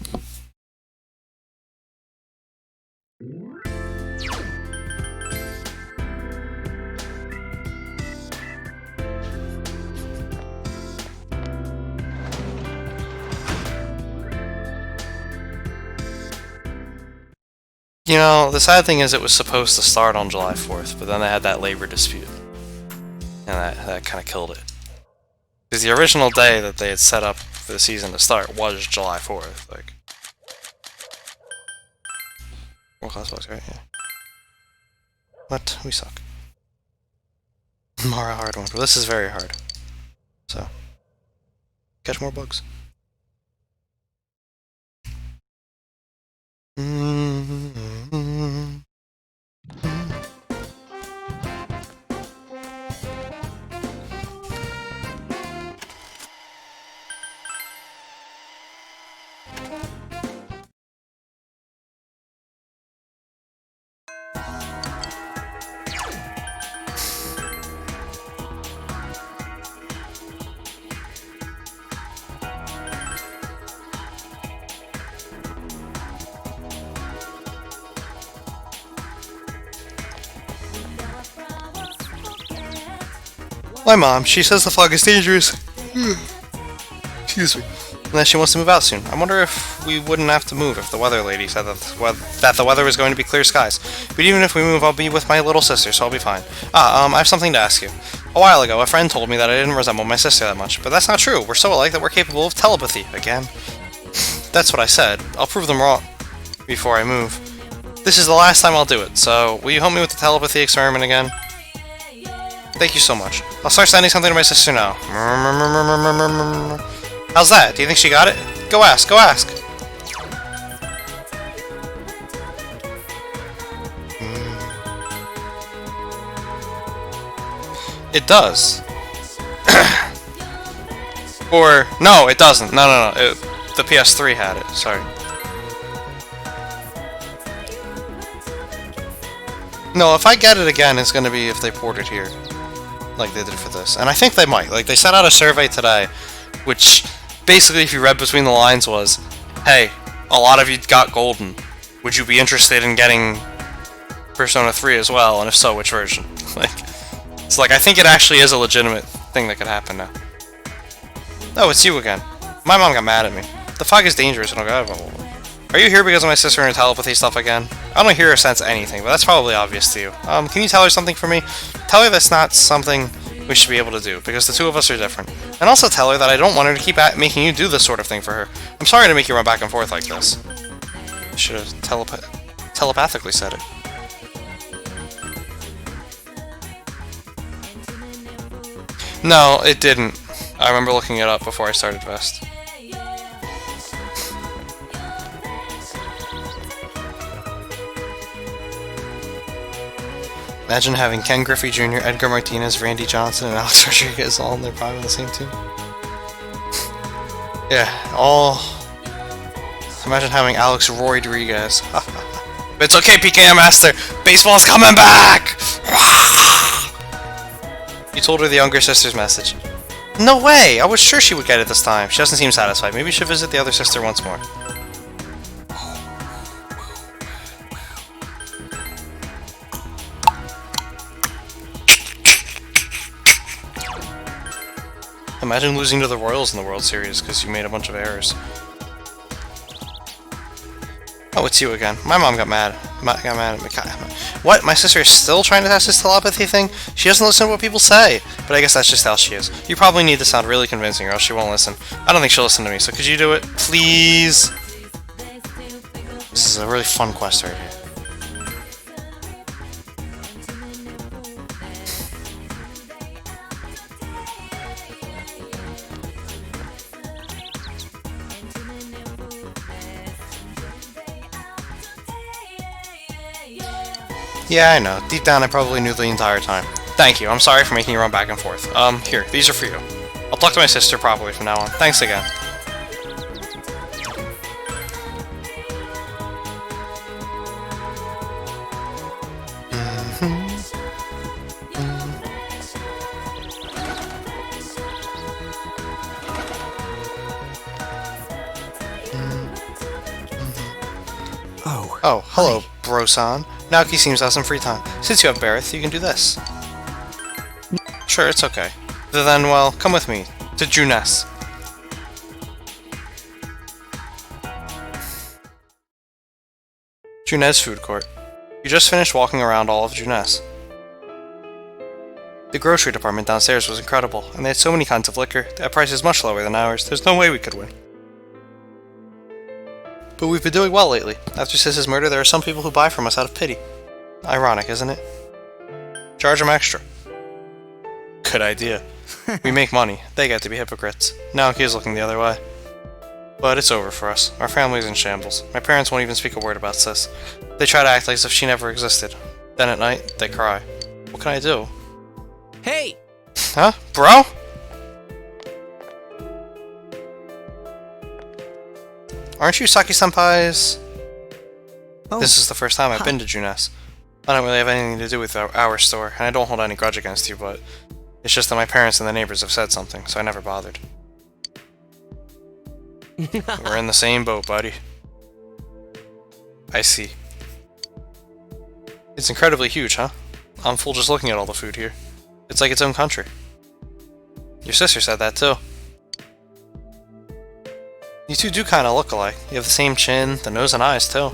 You know, the sad thing is it was supposed to start on July 4th, but then they had that labor dispute. And that kind of killed it. Because the original day that they had set up for the season to start was July 4th. Like, World Class Bugs, right? Yeah. What? We suck. Mara hard one. But this is very hard. So, catch more bugs. My mom, she says the fog is dangerous. Excuse me. And that she wants to move out soon. I wonder if we wouldn't have to move if the weather lady said that the weather was going to be clear skies. But even if we move, I'll be with my little sister, so I'll be fine. I have something to ask you. A while ago, a friend told me that I didn't resemble my sister that much, but that's not true. We're so alike that we're capable of telepathy. Again. That's what I said. I'll prove them wrong before I move. This is the last time I'll do it, so will you help me with the telepathy experiment again? Thank you so much. I'll start sending something to my sister now. How's that? Do you think she got it? Go ask, go ask! It does. Or, no, it doesn't. No. The PS3 had it, sorry. No, if I get it again, it's gonna be if they port it here. Like they did for this. And I think they might. Like, they sent out a survey today, which basically, if you read between the lines, was, hey, a lot of you got Golden. Would you be interested in getting Persona 3 as well? And if so, which version? Like, it's like, I think it actually is a legitimate thing that could happen now. Oh, it's you again. My mom got mad at me. The fog is dangerous, and I'll go. Are you here because of my sister and her telepathy stuff again? I don't hear or sense anything, but that's probably obvious to you. Can you tell her something for me? Tell her that's not something we should be able to do, because the two of us are different. And also tell her that I don't want her to keep making you do this sort of thing for her. I'm sorry to make you run back and forth like this. I should have telepathically said it. No, it didn't. I remember looking it up before I started Vest. Imagine having Ken Griffey Jr., Edgar Martinez, Randy Johnson, and Alex Rodriguez all in their prime on the same team. Yeah, all... Imagine having Alex Rodriguez. It's okay, PKM Master! Baseball's coming back! You told her the younger sister's message. No way! I was sure she would get it this time. She doesn't seem satisfied. Maybe you should visit the other sister once more. Imagine losing to the Royals in the World Series because you made a bunch of errors. Oh, it's you again. My mom got mad. Got mad at me. What? My sister is still trying to test this telepathy thing? She doesn't listen to what people say. But I guess that's just how she is. You probably need to sound really convincing or else she won't listen. I don't think she'll listen to me, so could you do it? Please? This is a really fun quest right here. Yeah, I know. Deep down, I probably knew the entire time. Thank you. I'm sorry for making you run back and forth. Here. These are for you. I'll talk to my sister properly from now on. Thanks again. Oh, hello, Brosan. Naoki seems to have some free time. Since you have Barrett, you can do this. Sure, it's okay. Then, well, come with me. To Junes. Junes Food Court. You just finished walking around all of Junes. The grocery department downstairs was incredible, and they had so many kinds of liquor at prices much lower than ours. There's no way we could win. But we've been doing well lately. After Sis's murder, there are some people who buy from us out of pity. Ironic, isn't it? Charge them extra. Good idea. We make money. They get to be hypocrites. Naoki is looking the other way. But it's over for us. Our family's in shambles. My parents won't even speak a word about Sis. They try to act like as if she never existed. Then at night, they cry. What can I do? Hey! Huh? Bro? Aren't you Saki-senpai's? Oh, This is the first time I've been to Junes. I don't really have anything to do with our store, and I don't hold any grudge against you, but it's just that my parents and the neighbors have said something, so I never bothered. We're in the same boat, buddy. I see. It's incredibly huge, huh? I'm full just looking at all the food here. It's like its own country. Your sister said that too. You two do kind of look alike. You have the same chin, the nose and eyes too.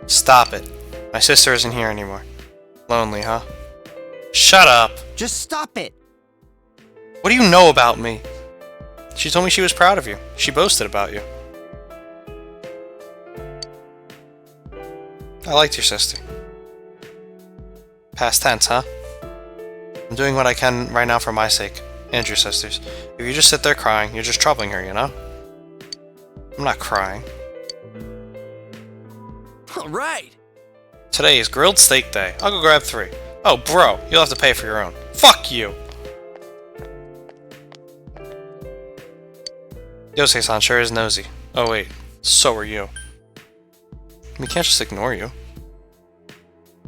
Stop it. My sister isn't here anymore. Lonely, huh? Shut up! Just stop it! What do you know about me? She told me she was proud of you. She boasted about you. I liked your sister. Past tense, huh? I'm doing what I can right now for my sake, and your sister's. If you just sit there crying, you're just troubling her, you know? I'm not crying. Alright! Today is grilled steak day. I'll go grab 3. Oh, bro, you'll have to pay for your own. Fuck you! Yosei-san sure is nosy. Oh wait, so are you. We can't just ignore you.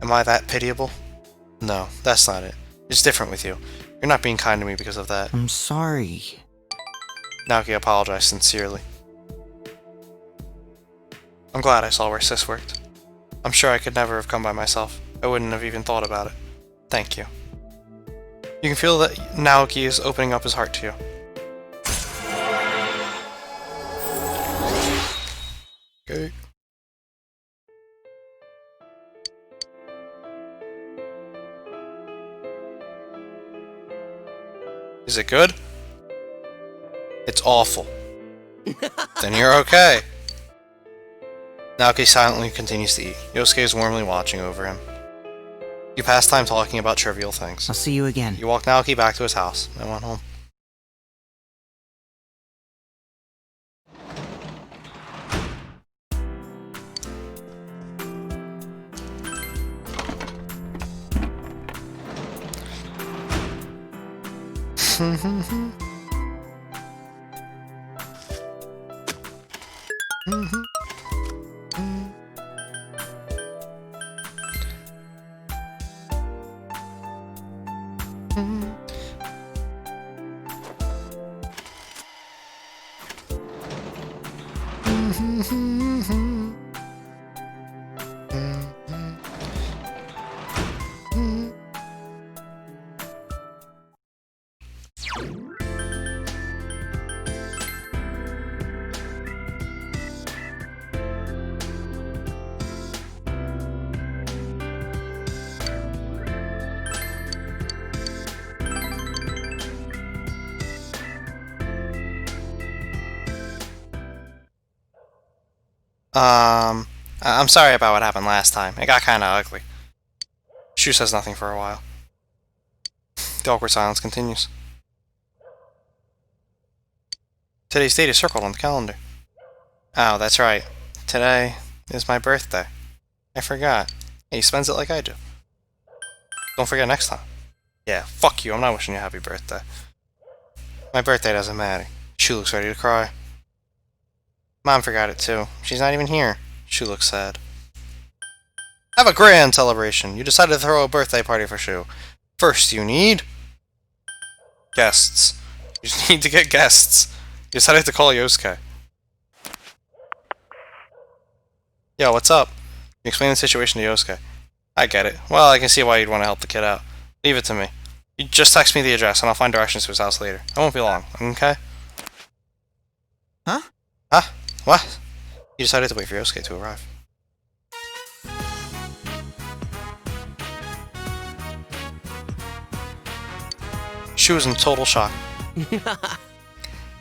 Am I that pitiable? No, that's not it. It's different with you. You're not being kind to me because of that. I'm sorry. Naoki apologized sincerely. I'm glad I saw where Sis worked. I'm sure I could never have come by myself. I wouldn't have even thought about it. Thank you. You can feel that Naoki is opening up his heart to you. Okay. Is it good? It's awful. Then you're okay. Naoki silently continues to eat. Yosuke is warmly watching over him. You pass time talking about trivial things. I'll see you again. You walk Naoki back to his house and went home. I'm sorry about what happened last time. It got kinda ugly. Shu says nothing for a while. The awkward silence continues. Today's date is circled on the calendar. Oh, that's right. Today is my birthday. I forgot. Yeah, he spends it like I do. Don't forget next time. Yeah, fuck you. I'm not wishing you a happy birthday. My birthday doesn't matter. Shu looks ready to cry. Mom forgot it too. She's not even here. Shu looks sad. Have a grand celebration. You decided to throw a birthday party for Shu. First, you need guests. You just need to get guests. You decided to call Yosuke. Yo, what's up? You explain the situation to Yosuke. I get it. Well, I can see why you'd want to help the kid out. Leave it to me. You just text me the address and I'll find directions to his house later. I won't be long, okay? Huh? Huh? What? You decided to wait for Yosuke to arrive. She was in total shock.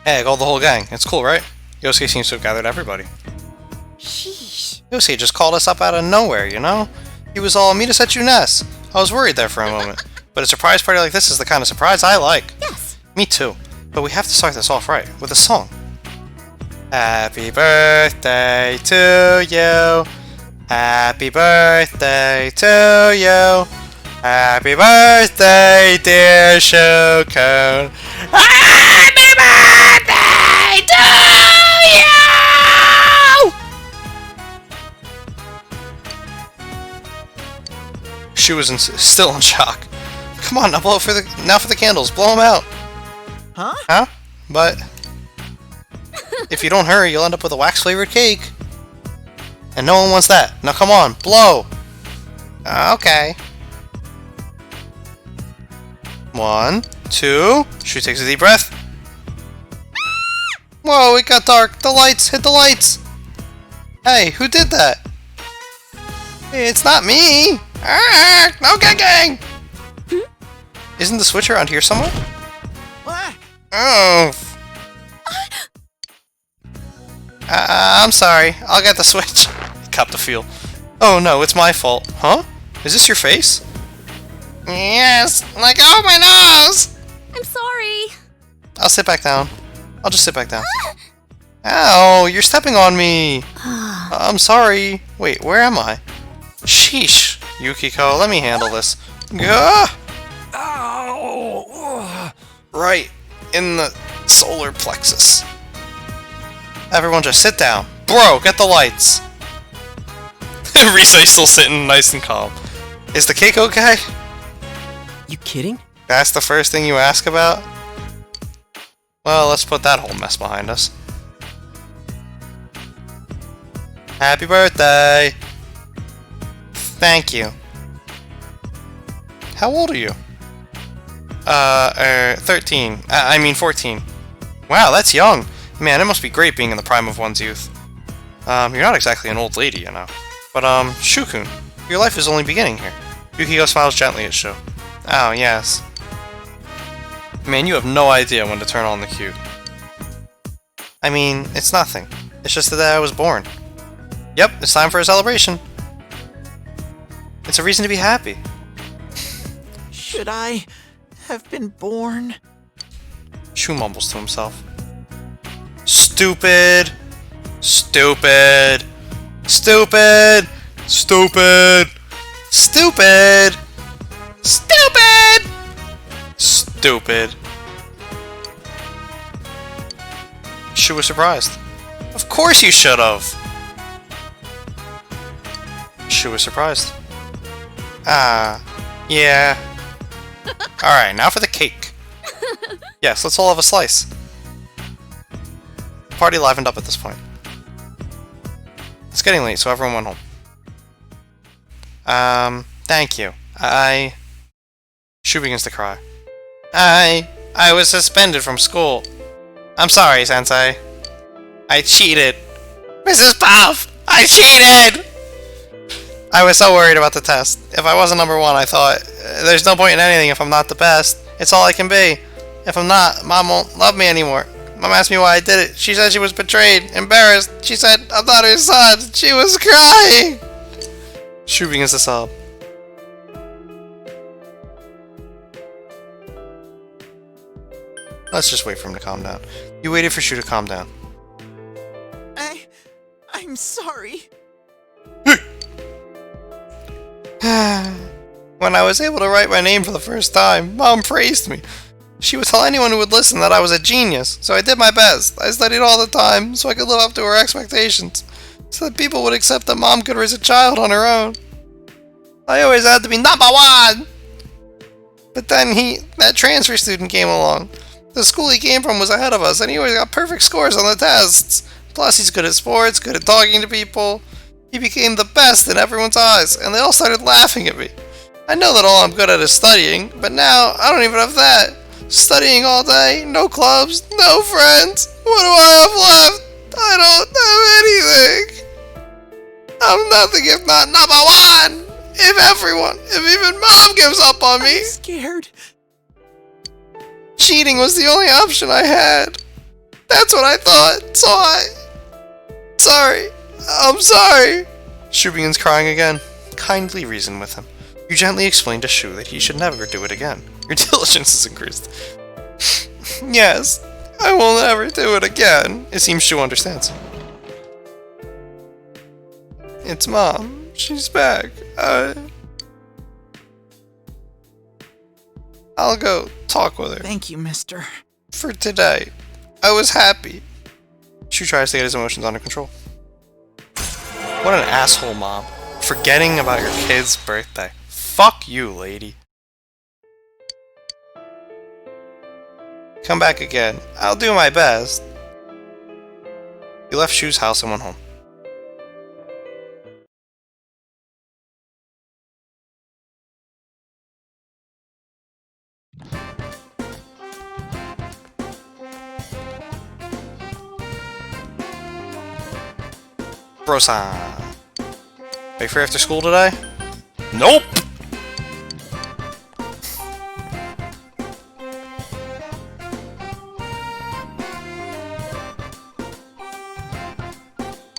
Hey, I called the whole gang. It's cool, right? Yosuke seems to have gathered everybody. Sheesh. Yosuke just called us up out of nowhere, you know? He was all, meet us at Yunes. I was worried there for a moment. But a surprise party like this is the kind of surprise I like. Yes. Me too. But we have to start this off right, with a song. Happy birthday to you. Happy birthday to you. Happy birthday, dear Shokone. Happy birthday to you! She was still in shock. Come on, now blow for the candles. Blow them out. Huh? Huh? But if you don't hurry, you'll end up with a wax-flavored cake. And no one wants that. Now come on, blow. Okay. 1, 2. She takes a deep breath. Whoa, it got dark. The lights. Hit the lights. Hey, who did that? Hey, it's not me. Ah, no gang. Isn't the switch around here somewhere? What? Oh. I'm sorry. I'll get the switch. Cop the feel. Oh no, it's my fault. Huh? Is this your face? Yes. Let go of my nose. I'm sorry. I'll sit back down. I'll just sit back down. Ow, you're stepping on me. I'm sorry. Wait, where am I? Sheesh. Yukiko, let me handle this. Gah! Ow! Right in the solar plexus. Everyone just sit down. Bro, get the lights. Risei's still sitting nice and calm. Is the cake okay? You kidding? That's the first thing you ask about? Well, let's put that whole mess behind us. Happy birthday! Thank you. How old are you? 13. I mean 14. Wow, that's young. Man, it must be great being in the prime of one's youth. You're not exactly an old lady, you know. But, Shukun, your life is only beginning here. Yukiko smiles gently at Shu. Oh, yes. Man, you have no idea when to turn on the cue. I mean, it's nothing. It's just the day I was born. Yep, it's time for a celebration. It's a reason to be happy. Should I have been born? Shu mumbles to himself. Stupid! Stupid! Stupid! Stupid! Stupid! Stupid! Stupid. Shu was surprised. Of course you should have! Shu was surprised. Ah, yeah. Alright, now for the cake. Yes, let's all have a slice. The party livened up at this point. It's getting late, so everyone went home. Thank you. Shu begins to cry. I was suspended from school. I'm sorry, Sensei. I cheated. Mrs. Puff! I cheated! I was so worried about the test. If I wasn't number one, I thought, there's no point in anything if I'm not the best. It's all I can be. If I'm not, Mom won't love me anymore. Mom asked me why I did it. She said she was betrayed, embarrassed. She said, I'm not her son. She was crying. Shu begins to sob. Let's just wait for him to calm down. You waited for Shu to calm down. I'm sorry. When I was able to write my name for the first time, Mom praised me. She would tell anyone who would listen that I was a genius, so I did my best. I studied all the time, so I could live up to her expectations, so that people would accept that Mom could raise a child on her own. I always had to be number one! But then that transfer student came along. The school he came from was ahead of us, and he always got perfect scores on the tests. Plus, he's good at sports, good at talking to people. He became the best in everyone's eyes, and they all started laughing at me. I know that all I'm good at is studying, but now I don't even have that. Studying all day, no clubs, no friends. What do I have left? I don't have anything. I'm nothing if not number one. If even Mom gives up on me. I'm scared. Cheating was the only option I had. That's what I thought, so Sorry. I'm sorry. Shu begins crying again. Kindly reason with him. You gently explain to Shu that he should never do it again. Your diligence is increased. Yes, I will never do it again. It seems Shu understands. It's Mom. She's back. I'll go talk with her. Thank you, mister. For today. I was happy. Shu tries to get his emotions under control. What an asshole, Mom. Forgetting about your kid's birthday. Fuck you, lady. Come back again. I'll do my best. He left Shu's house and went home. Bro-san. Are you free after school today? Nope!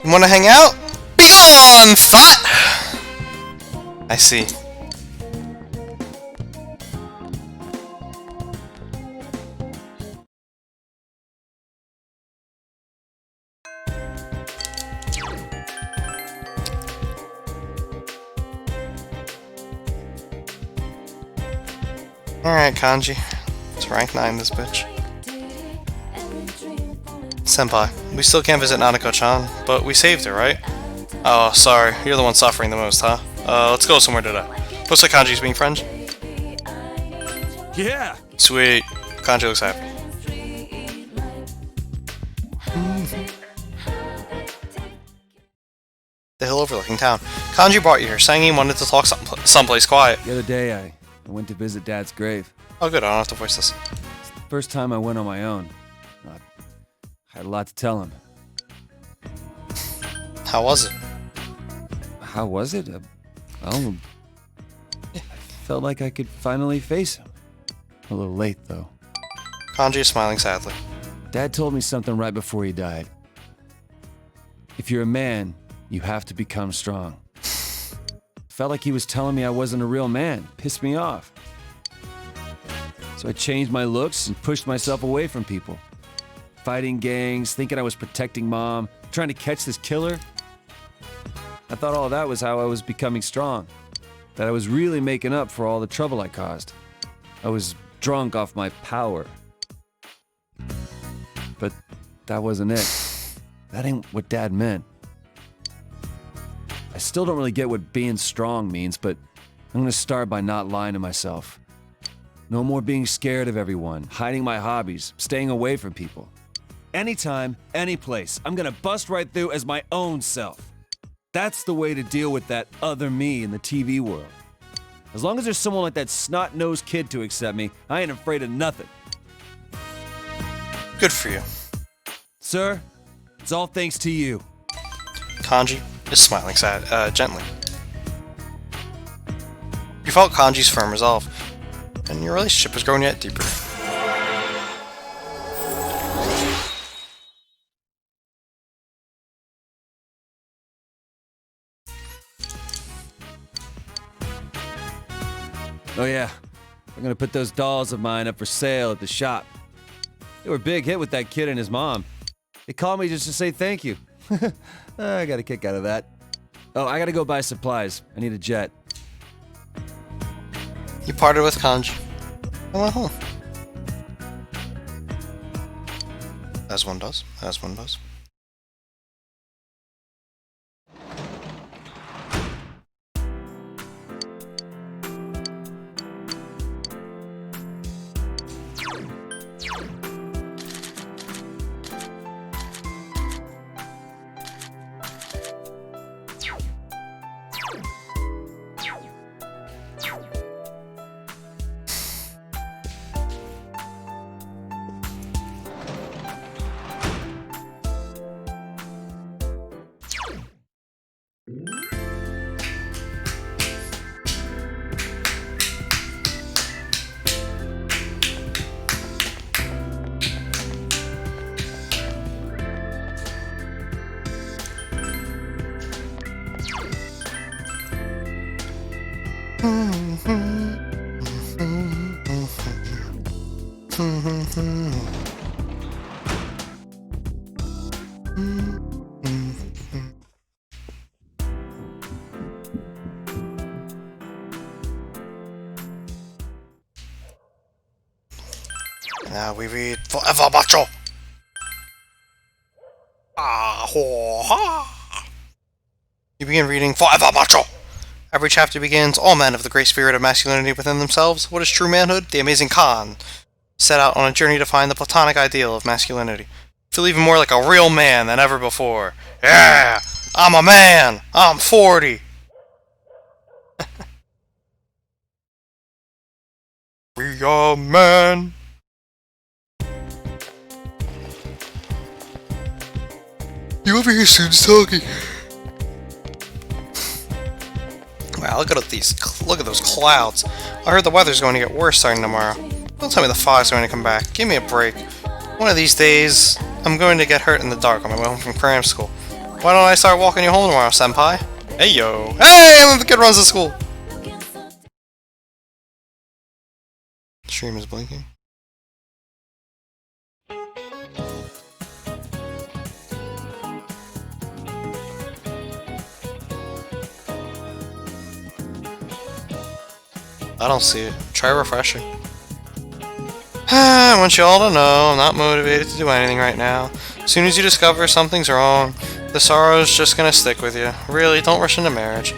You wanna hang out? Be gone, thought! I see. Alright, Kanji. It's rank 9, this bitch. Senpai, we still can't visit Nanako-chan, but we saved her, right? Oh, sorry. You're the one suffering the most, huh? Let's go somewhere today. Looks like Kanji's being friends. Yeah! Sweet. Kanji looks happy. The hill overlooking town. Kanji brought you here, saying he wanted to talk someplace quiet. The other day, I went to visit Dad's grave. Oh good, I don't have to voice this. It's the first time I went on my own. I had a lot to tell him. How was it? How was it? Oh, I felt like I could finally face him. A little late, though. Kanji is smiling sadly. Dad told me something right before he died. If you're a man, you have to become strong. Felt like he was telling me I wasn't a real man. Pissed me off. So I changed my looks and pushed myself away from people. Fighting gangs, thinking I was protecting Mom, trying to catch this killer. I thought all of that was how I was becoming strong. That I was really making up for all the trouble I caused. I was drunk off my power. But that wasn't it. That ain't what Dad meant. I still don't really get what being strong means, but I'm gonna start by not lying to myself. No more being scared of everyone, hiding my hobbies, staying away from people. Anytime, any place, I'm gonna bust right through as my own self. That's the way to deal with that other me in the TV world. As long as there's someone like that snot-nosed kid to accept me, I ain't afraid of nothing. Good for you. Sir, it's all thanks to you. Kanji is smiling gently. You felt Kanji's firm resolve, and your relationship was growing yet deeper. Oh yeah, I'm gonna put those dolls of mine up for sale at the shop. They were a big hit with that kid and his mom. They called me just to say thank you. I got a kick out of that. Oh, I gotta go buy supplies. I need a jet. You parted with Kanji and went home. As one does. As one does. Now we read Forever Macho! Ah, ho, ha! You begin reading Forever Macho! Every chapter begins, all men of the great spirit of masculinity within themselves. What is true manhood? The amazing Khan set out on a journey to find the platonic ideal of masculinity. Feel even more like a real man than ever before. Yeah! I'm a man! I'm 40! We are men! You over here, students talking. Wow, look at those clouds. I heard the weather's going to get worse starting tomorrow. Don't tell me the fog's going to come back. Give me a break. One of these days, I'm going to get hurt in the dark on my way home from cram school. Why don't I start walking you home tomorrow, senpai? Hey yo. Hey, I'm the kid runs to school. Stream is blinking. I don't see it. Try refreshing. I want you all to know I'm not motivated to do anything right now. As soon as you discover something's wrong, the sorrow's just gonna stick with you. Really, don't rush into marriage.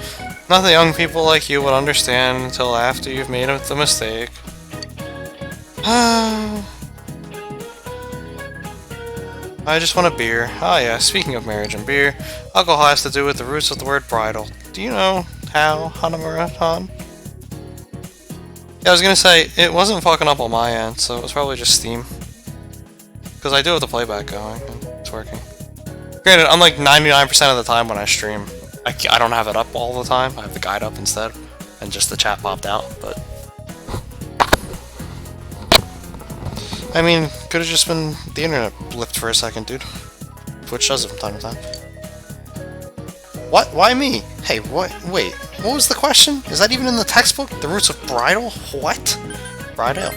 Not that young people like you would understand until after you've made the mistake. I just want a beer. Ah yeah, speaking of marriage and beer, alcohol has to do with the roots of the word bridal. Do you know how, Hanamura-han? Yeah, I was gonna say, it wasn't fucking up on my end, so it was probably just Steam. Because I do have the playback going, and it's working. Granted, unlike 99% of the time when I stream, I don't have it up all the time. I have the guide up instead, and just the chat popped out, but... I mean, could have just been the internet blipped for a second, dude. Twitch does it from time to time. What? Why me? Hey, what? Wait, what was the question? Is that even in the textbook? The roots of bridal? What? Bride ale.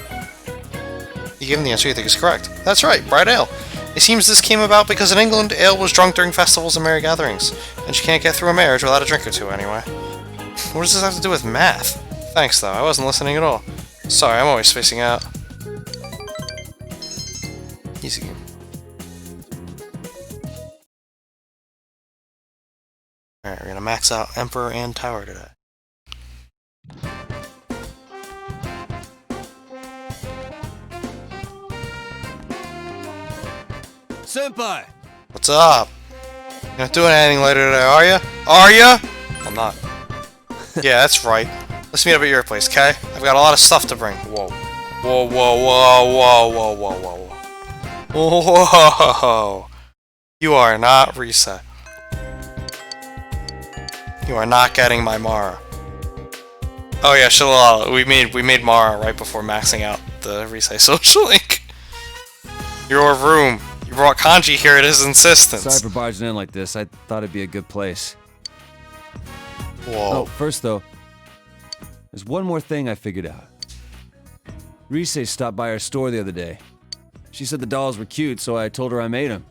You give him the answer you think is correct. That's right, bride ale. It seems this came about because in England, ale was drunk during festivals and merry gatherings, and you can't get through a marriage without a drink or two anyway. What does this have to do with math? Thanks, though. I wasn't listening at all. Sorry, I'm always spacing out. Easy game. Alright, we're gonna max out Emperor and Tower today. Senpai! What's up? You're not doing anything later today, are ya? Are ya? I'm not. Yeah, that's right. Let's meet up at your place, okay? I've got a lot of stuff to bring. Whoa. Whoa, whoa, whoa, whoa, whoa, whoa, whoa, whoa. Whoa. You are not reset. You are not getting my Mara. Oh yeah, Shalala. We made Mara right before maxing out the Reset social link. Your room. You brought Kanji here at his insistence. Sorry for barging in like this. I thought it'd be a good place. Whoa. Oh, first though, there's one more thing I figured out. Rise stopped by our store the other day. She said the dolls were cute, so I told her I made them.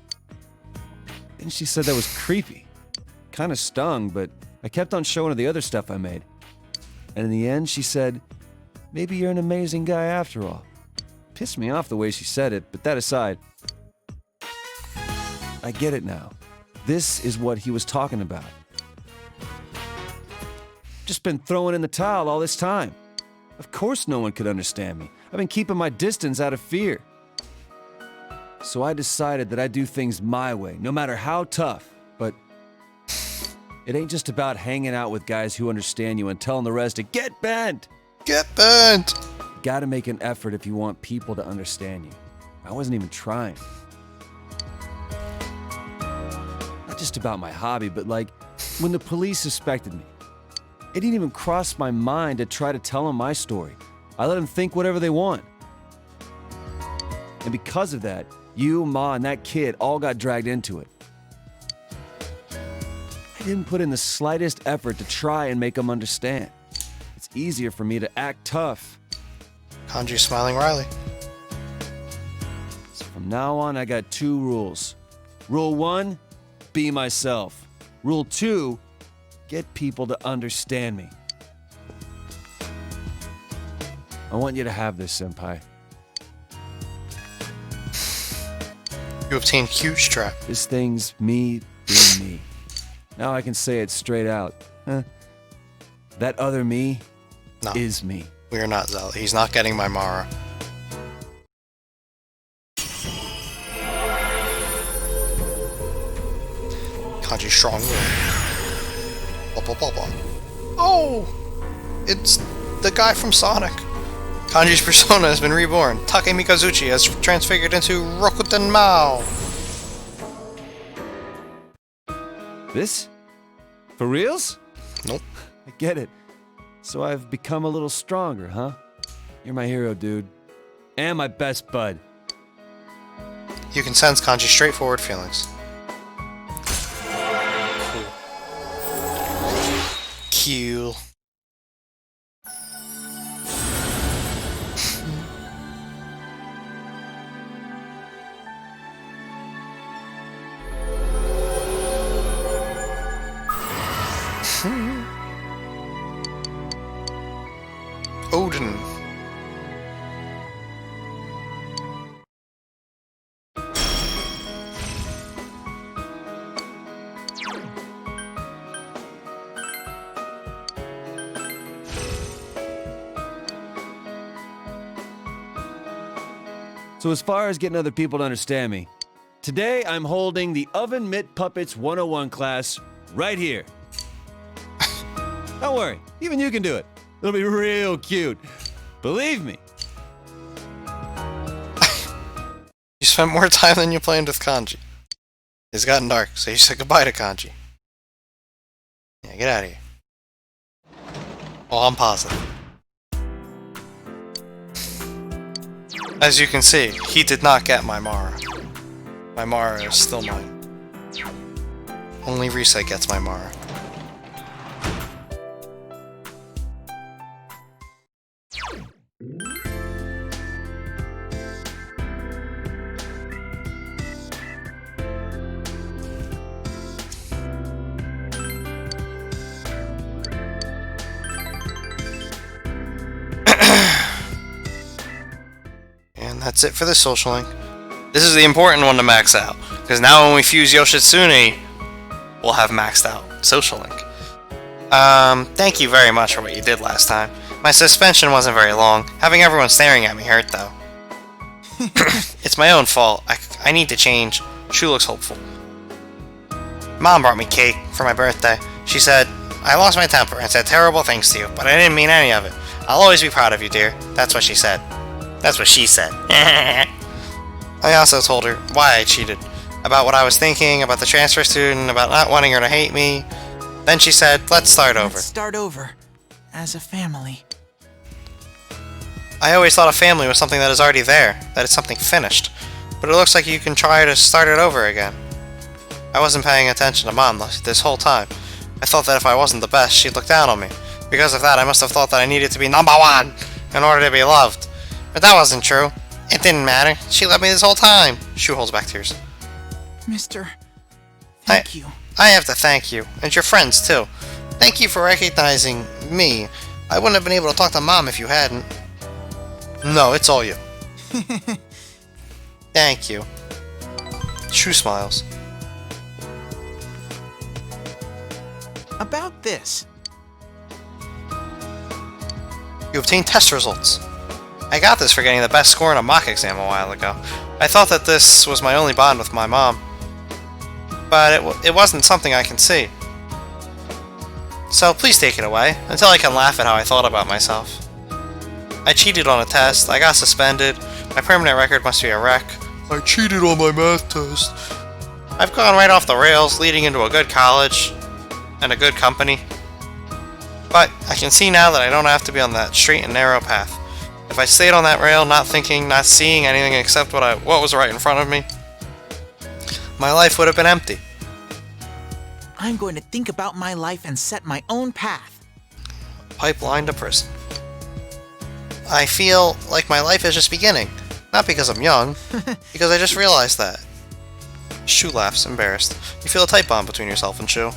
And she said that was creepy. Kinda stung, but I kept on showing her the other stuff I made. And in the end, she said, maybe you're an amazing guy after all. Pissed me off the way she said it, but that aside, I get it now. This is what he was talking about. Just been throwing in the towel all this time. Of course no one could understand me. I've been keeping my distance out of fear. So I decided that I'd do things my way, no matter how tough. But it ain't just about hanging out with guys who understand you and telling the rest to get bent. Get bent! You gotta make an effort if you want people to understand you. I wasn't even trying. Not just about my hobby, but like when the police suspected me. It didn't even cross my mind to try to tell them my story. I let them think whatever they want. And because of that, you, Ma, and that kid all got dragged into it. I didn't put in the slightest effort to try and make them understand. It's easier for me to act tough. Kanji smiling Riley. So from now on, I got 2 rules. Rule 1, be myself. Rule 2, get people to understand me. I want you to have this, Senpai. You obtained huge trap. This thing's me being me. Now I can say it straight out. That other me is me. We are not Zelda. He's not getting my Mara. Kanji strong will. Blah, blah, blah, blah. Oh! It's the guy from Sonic. Kanji's persona has been reborn. Take Mikazuchi has transfigured into Rakuten Mao. This? For reals? Nope. I get it. So I've become a little stronger, huh? You're my hero, dude. And my best bud. You can sense Kanji's straightforward feelings. Cool. Odin. So as far as getting other people to understand me, today I'm holding the Oven Mitt Puppets 101 class right here. Don't worry, even you can do it. It'll be real cute. Believe me. You spent more time than you planned with Kanji. It's gotten dark, so you said goodbye to Kanji. Yeah, get out of here. Oh, I'm positive. As you can see, he did not get my Mara. My Mara is still mine. Only Reset gets my Mara. And that's it for this social link. This is the important one to max out, because now when we fuse Yoshitsune, we'll have maxed out social link. Thank you very much for what you did last time. My suspension wasn't very long. Having everyone staring at me hurt, though. It's my own fault. I need to change. Shu looks hopeful. Mom brought me cake for my birthday. She said, I lost my temper and said terrible things to you, but I didn't mean any of it. I'll always be proud of you, dear. That's what she said. That's what she said. I also told her why I cheated. About what I was thinking, about the transfer student, about not wanting her to hate me. Then she said, let's start over. Let's start over. As a family. I always thought a family was something that is already there, that it's something finished. But it looks like you can try to start it over again. I wasn't paying attention to Mom this whole time. I thought that if I wasn't the best, she'd look down on me. Because of that, I must have thought that I needed to be number one in order to be loved. But that wasn't true. It didn't matter. She loved me this whole time. Shu holds back tears. Mister, thank you. I have to thank you, and your friends too. Thank you for recognizing me. I wouldn't have been able to talk to Mom if you hadn't. No, it's all you. Thank you. Shu smiles. About this. You obtained test results. I got this for getting the best score in a mock exam a while ago. I thought that this was my only bond with my mom. But it wasn't something I can see. So please take it away, until I can laugh at how I thought about myself. I cheated on a test, I got suspended, my permanent record must be a wreck. I cheated on my math test. I've gone right off the rails, leading into a good college and a good company. But I can see now that I don't have to be on that straight and narrow path. If I stayed on that rail, not thinking, not seeing anything except what was right in front of me, my life would have been empty. I'm going to think about my life and set my own path. Pipeline to prison. I feel like my life is just beginning. Not because I'm young, because I just realized that. Shu laughs, embarrassed. You feel a tight bond between yourself and Shu.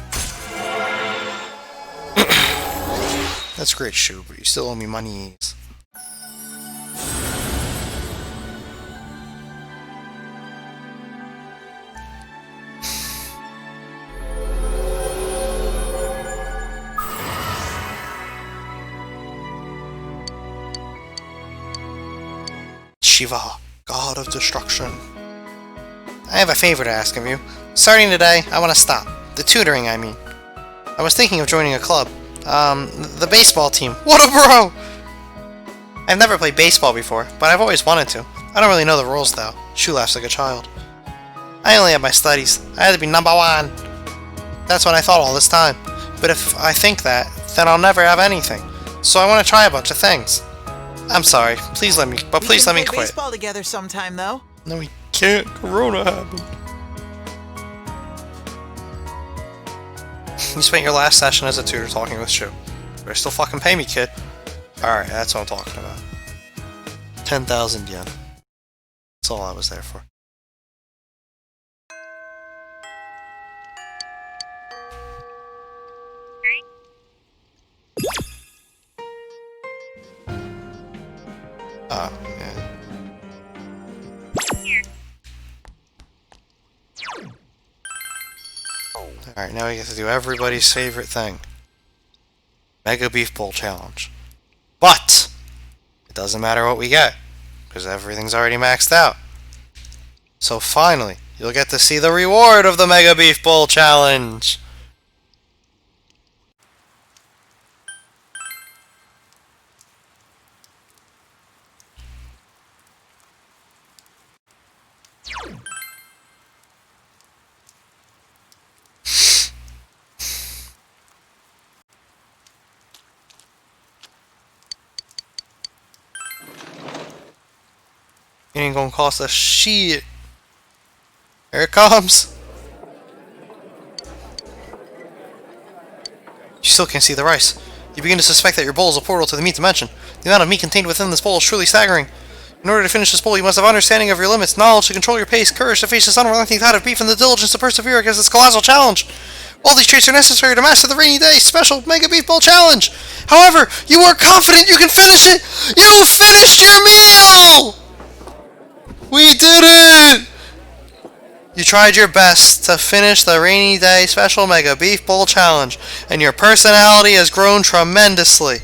That's great, Shu, but you still owe me money. Shiva, god of destruction. I have a favor to ask of you. Starting today, I want to stop. The tutoring, I mean. I was thinking of joining a club. The baseball team. What a bro! I've never played baseball before, but I've always wanted to. I don't really know the rules, though. Shu laughs like a child. I only have my studies. I had to be number one. That's what I thought all this time. But if I think that, then I'll never have anything. So I want to try a bunch of things. I'm sorry. Please let me quit. We can play baseball together sometime, though. No, we can't. Corona happened. You spent your last session as a tutor talking with Shu. Better still fucking pay me, kid. Alright, that's what I'm talking about. 10,000 yen. That's all I was there for. Oh, yeah. Alright, now we get to do everybody's favorite thing. Mega Beef Bowl Challenge. But! It doesn't matter what we get, because everything's already maxed out. So finally, you'll get to see the reward of the Mega Beef Bowl Challenge! You ain't gonna cost us shit. Here it comes. You still can't see the rice. You begin to suspect that your bowl is a portal to the meat dimension. The amount of meat contained within this bowl is truly staggering. In order to finish this bowl, you must have understanding of your limits, knowledge to control your pace, courage to face this unrelenting tide of beef, and the diligence to persevere against this colossal challenge. All these traits are necessary to master the Rainy Day Special Mega Beef Bowl Challenge. However, you are confident you can finish it. You finished your meal! We did it! You tried your best to finish the Rainy Day Special Mega Beef Bowl Challenge, and your personality has grown tremendously.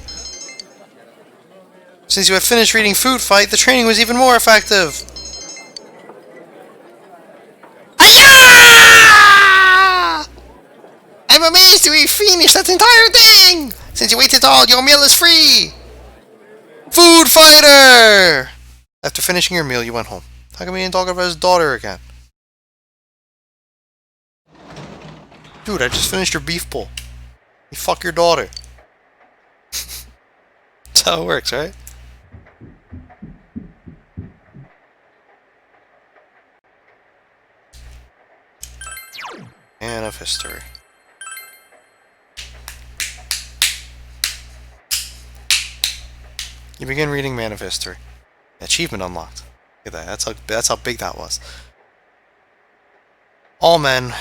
Since you had finished reading Food Fight, the training was even more effective. Hi-ya! I'm amazed we finished that entire thing! Since you waited all, your meal is free! Food Fighter! After finishing your meal, you went home. How come he didn't talk about his daughter again? Dude, I just finished your beef bowl. You fuck your daughter. That's how it works, right? Man of history. You begin reading Man of History. Achievement unlocked. Look at that. That's how big that was. All men.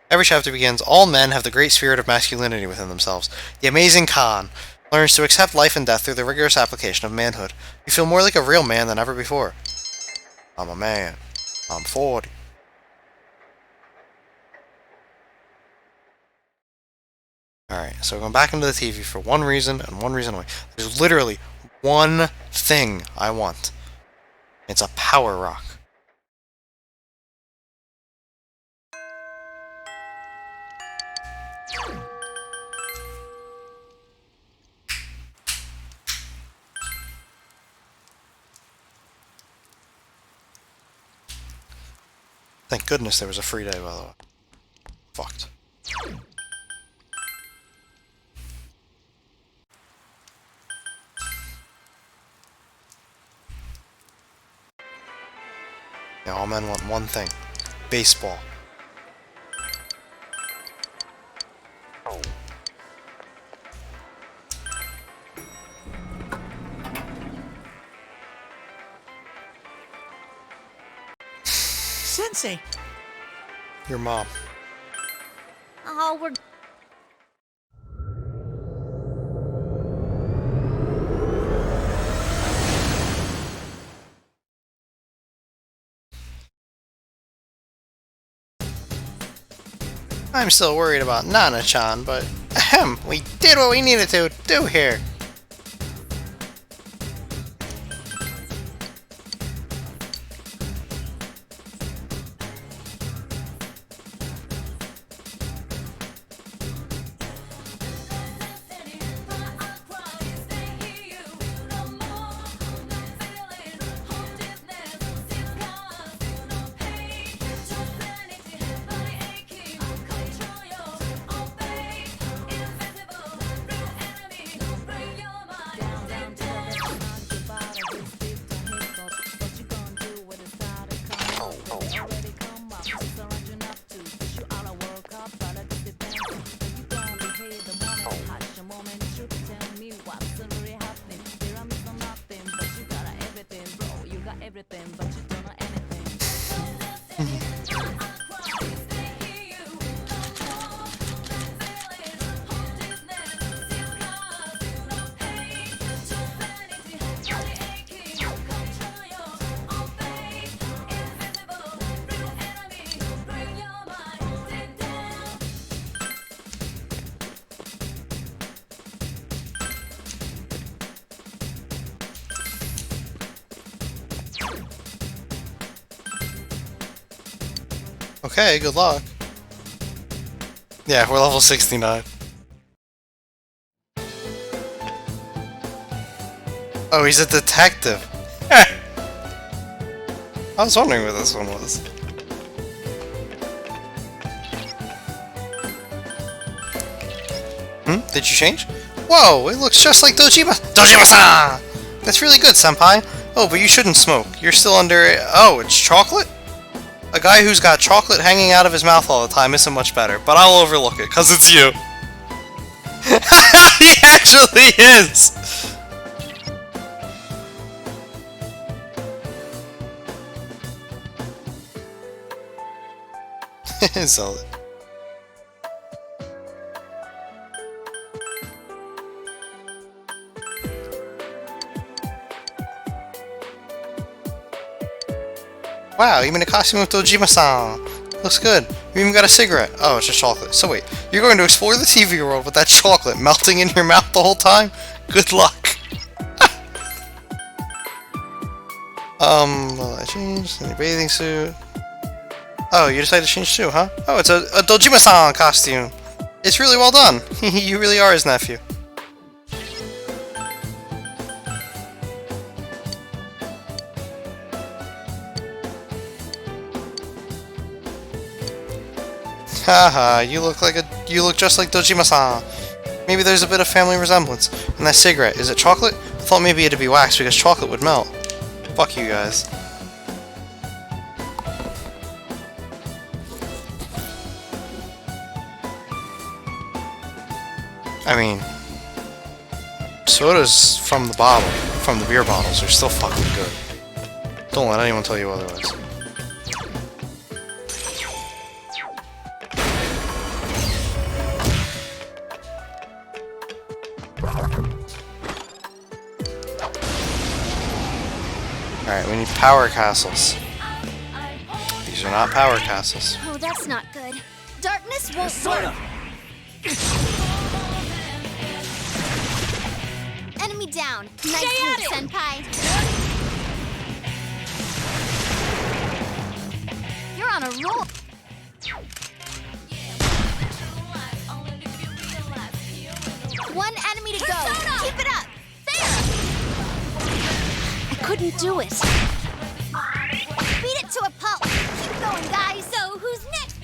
Every chapter begins, all men have the great spirit of masculinity within themselves. The amazing Khan learns to accept life and death through the rigorous application of manhood. You feel more like a real man than ever before. I'm a man. I'm 40. Alright, so we're going back into the TV for one reason and one reason only. There's literally one thing I want. It's a power rock. Thank goodness there was a free day, by the way. Fucked. Yeah, all men want one thing. Baseball. Sensei. Your mom. Oh, we're... I'm still worried about Nana-chan, but ahem, we did what we needed to do here. Okay, good luck. Yeah, we're level 69. Oh, he's a detective. I was wondering what this one was. Did you change? Whoa, it looks just like Dojima-san! That's really good, senpai. Oh, but you shouldn't smoke. You're still under... Oh, it's chocolate? A guy who's got chocolate hanging out of his mouth all the time isn't much better, but I'll overlook it, because it's you. He actually is! Solid. Wow, you made a costume with Dojima-san. Looks good. You even got a cigarette. Oh, it's just chocolate. So wait, you're going to explore the TV world with that chocolate melting in your mouth the whole time? Good luck. Well, I changed in your bathing suit. Oh, you decided to change too, huh? Oh, it's a Dojima-san costume. It's really well done. You really are his nephew. Haha, you look just like Dojima-san. Maybe there's a bit of family resemblance. And that cigarette, is it chocolate? I thought maybe it'd be wax because chocolate would melt. Fuck you guys. I mean, sodas from the bottle, from the beer bottles, are still fucking good. Don't let anyone tell you otherwise. Alright, we need power castles. These are not power castles. Oh, that's not good. Darkness won't work. Enemy down. Nice move, Senpai. You're on a roll. One enemy to go. Keep it up. There. I couldn't do it. Beat it to a pulp. Keep going, guys. So who's next?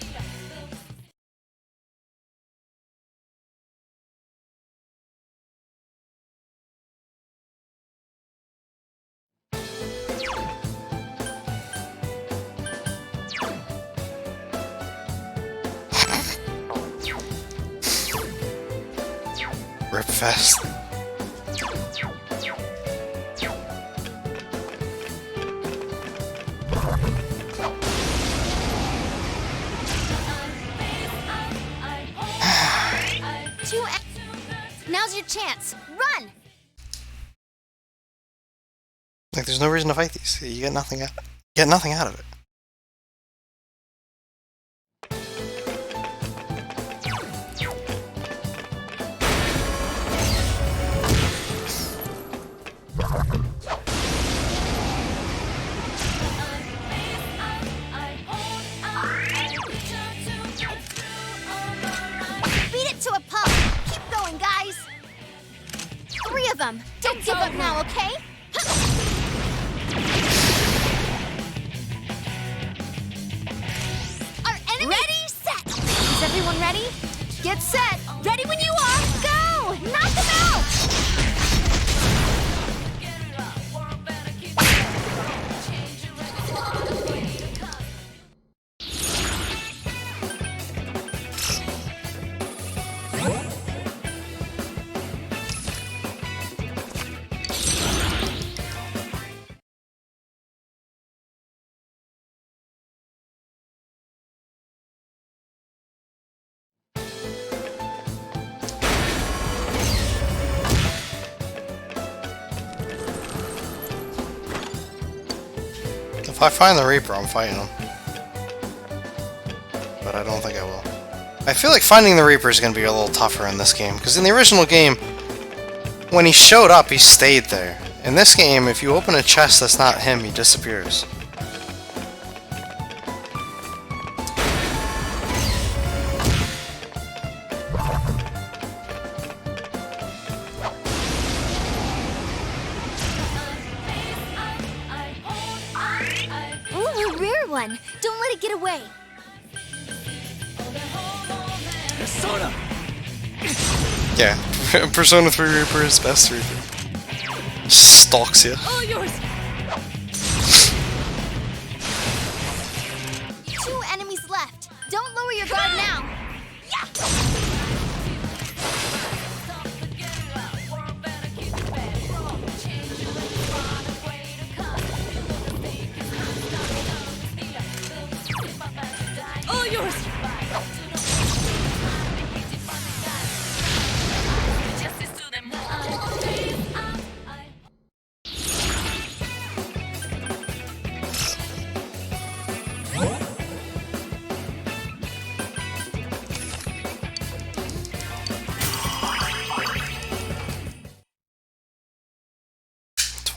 Ripfest. Now's your chance. Run! Like, there's no reason to fight these. You get nothing out. Get nothing out of it. Beat it to a pulp. Keep going, guys. 3 of them. Don't give up now, okay? Our enemy. Ready, set. Is everyone ready? Get set. Ready when you are. Go! Knock them out! If I find the Reaper, I'm fighting him. But I don't think I will. I feel like finding the Reaper is going to be a little tougher in this game, because in the original game, when he showed up, he stayed there. In this game, if you open a chest that's not him, he disappears. Ooh, a rare one. Don't let it get away. Yeah, Persona 3 Reaper is best Reaper. Stalks you. All yours.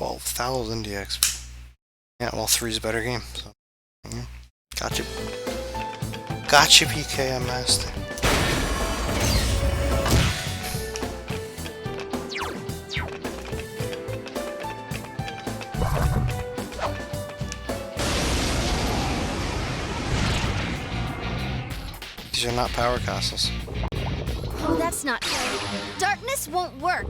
$12,000 DXP. Yeah, well, 3's a better game. So, yeah. Gotcha. Gotcha, PKM Master. These are not power castles. Oh, that's not good. Darkness won't work.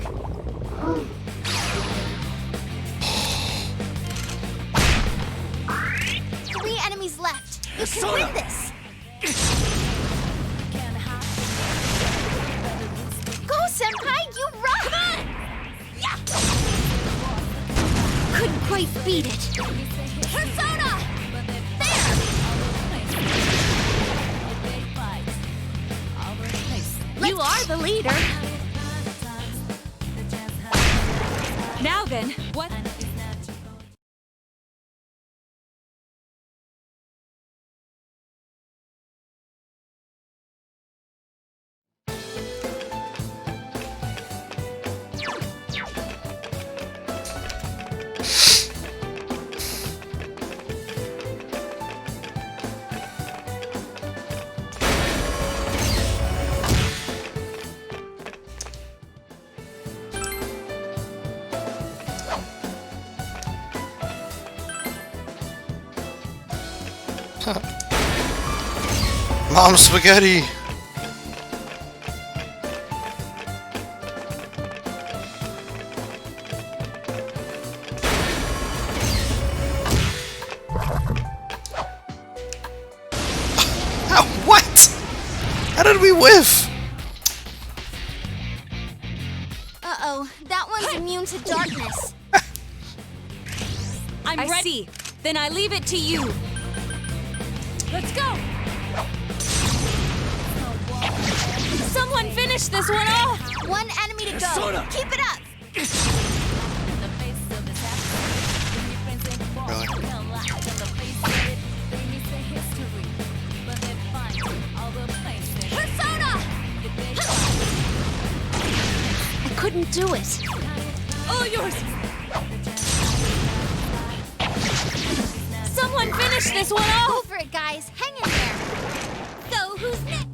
3 enemies left. You can win this. Go, Senpai, you rock! Come on! Yeah! Couldn't quite beat it. Persona! There! You are the leader. Now then, what? Mom spaghetti! What? How did we whiff? Uh-oh, that one's immune to darkness. I'm ready. Then I leave it to you. Let's go. Someone finish this one off. 1 enemy to go. Keep it up. Persona! I couldn't do it. All yours. Someone finish this one Go off. for it, guys. Hang in there. So, who's next?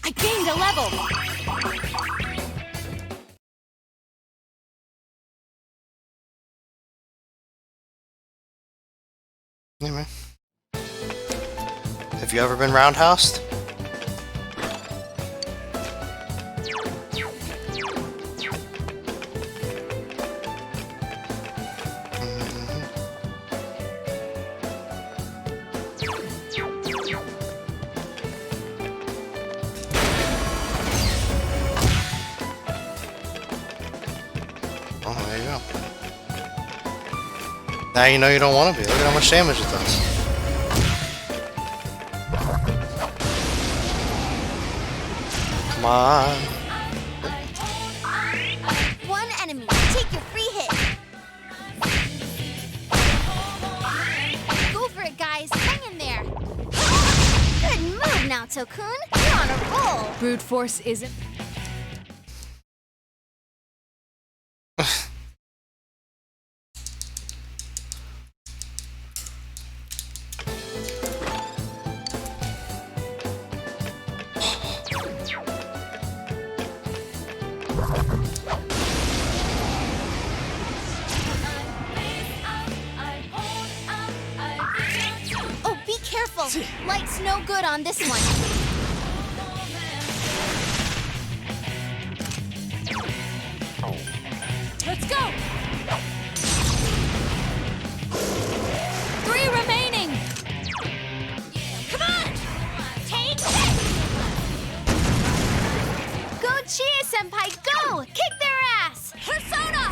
I gained a level. Anyway. Have you ever been roundhoused? Oh, there you go. Now you know you don't want to be. Look at how much damage it does. Come on. 1 enemy. Take your free hit. Go for it, guys. Hang in there. Good move now, Tokun. You're on a roll. Brute force isn't. Oh, be careful. Light's no good on this one. Let's go. 3 remaining. Come on! Take it! Go, Chia Senpai, go! Kick their ass! Persona!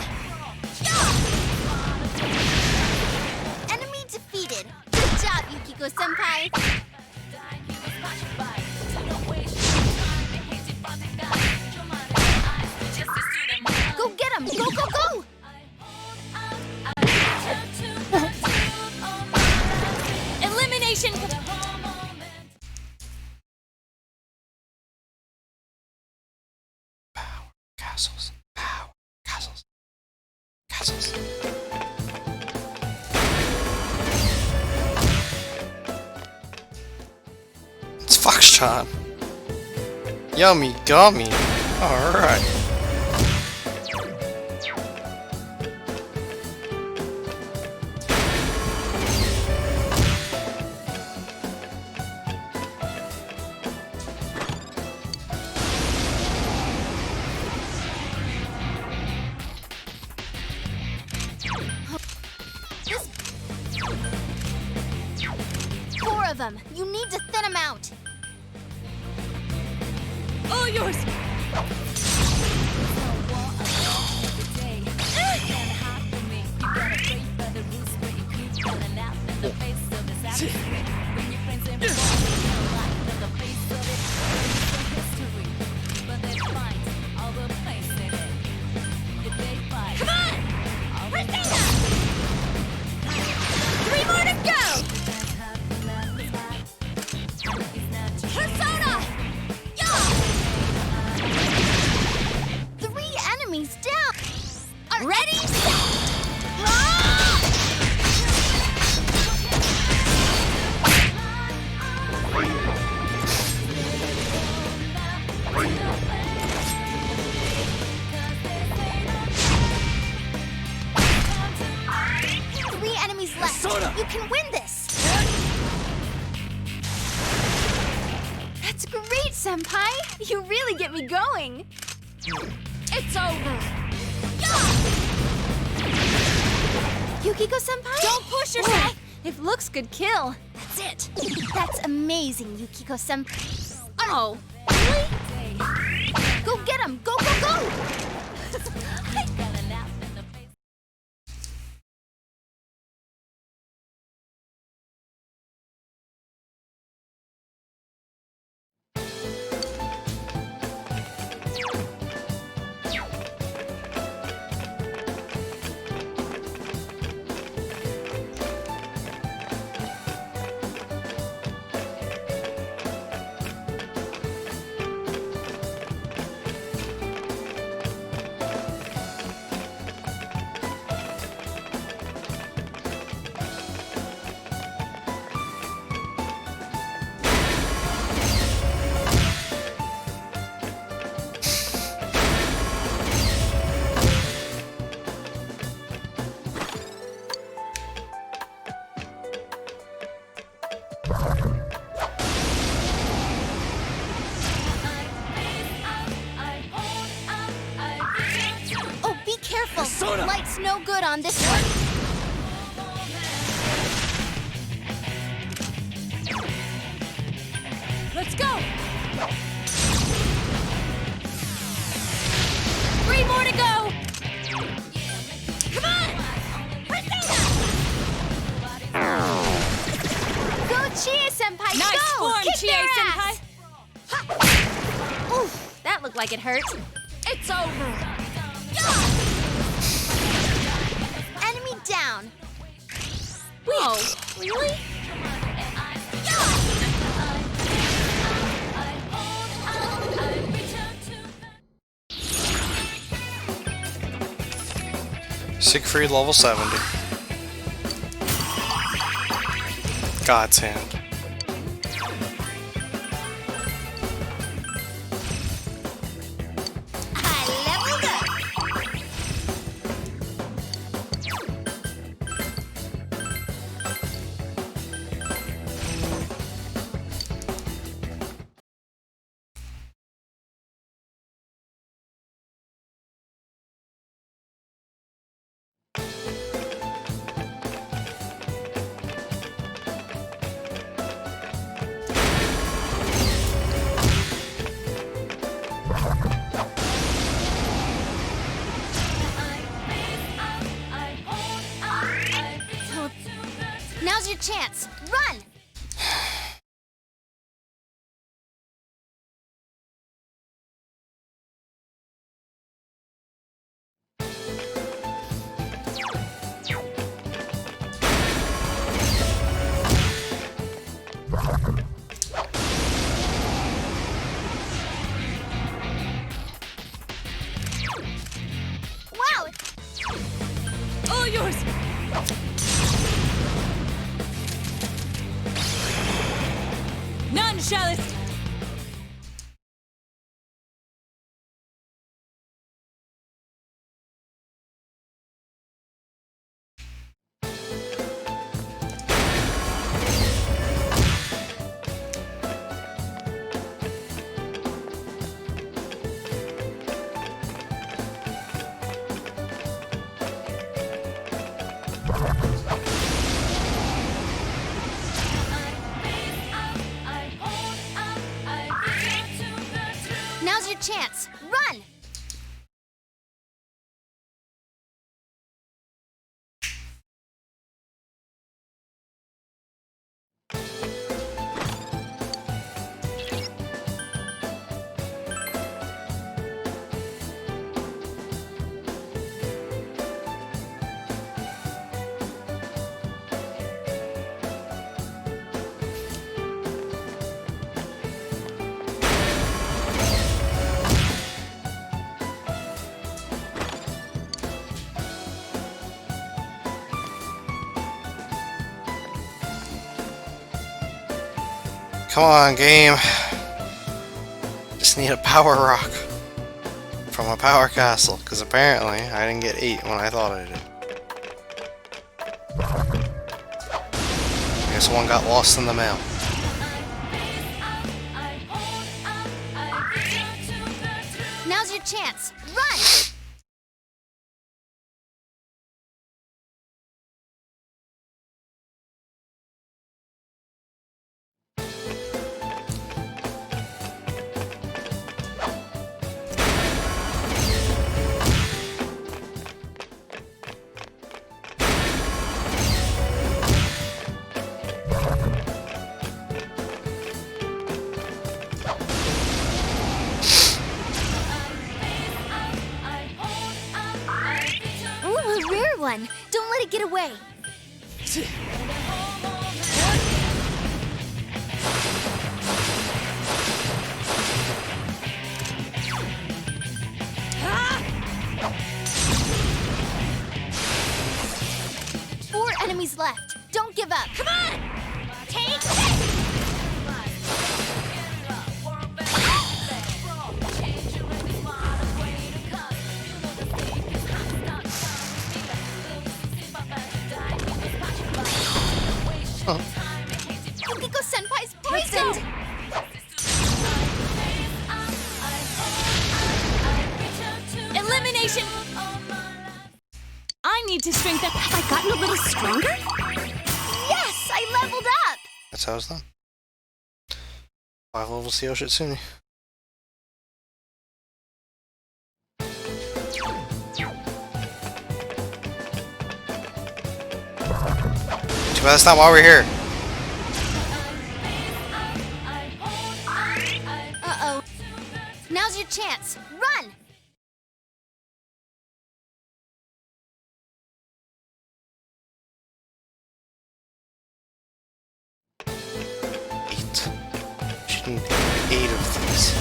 Yeah! Enemy defeated. Good job, Yukiko Senpai. Castles. Power. Castles. Castles. It's Foxtrot. Yummy gummy. Alright. Four of them. You need to thin them out. All yours! Come on! Persona! 3 more to go! Persona! Yeah! 3 enemies down! Ready? Ah! 3 enemies left. Persona! You can win this. That's great, Senpai. You really get me going. It's over. Yukiko Senpai? Don't push yourself! If looks could kill, that's it. That's amazing, Yukiko Senpai. Oh, really? Go get him! Go, go, go! Oh, be careful. Persona! Light's no good on this one. Let's go! 3 more to go. Come on! Go, Chie Senpai! Nice go! form, Kick Chie their Senpai! ass! Ha! Oof, that looked like it hurt. It's over. Enemy down. Whoa, really? Siegfried level 70. God's hand. I leveled up. Now's your chance. Run! None shall escape. Now's your chance. Run! Come on, game. Just need a power rock from a power castle, because apparently I didn't get 8 when I thought I did. I guess one got lost in the mail. Now's your chance. Run! Ooh, a rare one. Don't let it get away. Four enemies left. Don't give up. Come on! Take this! Yukiko Senpai's poisoned! Elimination! I need to strengthen. Have I gotten a little stronger? Yes, I leveled up! That's how it's done. 5 levels to Yoshitsune. Too bad that's not why we're here. Uh-oh. Now's your chance. Run! Should need 8 of these.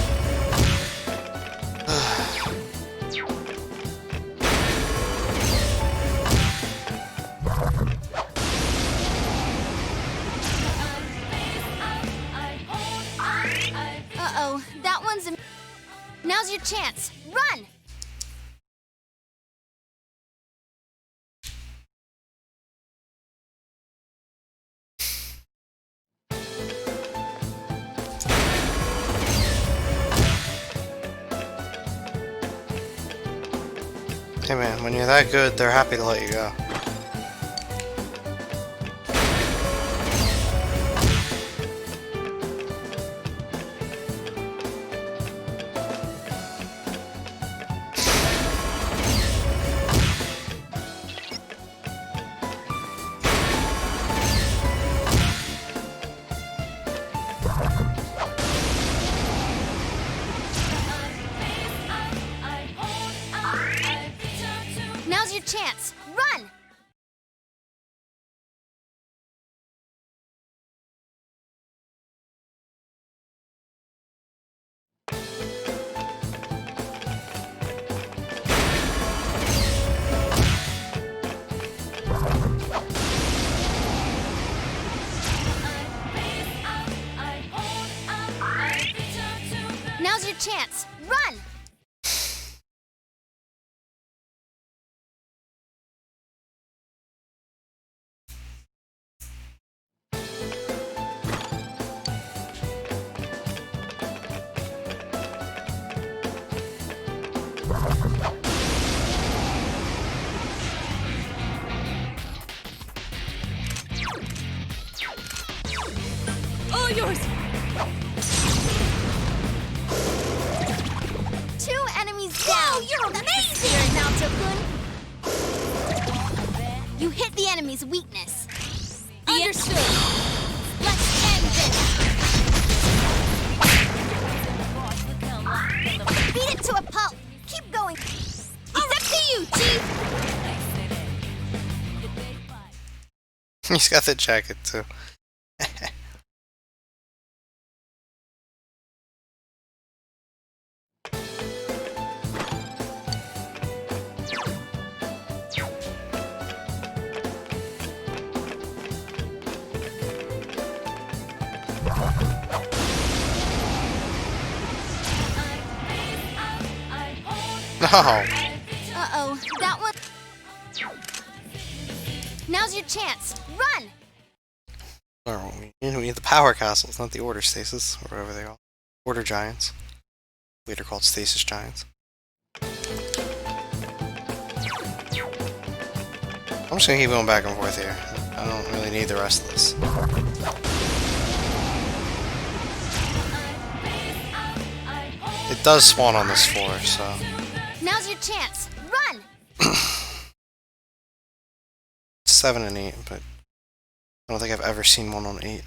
Uh-oh. That one's a... Now's your chance. Run! Hey man, when you're that good, they're happy to let you go. Now's your chance. Run! Now's your chance. Run! All yours! 2 enemies down! You're amazing! Now, Tokun. You hit the enemy's weakness. Understood. Let's end this! Beat it to a pulp! Keep going! It's up to you, Chief! He's got the jacket too. No. Uh-oh, that one... Now's your chance. Run! Oh, we need the power castles, not the order stasis, or whatever they are. Order giants. Later called stasis giants. I'm just gonna keep going back and forth here. I don't really need the rest of this. It does spawn on this floor, so... Now's your chance. Run! 7 and 8, but I don't think I've ever seen one on 8.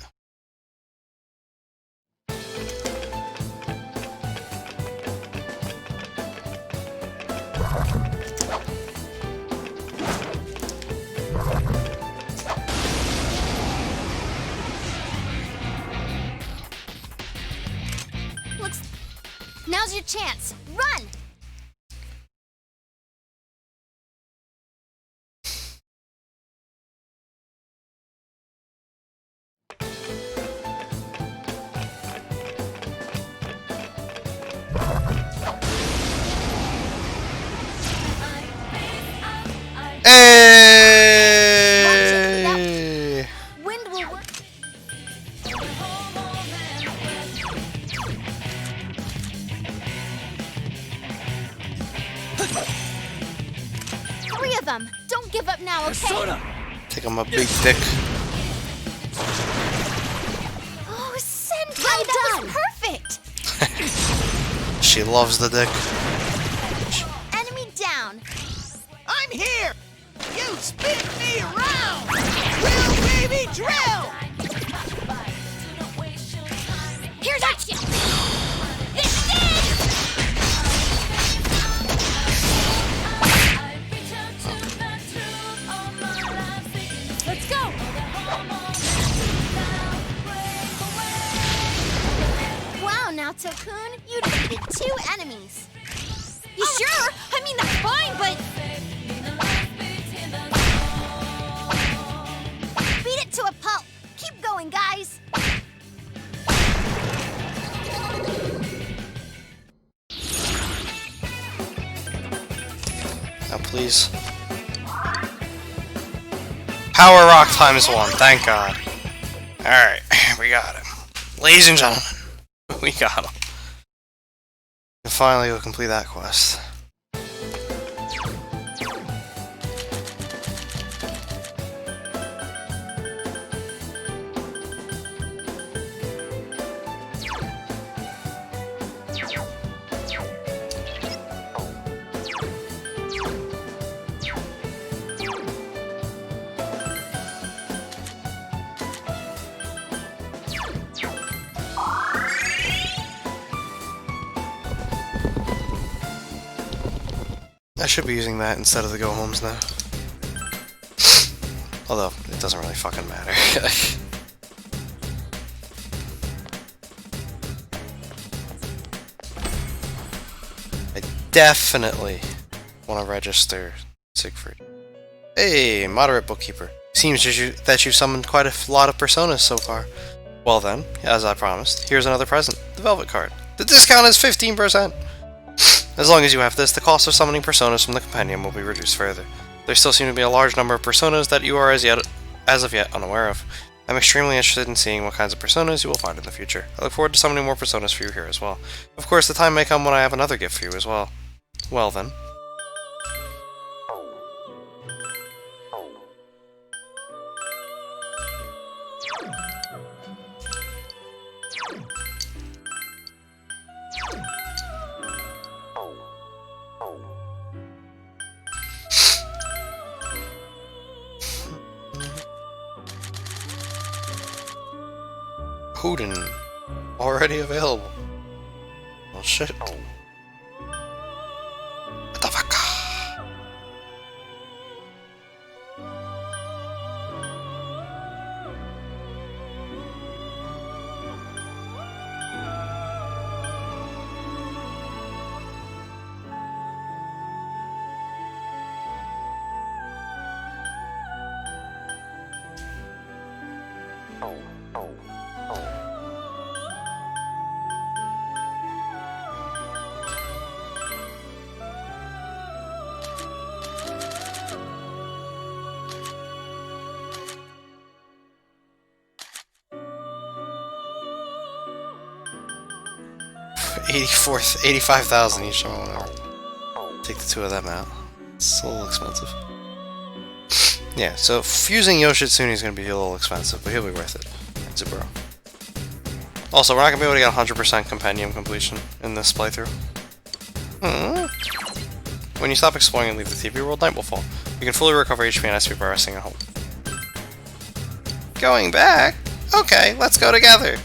Now's your chance. Run! Hey! Wind will work. Three of them. Don't give up now, okay? Think I'm a big dick. Oh, Senpai, that was perfect! She loves the dick. Enemy down. I'm here! You spin me around! Drill, baby, drill! Here's action! This is! Let's go! Wow, now Tokun, you defeated 2 enemies. You sure? I mean, that's fine, but... Beat it to a pulp. Keep going, guys. Now, please. Power rock ×1. Thank God. Alright, we got him. Ladies and gentlemen, we got him. And finally, we'll complete that quest. I should be using that instead of the go-homes now. Although, it doesn't really fucking matter. I definitely want to register Siegfried. Hey, moderate bookkeeper. Seems that you've summoned quite a lot of personas so far. Well then, as I promised, here's another present. The Velvet Card. The discount is 15%! As long as you have this, the cost of summoning personas from the compendium will be reduced further. There still seem to be a large number of personas that you are as of yet unaware of. I'm extremely interested in seeing what kinds of personas you will find in the future. I look forward to summoning more personas for you here as well. Of course, the time may come when I have another gift for you as well. Well then. Houdin. Already available. Well, shit. What the fuck? $84,000, 85,000 each time I want to take the two of them out. It's a little expensive. Yeah, so fusing Yoshitsune is going to be a little expensive, but he'll be worth it. It's a bro. Also, we're not going to be able to get 100% compendium completion in this playthrough. When you stop exploring and leave the TV world, night will fall. You can fully recover HP and SP by resting at home. Going back? Okay, let's go together.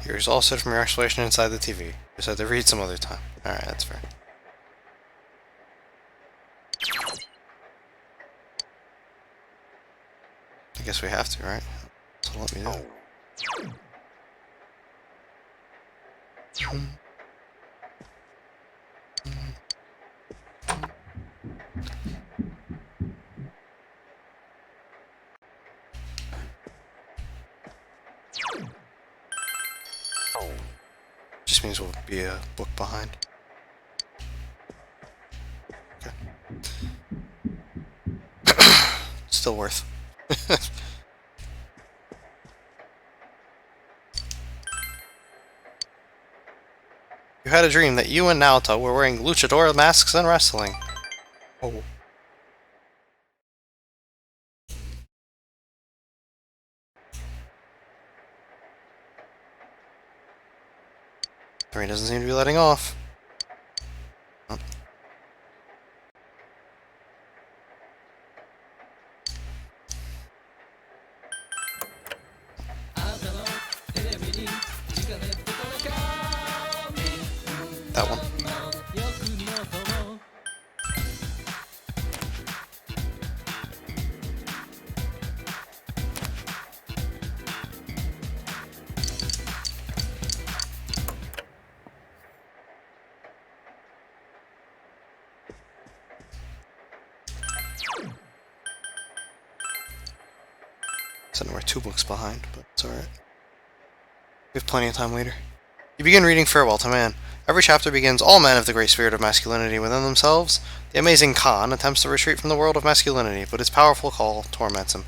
Here's all set from your exploration inside the TV. Just had to read some other time. Alright, that's fair. I guess we have to, right? So let me know. Just means we'll be a book behind. Okay. Still worth. You had a dream that you and Naoto were wearing luchador masks and wrestling. Oh. He doesn't seem to be letting off. Oh. That one. So we're 2 books behind, but it's alright. We have plenty of time later. You begin reading Farewell to Man. Every chapter begins all men have the great spirit of masculinity within themselves. The amazing Khan attempts to retreat from the world of masculinity, but his powerful call torments him.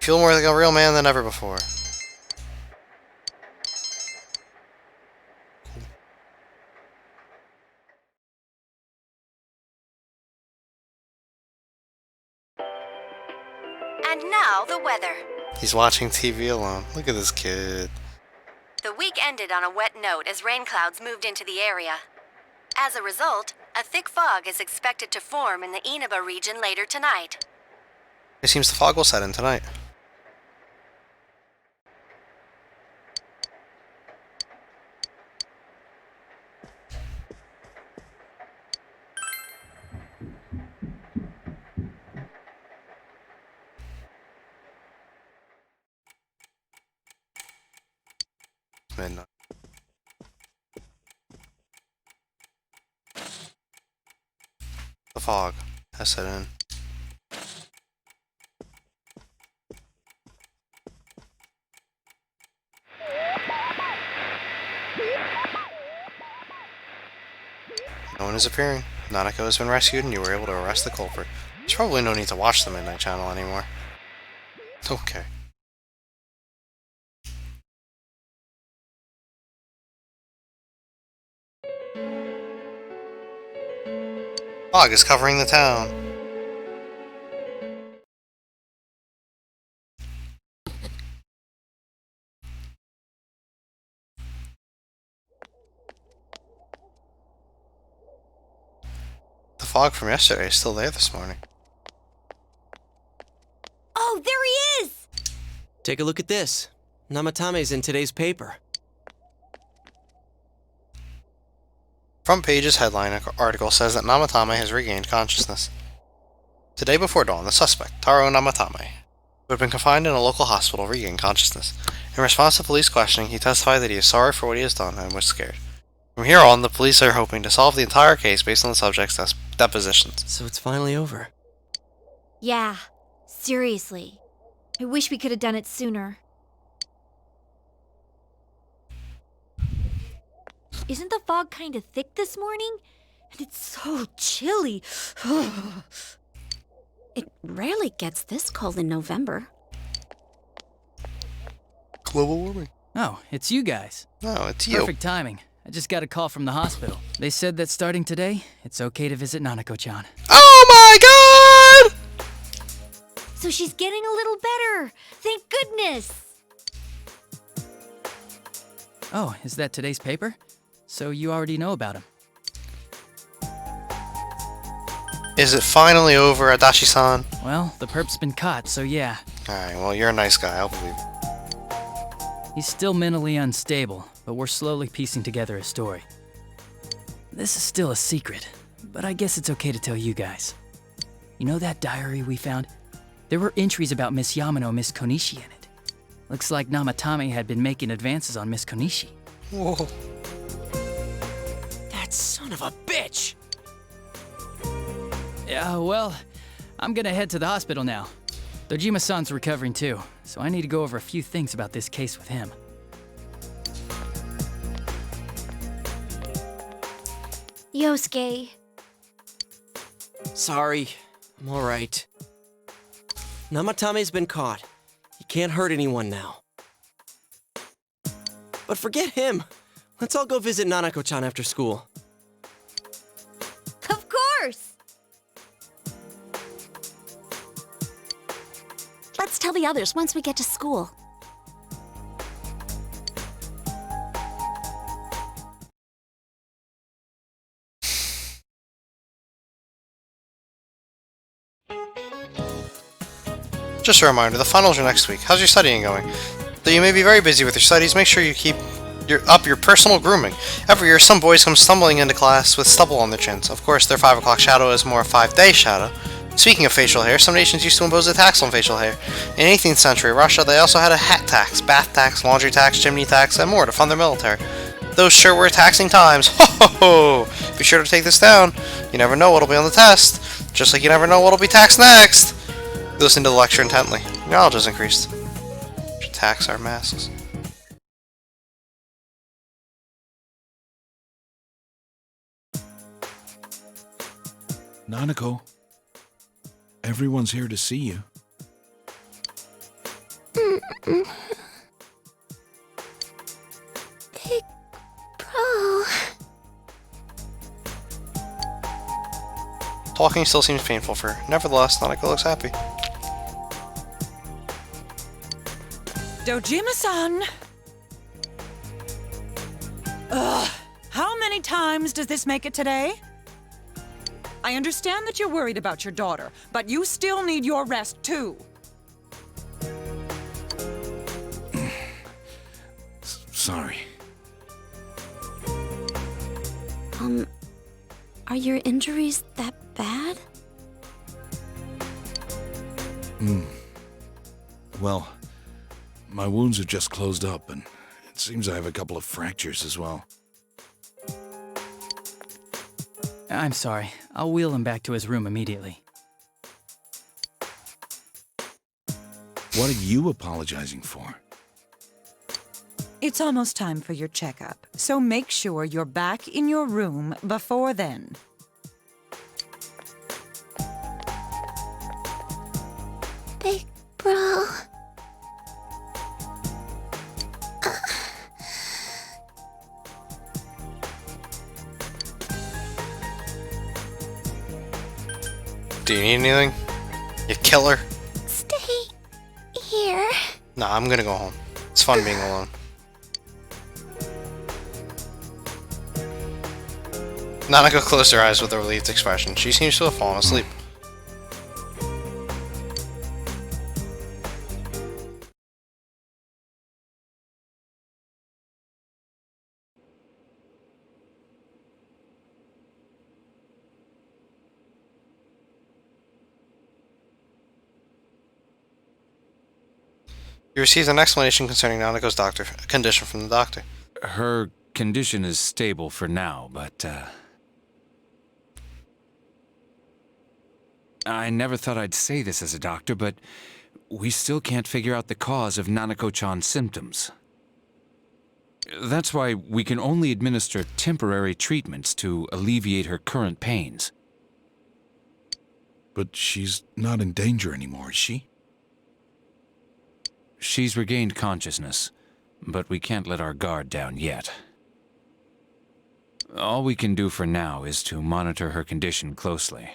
You feel more like a real man than ever before. And now the weather. He's watching TV alone. Look at this kid. The week ended on a wet note as rain clouds moved into the area. As a result, a thick fog is expected to form in the Inaba region later tonight. It seems the fog will set in tonight. Midnight. The fog has set in. No one is appearing. Nanako has been rescued and you were able to arrest the culprit. There's probably no need to watch the Midnight Channel anymore. Okay. Fog is covering the town. The fog from yesterday is still there this morning. Oh, there he is! Take a look at this. Namatame's in today's paper. Front page's headline article says that Namatame has regained consciousness. Today before dawn, the suspect, Taro Namatame, who had been confined in a local hospital, regained consciousness. In response to police questioning, he testified that he is sorry for what he has done and was scared. From here on, the police are hoping to solve the entire case based on the subject's depositions. So it's finally over. Yeah, seriously. I wish we could have done it sooner. Isn't the fog kind of thick this morning? And it's so chilly. It rarely gets this cold in November. Global warming. Oh, it's you guys. No, it's you. Perfect timing. I just got a call from the hospital. They said that starting today, it's okay to visit Nanako-chan. Oh my god! So she's getting a little better. Thank goodness. Oh, is that today's paper? So you already know about him. Is it finally over, Adachi-san? Well, the perp's been caught, so yeah. Alright, well, you're a nice guy, I'll believe it. He's still mentally unstable, but we're slowly piecing together a story. This is still a secret, but I guess it's okay to tell you guys. You know that diary we found? There were entries about Miss Yamano and Miss Konishi in it. Looks like Namatame had been making advances on Miss Konishi. Whoa. That son of a bitch! Yeah, well, I'm gonna head to the hospital now. Dojima-san's recovering too, so I need to go over a few things about this case with him. Yosuke. Sorry, I'm alright. Namatame's been caught. He can't hurt anyone now. But forget him. Let's all go visit Nanako-chan after school. Of course! Let's tell the others once we get to school. Just a reminder, the finals are next week. How's your studying going? Though you may be very busy with your studies, make sure you keep your personal grooming. Every year, some boys come stumbling into class with stubble on their chins. Of course, their 5 o'clock shadow is more a 5-day shadow. Speaking of facial hair, some nations used to impose a tax on facial hair. In 18th century Russia, they also had a hat tax, bath tax, laundry tax, chimney tax, and more to fund their military. Those sure were taxing times. Ho ho ho! Be sure to take this down. You never know what'll be on the test. Just like you never know what'll be taxed next. Listen to the lecture intently. Your knowledge has increased. We should tax our masks. Nanako, everyone's here to see you. Big bro. Talking still seems painful for her. Nevertheless, Nanako looks happy. Dojima-san! Ugh, how many times does this make it today? I understand that you're worried about your daughter, but you still need your rest too. Sorry. Are your injuries that bad? Well, my wounds are just closed up, and it seems I have a couple of fractures as well. I'm sorry. I'll wheel him back to his room immediately. What are you apologizing for? It's almost time for your checkup, so make sure you're back in your room before then. Big bro. Do you need anything? You killer? Stay here. Nah, I'm gonna go home. It's fun being alone. Nanako closed her eyes with a relieved expression. She seems to have fallen asleep. You received an explanation concerning Nanako's condition from the doctor. Her condition is stable for now, but, I never thought I'd say this as a doctor, but we still can't figure out the cause of Nanako-chan's symptoms. That's why we can only administer temporary treatments to alleviate her current pains. But she's not in danger anymore, is she? She's regained consciousness, but we can't let our guard down yet. All we can do for now is to monitor her condition closely.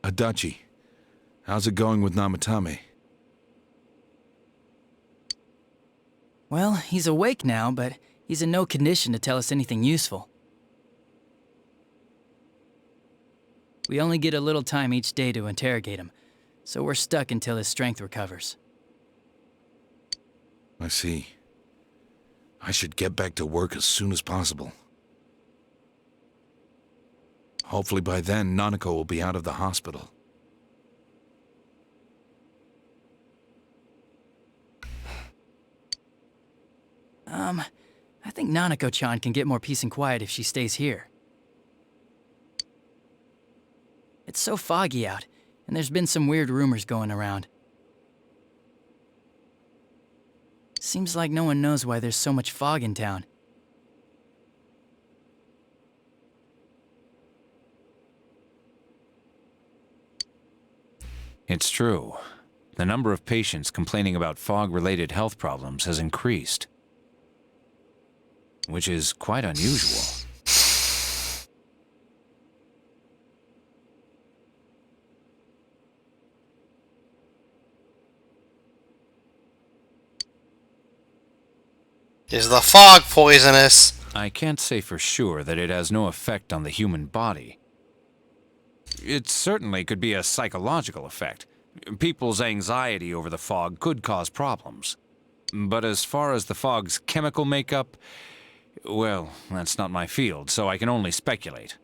Adachi, how's it going with Namatame? Well, he's awake now, but he's in no condition to tell us anything useful. We only get a little time each day to interrogate him, so we're stuck until his strength recovers. I see. I should get back to work as soon as possible. Hopefully by then, Nanako will be out of the hospital. I think Nanako-chan can get more peace and quiet if she stays here. It's so foggy out, and there's been some weird rumors going around. Seems like no one knows why there's so much fog in town. It's true. The number of patients complaining about fog-related health problems has increased, which is quite unusual. Is the fog poisonous? I can't say for sure that it has no effect on the human body. It certainly could be a psychological effect. People's anxiety over the fog could cause problems. But as far as the fog's chemical makeup, well, that's not my field, so I can only speculate.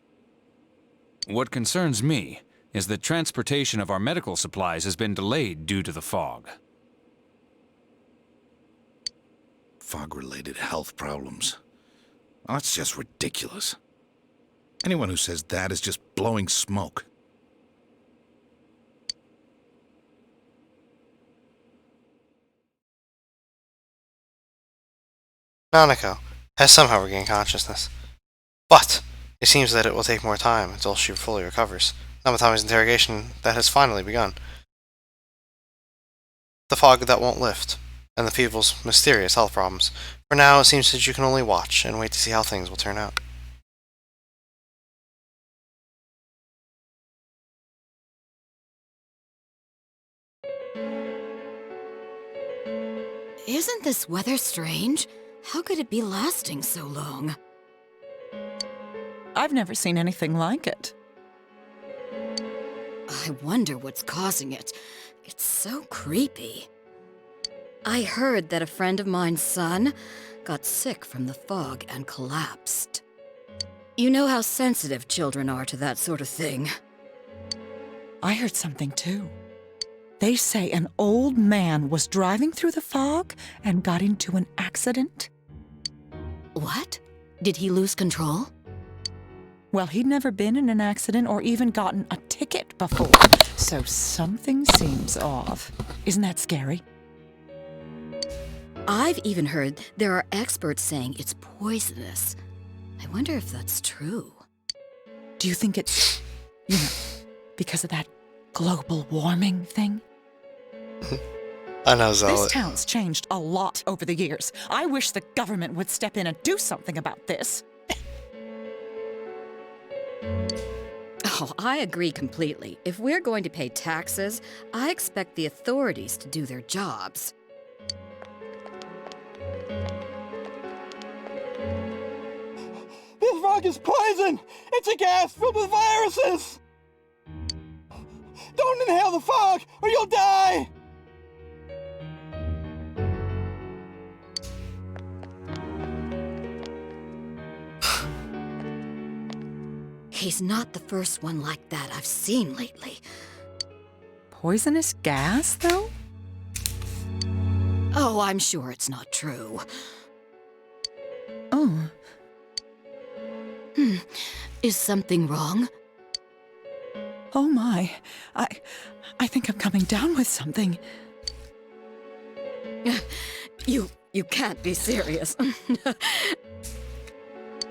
What concerns me is that transportation of our medical supplies has been delayed due to the fog. Fog-related health problems. Well, that's just ridiculous. Anyone who says that is just blowing smoke. Nanako has somehow regained consciousness. But it seems that it will take more time until she fully recovers. Namatomi's interrogation that has finally begun. The fog that won't lift, and the people's mysterious health problems. For now, it seems that you can only watch and wait to see how things will turn out. Isn't this weather strange? How could it be lasting so long? I've never seen anything like it. I wonder what's causing it. It's so creepy. I heard that a friend of mine's son got sick from the fog and collapsed. You know how sensitive children are to that sort of thing. I heard something too. They say an old man was driving through the fog and got into an accident. What? Did he lose control? Well, he'd never been in an accident or even gotten a ticket before, so something seems off. Isn't that scary? I've even heard there are experts saying it's poisonous. I wonder if that's true. Do you think it's, because of that global warming thing? I know, This Zealot. town's changed a lot over the years. I wish the government would step in and do something about this. Oh, I agree completely. If we're going to pay taxes, I expect the authorities to do their jobs. This fog is poison! It's a gas filled with viruses! Don't inhale the fog, or you'll die! He's not the first one like that I've seen lately. Poisonous gas, though? Oh, I'm sure it's not true. Oh. Is something wrong? Oh my. I think I'm coming down with something. You can't be serious.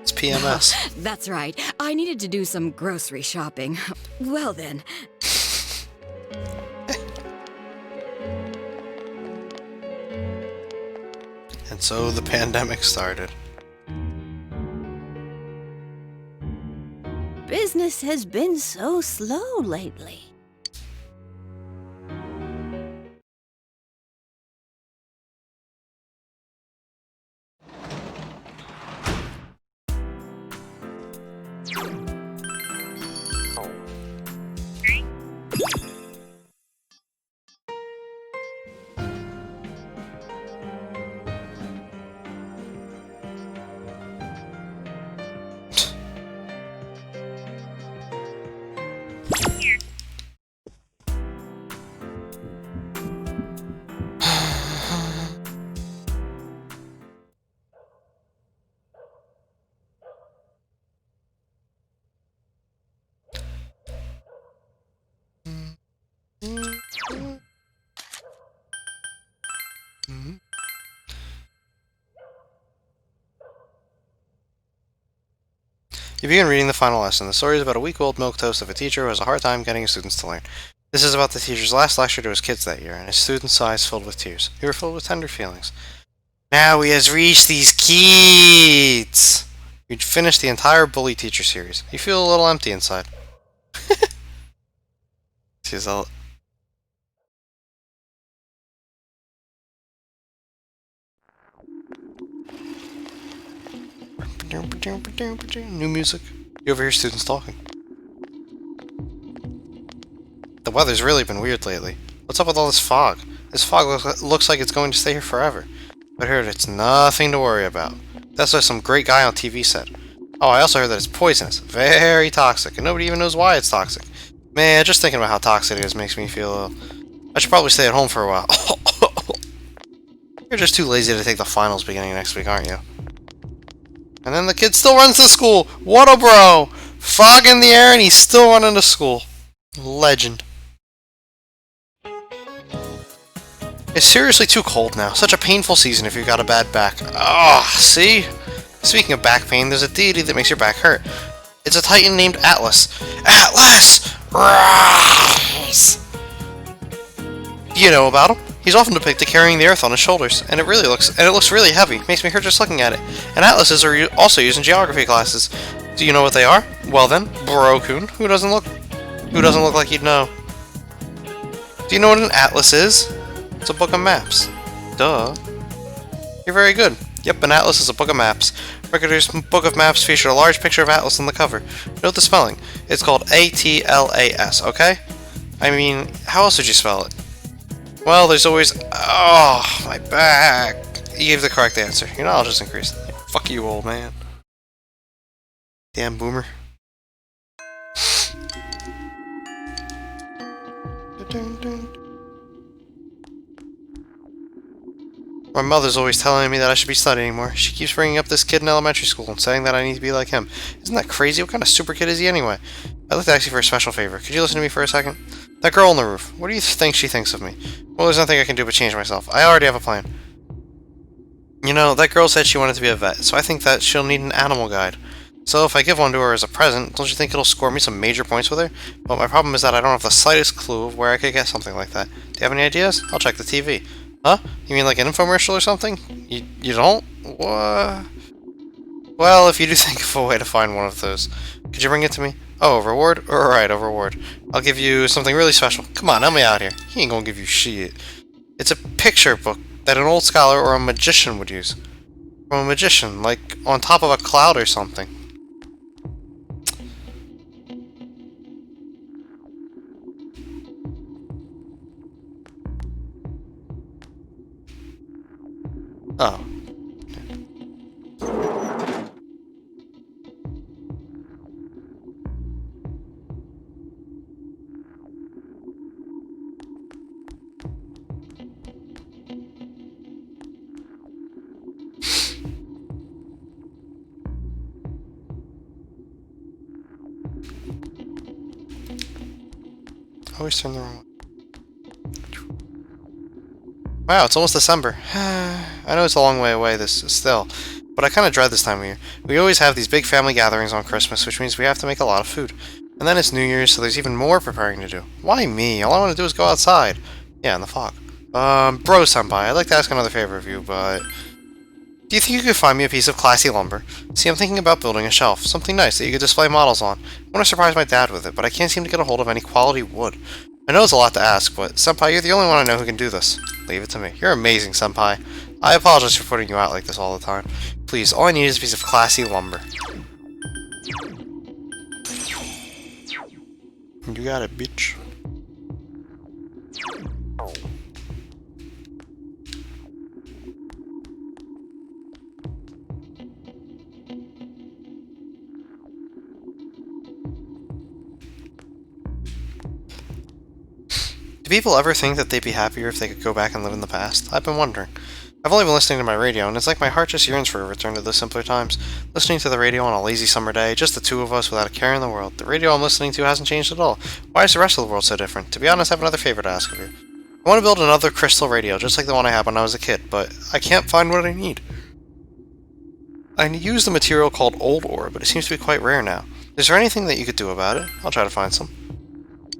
It's PMS. That's right. I needed to do some grocery shopping. Well then. And so the pandemic started. Business has been so slow lately. You begin reading the final lesson. The story is about a week-old milquetoast of a teacher who has a hard time getting his students to learn. This is about the teacher's last lecture to his kids that year, and his students' eyes filled with tears. They were filled with tender feelings. Now he has reached these kids! You'd finished the entire Bully Teacher series. You feel a little empty inside. She's all... New music. You overhear students talking. The weather's really been weird lately. What's up with all this fog? This fog looks like it's going to stay here forever. But I heard it's nothing to worry about. That's what some great guy on TV said. Oh, I also heard that it's poisonous. Very toxic. And nobody even knows why it's toxic. Man, just thinking about how toxic it is makes me feel... I should probably stay at home for a while. You're just too lazy to take the finals beginning next week, aren't you? And then the kid still runs to school. What a bro! Fog in the air and he's still running to school. Legend. It's seriously too cold now. Such a painful season if you've got a bad back. Ah, see? Speaking of back pain, there's a deity that makes your back hurt. It's a titan named Atlas. Atlas! Rise! You know about him? He's often depicted carrying the earth on his shoulders, and it looks really heavy. Makes me hurt just looking at it. And atlases are also used in geography classes. Do you know what they are? Well then, Bro-kun, who doesn't look like you'd know? Do you know what an atlas is? It's a book of maps. Duh. You're very good. Yep, an atlas is a book of maps. Recorder's Book of Maps featured a large picture of Atlas on the cover. Note the spelling. It's called A-T-L-A-S, okay? I mean, how else would you spell it? Well, there's always... Oh, my back. You gave the correct answer. Your knowledge has increased. Fuck you, old man. Damn boomer. My mother's always telling me that I should be studying more. She keeps bringing up this kid in elementary school and saying that I need to be like him. Isn't that crazy? What kind of super kid is he anyway? I'd like to ask you for a special favor. Could you listen to me for a second? That girl on the roof. What do you think she thinks of me? Well, there's nothing I can do but change myself. I already have a plan. You know, that girl said she wanted to be a vet, so I think that she'll need an animal guide. So if I give one to her as a present, don't you think it'll score me some major points with her? But my problem is that I don't have the slightest clue of where I could get something like that. Do you have any ideas? I'll check the TV. Huh? You mean like an infomercial or something? You don't? What? Well, if you do think of a way to find one of those, could you bring it to me? Oh, a reward? Alright, a reward. I'll give you something really special. Come on, help me out here. He ain't gonna give you shit. It's a picture book that an old scholar or a magician would use. From a magician, like on top of a cloud or something. Oh. Always turn the wrong way. Wow, it's almost December. I know it's a long way away still, but I kind of dread this time of year. We always have these big family gatherings on Christmas, which means we have to make a lot of food. And then it's New Year's, so there's even more preparing to do. Why me? All I want to do is go outside. Yeah, in the fog. Bro-senpai, I'd like to ask another favor of you, but... Do you think you could find me a piece of classy lumber? See, I'm thinking about building a shelf. Something nice that you could display models on. I want to surprise my dad with it, but I can't seem to get a hold of any quality wood. I know it's a lot to ask, but Senpai, you're the only one I know who can do this. Leave it to me. You're amazing, Senpai. I apologize for putting you out like this all the time. Please, all I need is a piece of classy lumber. You got it, bitch. Do people ever think that they'd be happier if they could go back and live in the past? I've been wondering. I've only been listening to my radio, and it's like my heart just yearns for a return to those simpler times. Listening to the radio on a lazy summer day, just the two of us without a care in the world. The radio I'm listening to hasn't changed at all. Why is the rest of the world so different? To be honest, I have another favor to ask of you. I want to build another crystal radio, just like the one I had when I was a kid, but I can't find what I need. I use the material called old ore, but it seems to be quite rare now. Is there anything that you could do about it? I'll try to find some.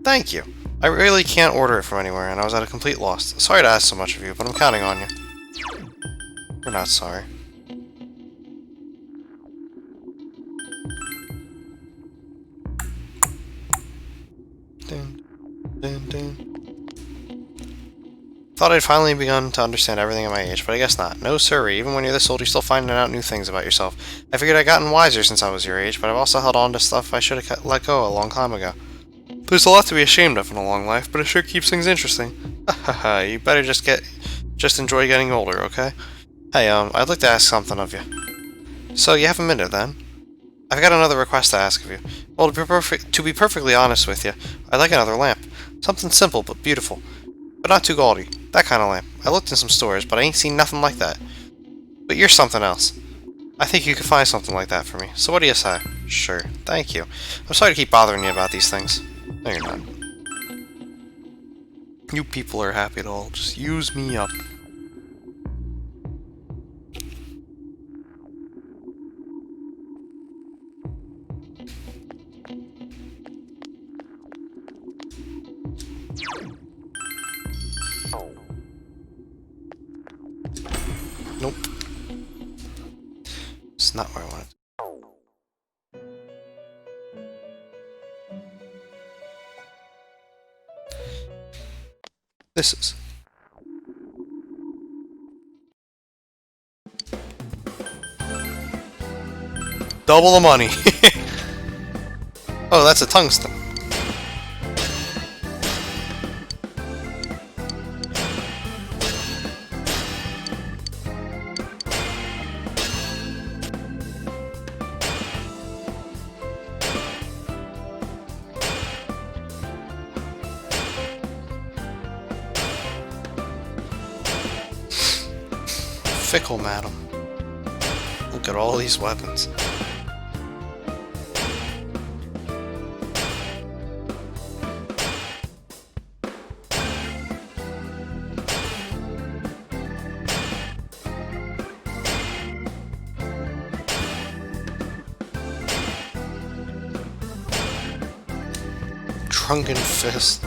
Thank you. I really can't order it from anywhere, and I was at a complete loss. Sorry to ask so much of you, but I'm counting on you. You're not sorry. Dun, dun, dun. Thought I'd finally begun to understand everything at my age, but I guess not. No siree, even when you're this old, you're still finding out new things about yourself. I figured I'd gotten wiser since I was your age, but I've also held on to stuff I should have let go a long time ago. There's a lot to be ashamed of in a long life, but it sure keeps things interesting. Haha, you better just enjoy getting older, okay? Hey, I'd like to ask something of you. So, you have a minute, then? I've got another request to ask of you. Well, to be perfectly honest with you, I'd like another lamp. Something simple, but beautiful. But not too gaudy. That kind of lamp. I looked in some stores, but I ain't seen nothing like that. But you're something else. I think you could find something like that for me. So what do you say? Sure. Thank you. I'm sorry to keep bothering you about these things. No, you're not. You people are happy to all just use me up. Nope. It's not where I wanted. This is. Double the money. Oh, that's a tungsten. Fickle, madam. Look at all these weapons. Drunken fist.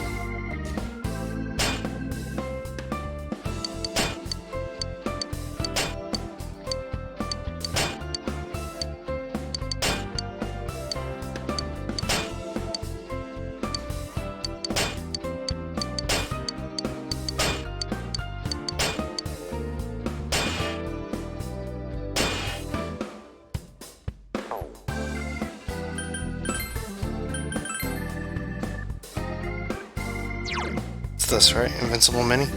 This, right? Invincible Mini?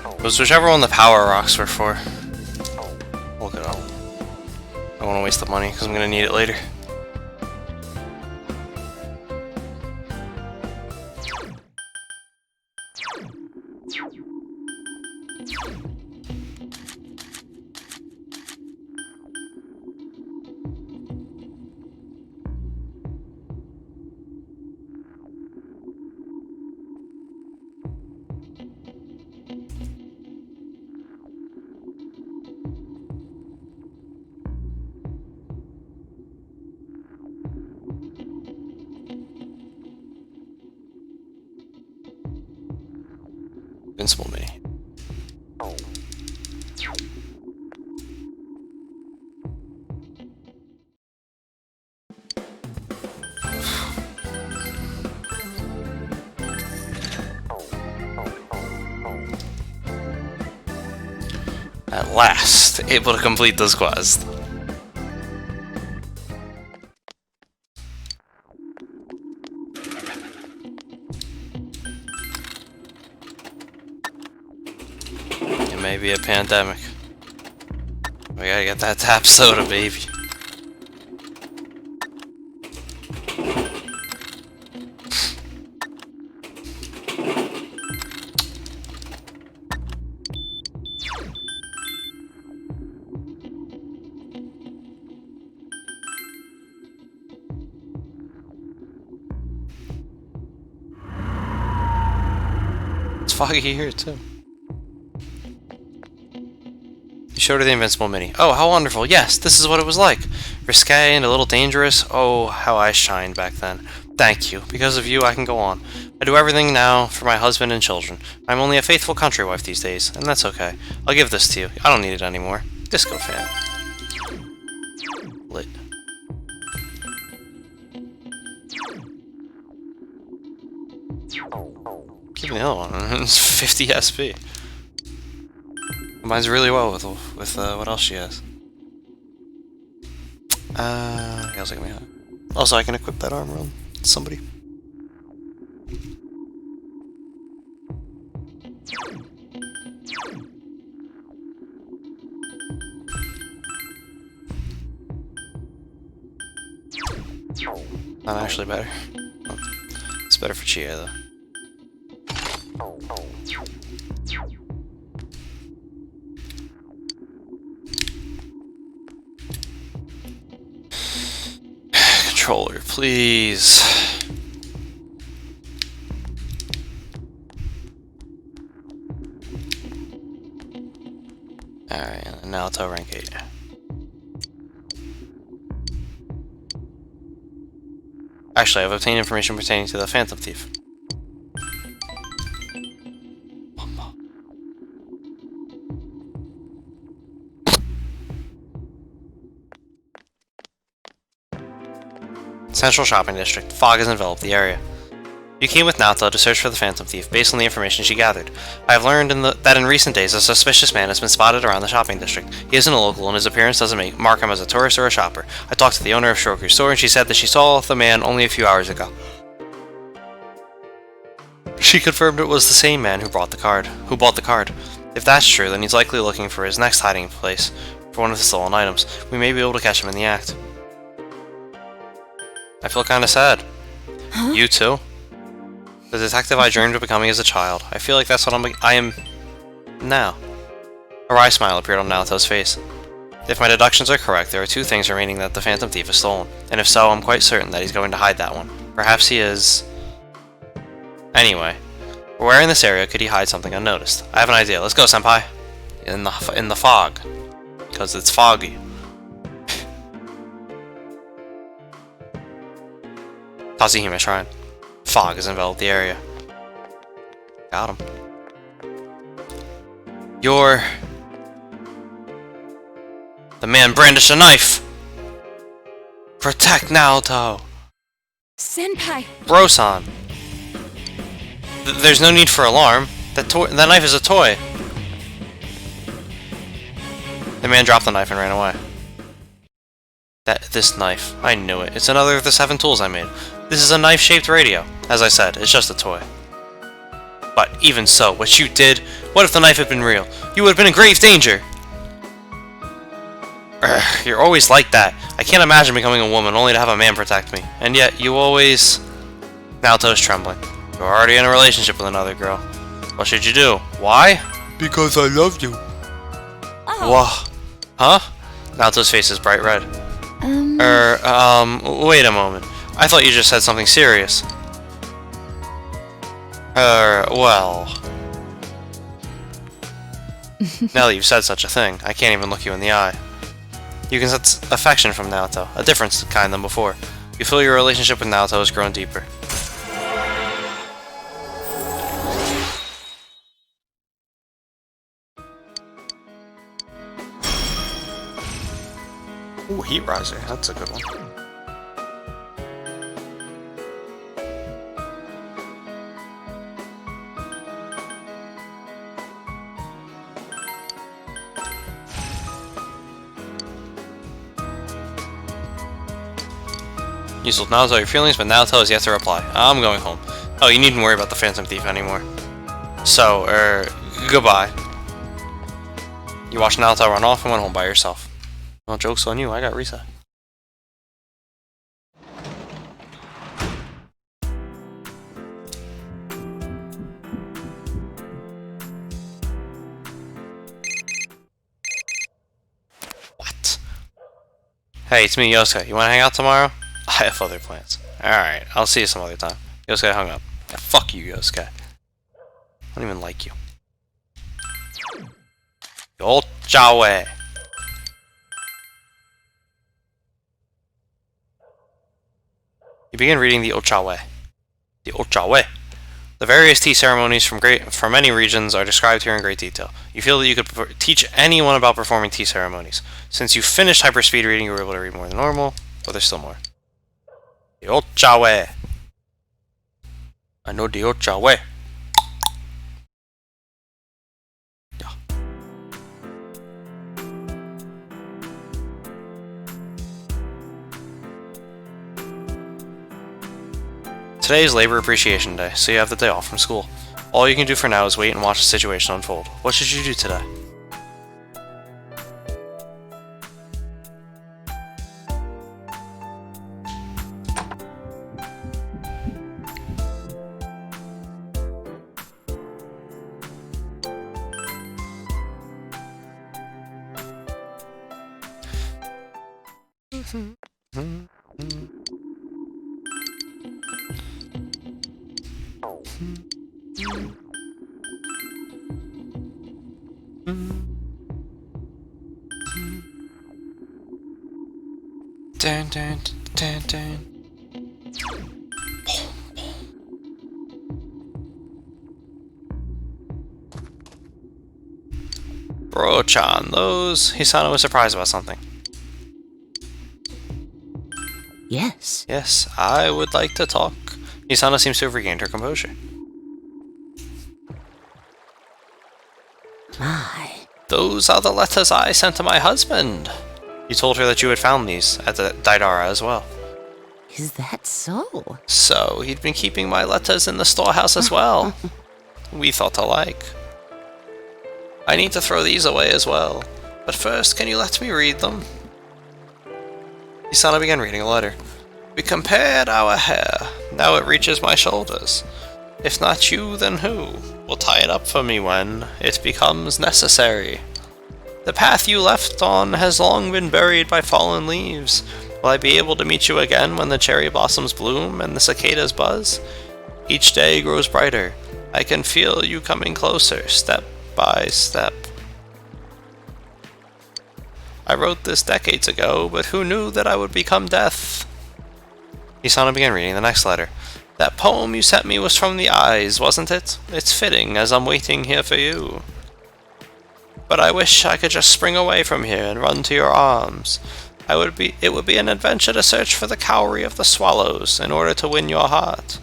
It was whichever one the power rocks were for. Look it up. I don't want to waste the money because I'm going to need it later. Invincible Mini. At last, able to complete this quest. It may be a pandemic. We gotta get that tap soda, baby. It's foggy here too. You showed her the Invincible Mini. Oh, how wonderful. Yes, this is what it was like. Risque and a little dangerous. Oh, how I shined back then. Thank you. Because of you, I can go on. I do everything now for my husband and children. I'm only a faithful country wife these days, and that's okay. I'll give this to you. I don't need it anymore. Disco fan. Lit. Give me the other one. It's 50 SP. Combines really well with what else she has. Also, give me that. Also, I can equip that armor on somebody. Not actually better. It's better for Chia though. controller, please. Alright, now to rank 8. Actually, I've obtained information pertaining to the Phantom Thief. Central Shopping District. Fog has enveloped the area. You came with Naoto to search for the Phantom Thief based on the information she gathered. I have learned that in recent days a suspicious man has been spotted around the shopping district. He isn't a local and his appearance doesn't mark him as a tourist or a shopper. I talked to the owner of Shoroku's store and she said that she saw the man only a few hours ago. She confirmed it was the same man who bought the card. If that's true, then he's likely looking for his next hiding place for one of the stolen items. We may be able to catch him in the act. I feel kinda sad. Huh? You too? The detective I dreamed of becoming as a child. I feel like that's what I am now. A wry smile appeared on Naoto's face. If my deductions are correct, there are 2 things remaining that the Phantom Thief has stolen. And if so, I'm quite certain that he's going to hide that one. Perhaps he is... Anyway, where in this area could he hide something unnoticed? I have an idea. Let's go, senpai. In the fog. Because it's foggy. Tatsuhime Shrine. Fog has enveloped the area. Got him. You're... the man brandished a knife! Protect Naoto! Senpai! Brosan! There's no need for alarm. That knife is a toy. The man dropped the knife and ran away. This knife. I knew it. It's another of the 7 tools I made. This is a knife-shaped radio. As I said, it's just a toy. But even so, what you did, what if the knife had been real? You would have been in grave danger! Urgh, you're always like that. I can't imagine becoming a woman only to have a man protect me. And yet, you always... Naoto's trembling. You're already in a relationship with another girl. What should you do? Why? Because I love you. Oh. Whoa. Huh? Naoto's face is bright red. Wait a moment. I thought you just said something serious. Well... Now that you've said such a thing, I can't even look you in the eye. You can sense affection from Naoto, a different kind than before. You feel your relationship with Naoto has grown deeper. Ooh, Heat Riser, that's a good one. You told Naoto your feelings, but Naoto has yet to reply. I'm going home. Oh, you needn't worry about the Phantom Thief anymore. So, goodbye. You watched Naoto run off and went home by yourself. Well, joke's on you, I got reset. What? Hey, it's me, Yosuke. You wanna hang out tomorrow? I have other plans. Alright, I'll see you some other time. Yosuke hung up. Yeah, fuck you, Yosuke. I don't even like you. Yochawe. You begin reading the Ochawe. The Ochawe. The various tea ceremonies from many regions are described here in great detail. You feel that you could teach anyone about performing tea ceremonies. Since you finished hyperspeed reading, you were able to read more than normal, but there's still more. The Ochawe. I know the Ochawe. Yeah. Today is Labor Appreciation Day, so you have the day off from school. All you can do for now is wait and watch the situation unfold. What should you do today? Dun, dun, dun, dun. Bro-chan, those... Hisano was surprised about something. Yes. Yes, I would like to talk. Hisano seems to have regained her composure. My. Those are the letters I sent to my husband. You told her that you had found these at the Daidara as well. Is that so? So, he'd been keeping my letters in the storehouse as well. We thought alike. I need to throw these away as well. But first, can you let me read them? Hisano began reading a letter. We compared our hair. Now it reaches my shoulders. If not you, then who? Will tie it up for me when it becomes necessary. The path you left on has long been buried by fallen leaves. Will I be able to meet you again when the cherry blossoms bloom and the cicadas buzz? Each day grows brighter. I can feel you coming closer, step by step. I wrote this decades ago, but who knew that I would become death? Hisano began reading the next letter. That poem you sent me was from the eyes, wasn't it? It's fitting, as I'm waiting here for you. But I wish I could just spring away from here and run to your arms. It would be an adventure to search for the cowrie of the swallows in order to win your heart.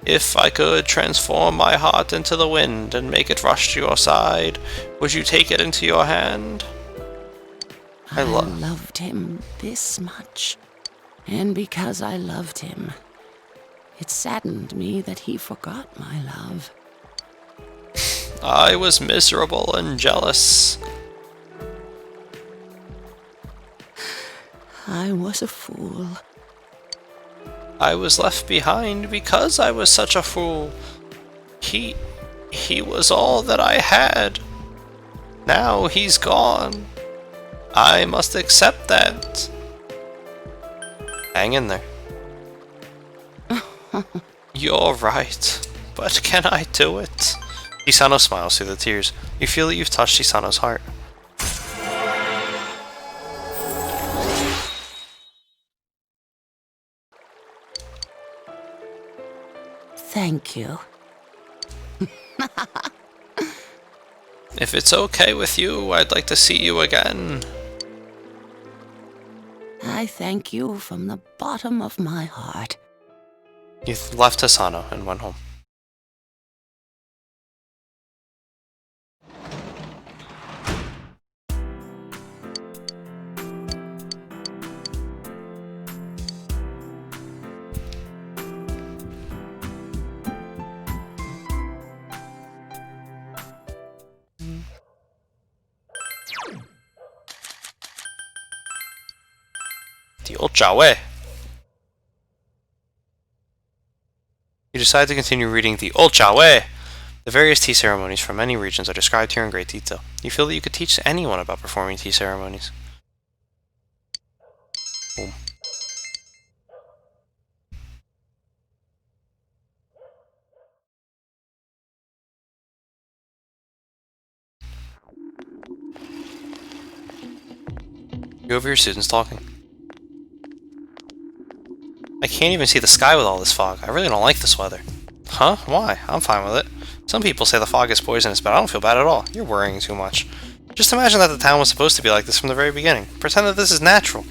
If I could transform my heart into the wind and make it rush to your side, would you take it into your hand? I loved him this much. And because I loved him, it saddened me that he forgot my love. I was miserable and jealous. I was a fool. I was left behind because I was such a fool. He was all that I had. Now he's gone. I must accept that. Hang in there. You're right, but can I do it? Hisano smiles through the tears. You feel that you've touched Hisano's heart. Thank you. If it's okay with you, I'd like to see you again. I thank you from the bottom of my heart. You left Hisano and went home. The old Jawe. You decide to continue reading the old Jawe. The various tea ceremonies from many regions are described here in great detail. You feel that you could teach anyone about performing tea ceremonies. Boom. You overhear students talking. I can't even see the sky with all this fog. I really don't like this weather. Huh? Why? I'm fine with it. Some people say the fog is poisonous, but I don't feel bad at all. You're worrying too much. Just imagine that the town was supposed to be like this from the very beginning. Pretend that this is natural.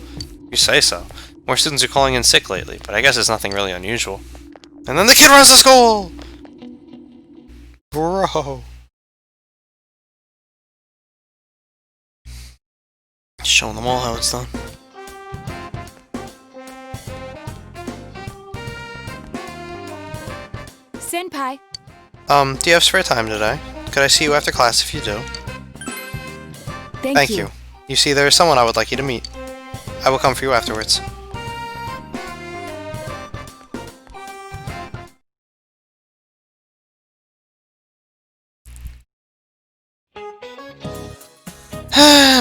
You say so. More students are calling in sick lately, but I guess it's nothing really unusual. And then the kid runs to school! Bro. Showing them all how it's done. Senpai. Do you have spare time today? Could I see you after class if you do? Thank you. You see, there is someone I would like you to meet. I will come for you afterwards.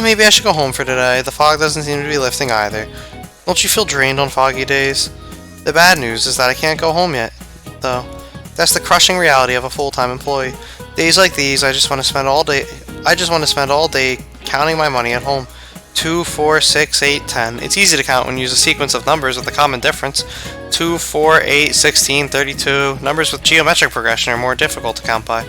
Maybe I should go home for today. The fog doesn't seem to be lifting either. Don't you feel drained on foggy days? The bad news is that I can't go home yet, though. That's the crushing reality of a full-time employee. Days like these, I just want to spend all day counting my money at home. 2, 4, 6, 8, 10. It's easy to count when you use a sequence of numbers with a common difference. 2, 4, 8, 16, 32. Numbers with geometric progression are more difficult to count by.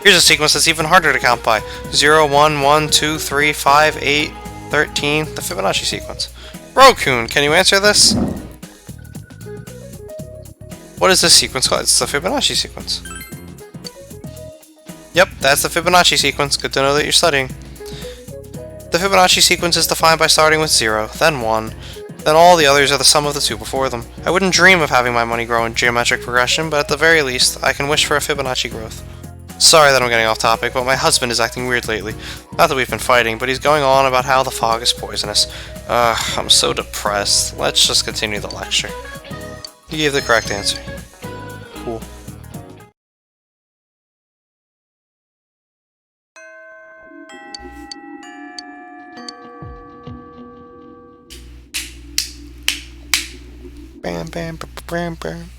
Here's a sequence that's even harder to count by. 0, 1, 1, 2, 3, 5, 8, 13. The Fibonacci sequence. Rokun, can you answer this? What is this sequence called? It's the Fibonacci sequence. Yep, that's the Fibonacci sequence. Good to know that you're studying. The Fibonacci sequence is defined by starting with 0, then 1, then all the others are the sum of the two before them. I wouldn't dream of having my money grow in geometric progression, but at the very least, I can wish for a Fibonacci growth. Sorry that I'm getting off topic, but my husband is acting weird lately. Not that we've been fighting, but he's going on about how the fog is poisonous. I'm so depressed. Let's just continue the lecture. You gave the correct answer. Cool. Bam, bam, bam, bam.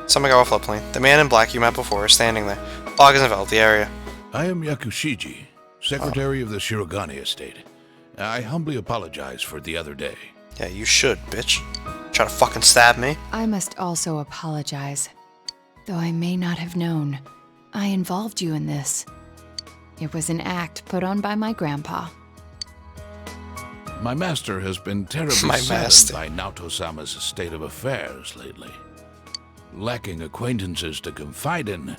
Samigawa floodplain. The man in black you met before is standing there. Fog has enveloped the area. I am Yakushiji, Secretary of the Shirogane Estate. I humbly apologize for the other day. Yeah, you should, bitch. Try to fucking stab me. I must also apologize. Though I may not have known, I involved you in this. It was an act put on by my grandpa. My master has been terribly saddened by Naoto-sama's state of affairs lately. Lacking acquaintances to confide in,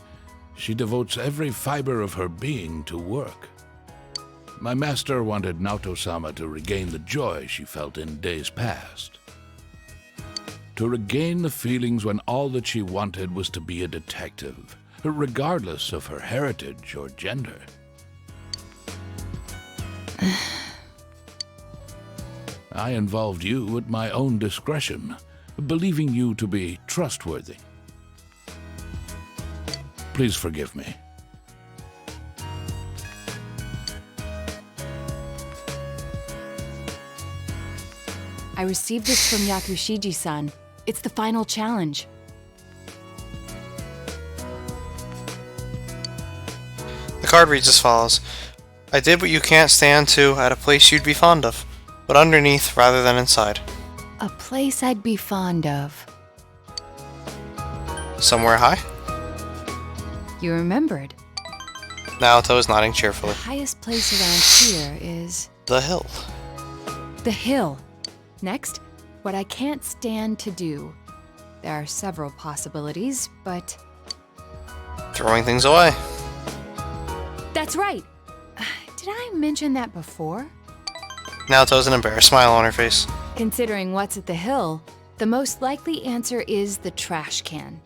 she devotes every fiber of her being to work. My master wanted Naoto-sama to regain the joy she felt in days past. To regain the feelings when all that she wanted was to be a detective, regardless of her heritage or gender. I involved you at my own discretion, believing you to be trustworthy. Please forgive me. I received this from Yakushiji-san. It's the final challenge. The card reads as follows. I did what you can't stand to at a place you'd be fond of, but underneath rather than inside. A place I'd be fond of. Somewhere high? You remembered. Naoto is nodding cheerfully. The highest place around here is... The hill. The hill. Next, what I can't stand to do. There are several possibilities, but... Throwing things away. That's right! Did I mention that before? Naoto's an embarrassed smile on her face. Considering what's at the hill, the most likely answer is the trash can.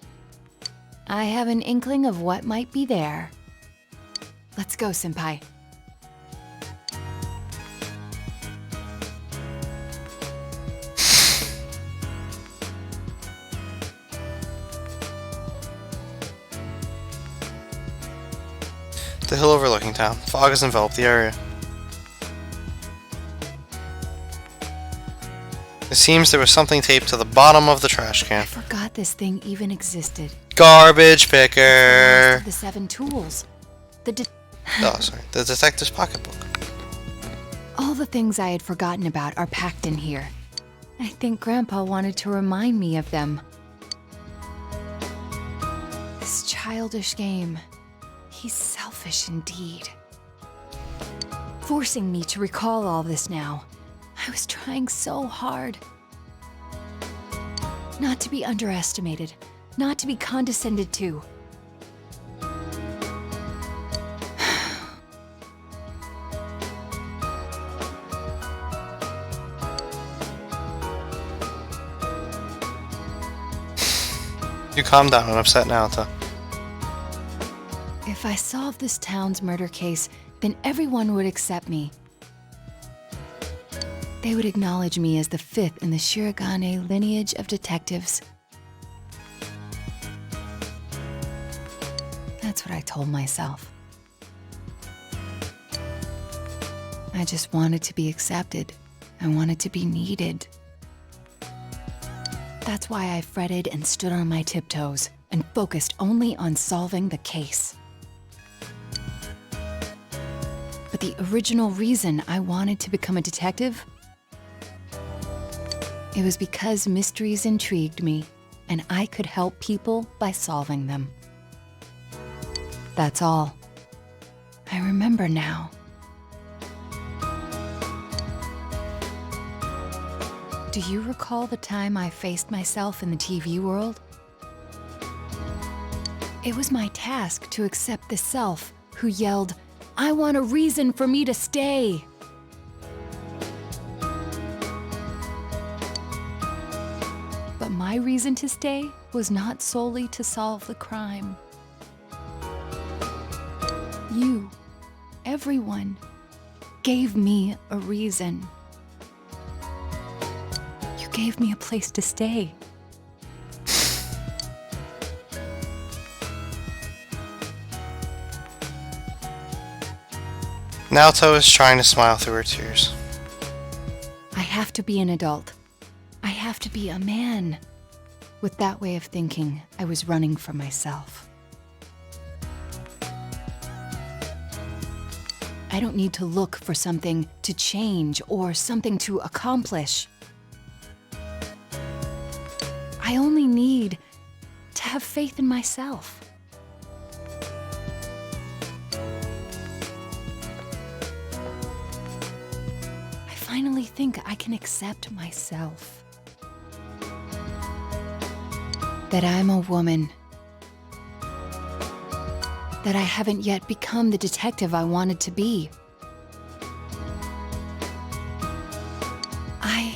I have an inkling of what might be there. Let's go, Senpai. The hill overlooking town. Fog has enveloped the area. It seems there was something taped to the bottom of the trash can. I forgot this thing even existed. Garbage picker! The 7 tools. The detective's pocketbook. All the things I had forgotten about are packed in here. I think Grandpa wanted to remind me of them. This childish game. He's selfish indeed. Forcing me to recall all this now. I was trying so hard. Not to be underestimated. Not to be condescended to. You calm down and upset Naoto. If I solve this town's murder case, then everyone would accept me. They would acknowledge me as the 5th in the Shirogane lineage of detectives. That's what I told myself. I just wanted to be accepted. I wanted to be needed. That's why I fretted and stood on my tiptoes and focused only on solving the case. But the original reason I wanted to become a detective, it was because mysteries intrigued me, and I could help people by solving them. That's all. I remember now. Do you recall the time I faced myself in the TV world? It was my task to accept the self who yelled, "I want a reason for me to stay." But my reason to stay was not solely to solve the crime. You, everyone, gave me a reason. You gave me a place to stay. Naoto is trying to smile through her tears. I have to be an adult. I have to be a man. With that way of thinking, I was running from myself. I don't need to look for something to change or something to accomplish. I only need to have faith in myself. I finally think I can accept myself. That I'm a woman. That I haven't yet become the detective I wanted to be. I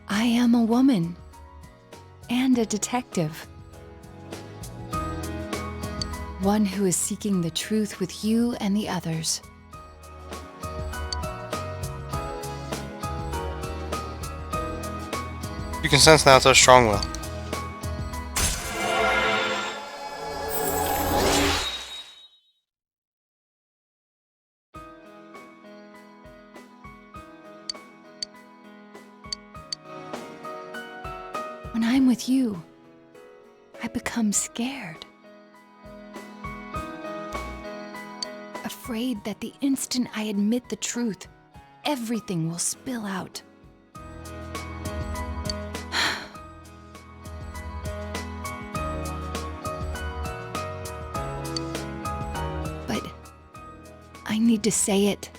am a woman. And a detective. One who is seeking the truth with you and the others. You can sense Naoto's strong will. When I'm with you, I become scared. Afraid that the instant I admit the truth, everything will spill out. But I need to say it.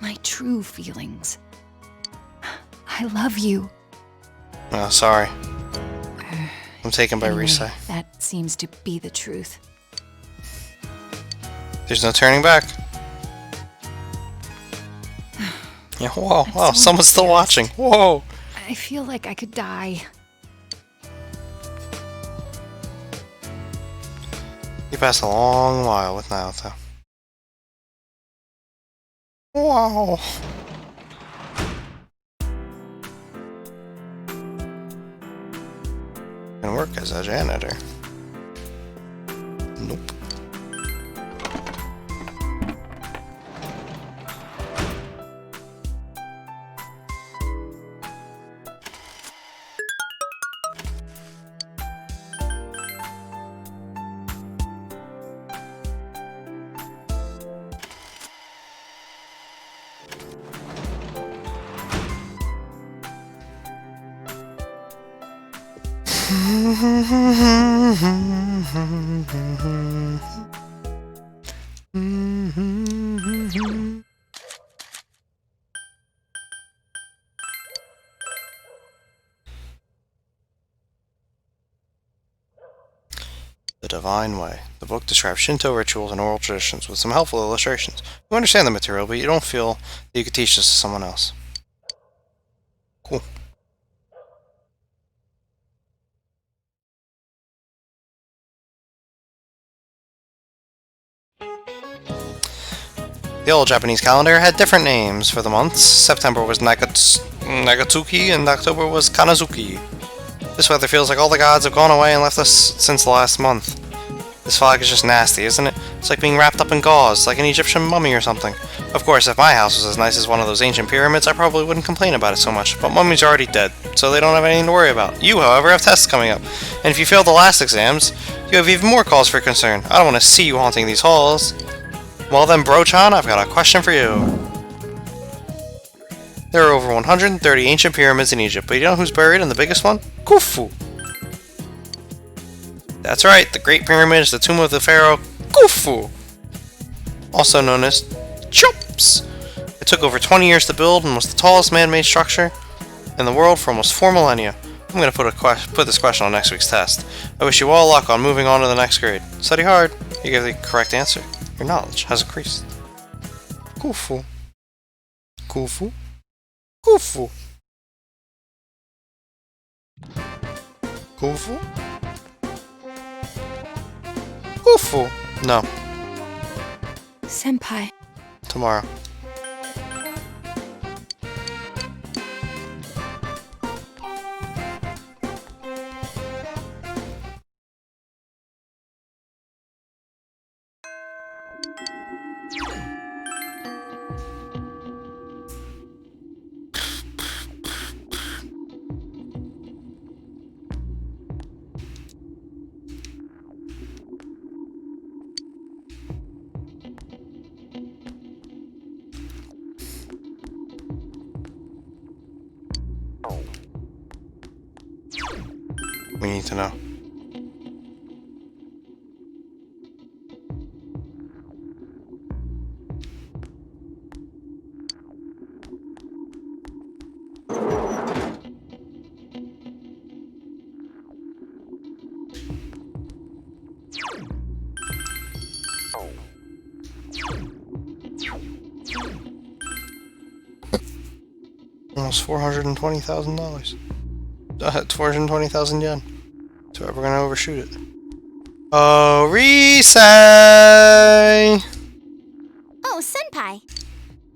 My true feelings. I love you. Oh, sorry. I'm taken by Anyway, Risai. that seems to be the truth. There's no turning back. Yeah, whoa, wow, so someone's still watching. Whoa! I feel like I could die. You passed a long while with Naoto. Wow. Can work as a janitor. Nope. The Divine Way. The book describes Shinto rituals and oral traditions with some helpful illustrations. You understand the material, but you don't feel that you could teach this to someone else. Cool. The old Japanese calendar had different names for the months. September was Nagatsuki and October was Kanazuki. This weather feels like all the gods have gone away and left us since the last month. This fog is just nasty, isn't it? It's like being wrapped up in gauze, like an Egyptian mummy or something. Of course, if my house was as nice as one of those ancient pyramids, I probably wouldn't complain about it so much, but mummies are already dead, so they don't have anything to worry about. You, however, have tests coming up, and if you fail the last exams, you have even more cause for concern. I don't want to see you haunting these halls. Well then, Bro-chan, I've got a question for you. There are over 130 ancient pyramids in Egypt, but you know who's buried in the biggest one? Khufu! That's right, the Great Pyramid is the tomb of the pharaoh Khufu, also known as Cheops. It took over 20 years to build and was the tallest man-made structure in the world for almost 4 millennia. I'm going to put this question on next week's test. I wish you all luck on moving on to the next grade. Study hard. You gave the correct answer. Your knowledge has increased. Khufu. Khufu. Khufu. Khufu? Khufu. No. Senpai. Tomorrow. We need to know. Almost $420,000. 420,000 yen. So we're gonna overshoot it. Oh, Risei! Oh, Senpai.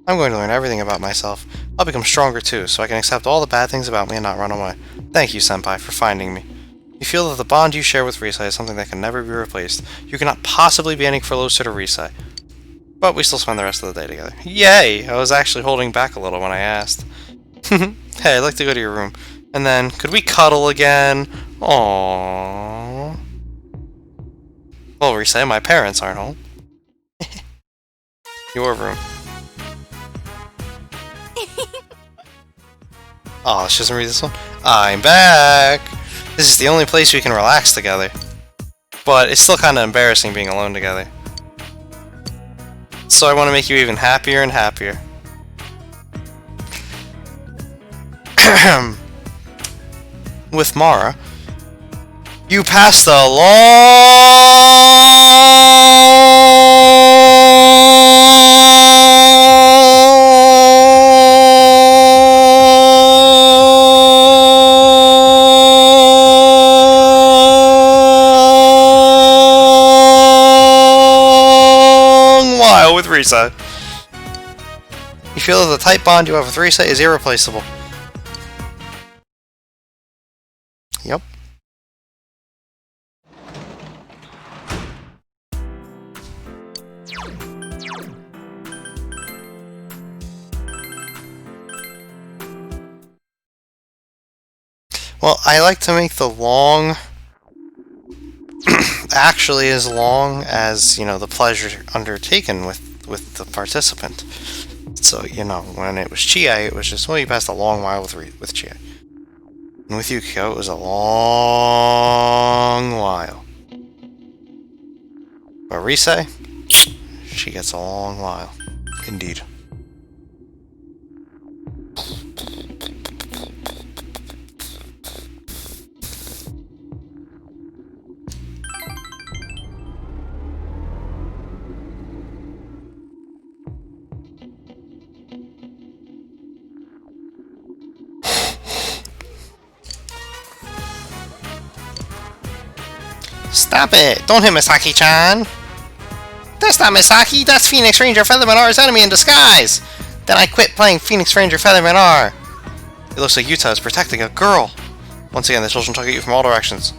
I'm going to learn everything about myself. I'll become stronger too, so I can accept all the bad things about me and not run away. Thank you, Senpai, for finding me. You feel that the bond you share with Risei is something that can never be replaced. You cannot possibly be any closer to Risei. But we still spend the rest of the day together. Yay! I was actually holding back a little when I asked. Hey, I'd like to go to your room. And then, could we cuddle again? Aww. Well, Risei, my parents aren't home. Your room. Aw, she doesn't read this one? I'm back! This is the only place we can relax together. But it's still kinda embarrassing being alone together. So I want to make you even happier and happier. With Mara, you passed a long while with Risei. You feel that the tight bond you have with Risei is irreplaceable. Yep. Well, I like to make the long actually as long as, you know, the pleasure undertaken with the participant. So, you know, when it was Chie, it was just, well, you passed a long while with Chie. And with Yukiko, it was a long while. But Risei, she gets a long while. Indeed. Stop it! Don't hit Misaki-chan! That's not Misaki, that's Phoenix Ranger Featherman R's enemy in disguise! Then I quit playing Phoenix Ranger Featherman R! It looks like Yuta is protecting a girl! Once again, the children tug at you from all directions.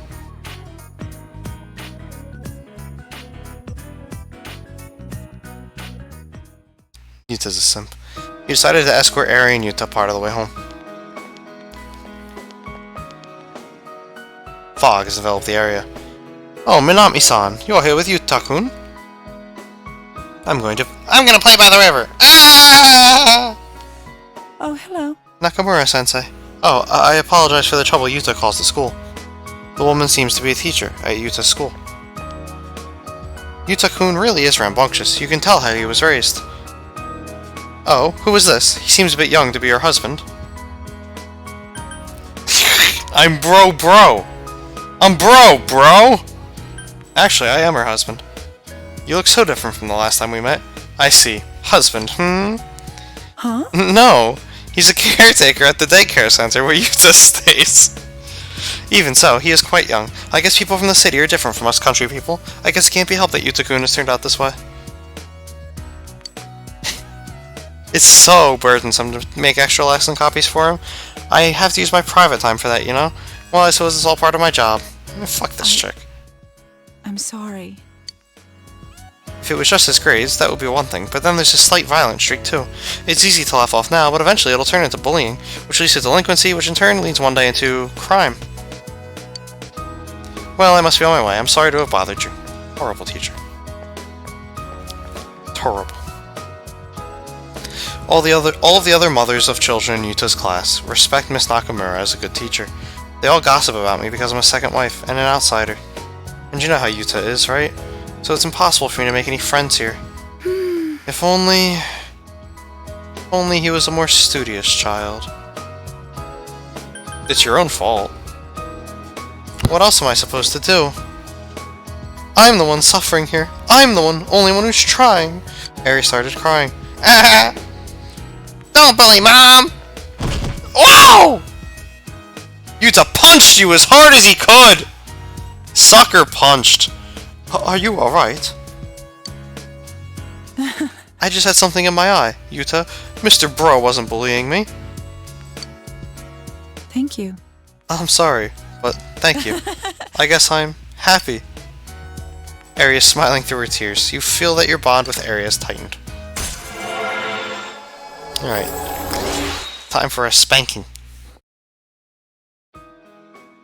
Yuta's a simp. You decided to escort Eri and Yuta part of the way home. Fog has enveloped the area. Oh, Minami-san, you're here with Yuta-kun? I'm gonna play by the river! Ah! Oh, hello. Nakamura-sensei. Oh, I apologize for the trouble Yuta caused the school. The woman seems to be a teacher at Yuta's school. Yuta-kun really is rambunctious. You can tell how he was raised. Oh, who is this? He seems a bit young to be your husband. I'm bro. I'm bro! Actually, I am her husband. You look so different from the last time we met. I see. Husband, Huh? No! He's a caretaker at the daycare center where Yuta stays. Even so, he is quite young. I guess people from the city are different from us country people. I guess it can't be helped that Yuta-kun has turned out this way. It's so burdensome to make extra lesson copies for him. I have to use my private time for that, you know? Well, I suppose it's all part of my job. Fuck this chick. I'm sorry. If it was just his grades, that would be one thing, but then there's a slight violent streak too. It's easy to laugh off now, but eventually it'll turn into bullying, which leads to delinquency, which in turn leads one day into crime. Well, I must be on my way. I'm sorry to have bothered you. Horrible teacher. Horrible. All of the other mothers of children in Yuta's class respect Miss Nakamura as a good teacher. They all gossip about me because I'm a second wife and an outsider. And you know how Yuta is, right? So it's impossible for me to make any friends here. If only he was a more studious child. It's your own fault. What else am I supposed to do? I'm the one suffering here. I'm the only one who's trying. Harry started crying. Ah! Don't bully Mom! Whoa! Yuta punched you as hard as he could! Sucker punched. Are you alright? I just had something in my eye, Yuta. Mr. Bro wasn't bullying me. Thank you. I'm sorry, but thank you. I guess I'm happy. Ari is smiling through her tears. You feel that your bond with Ari has tightened. Alright. Time for a spanking.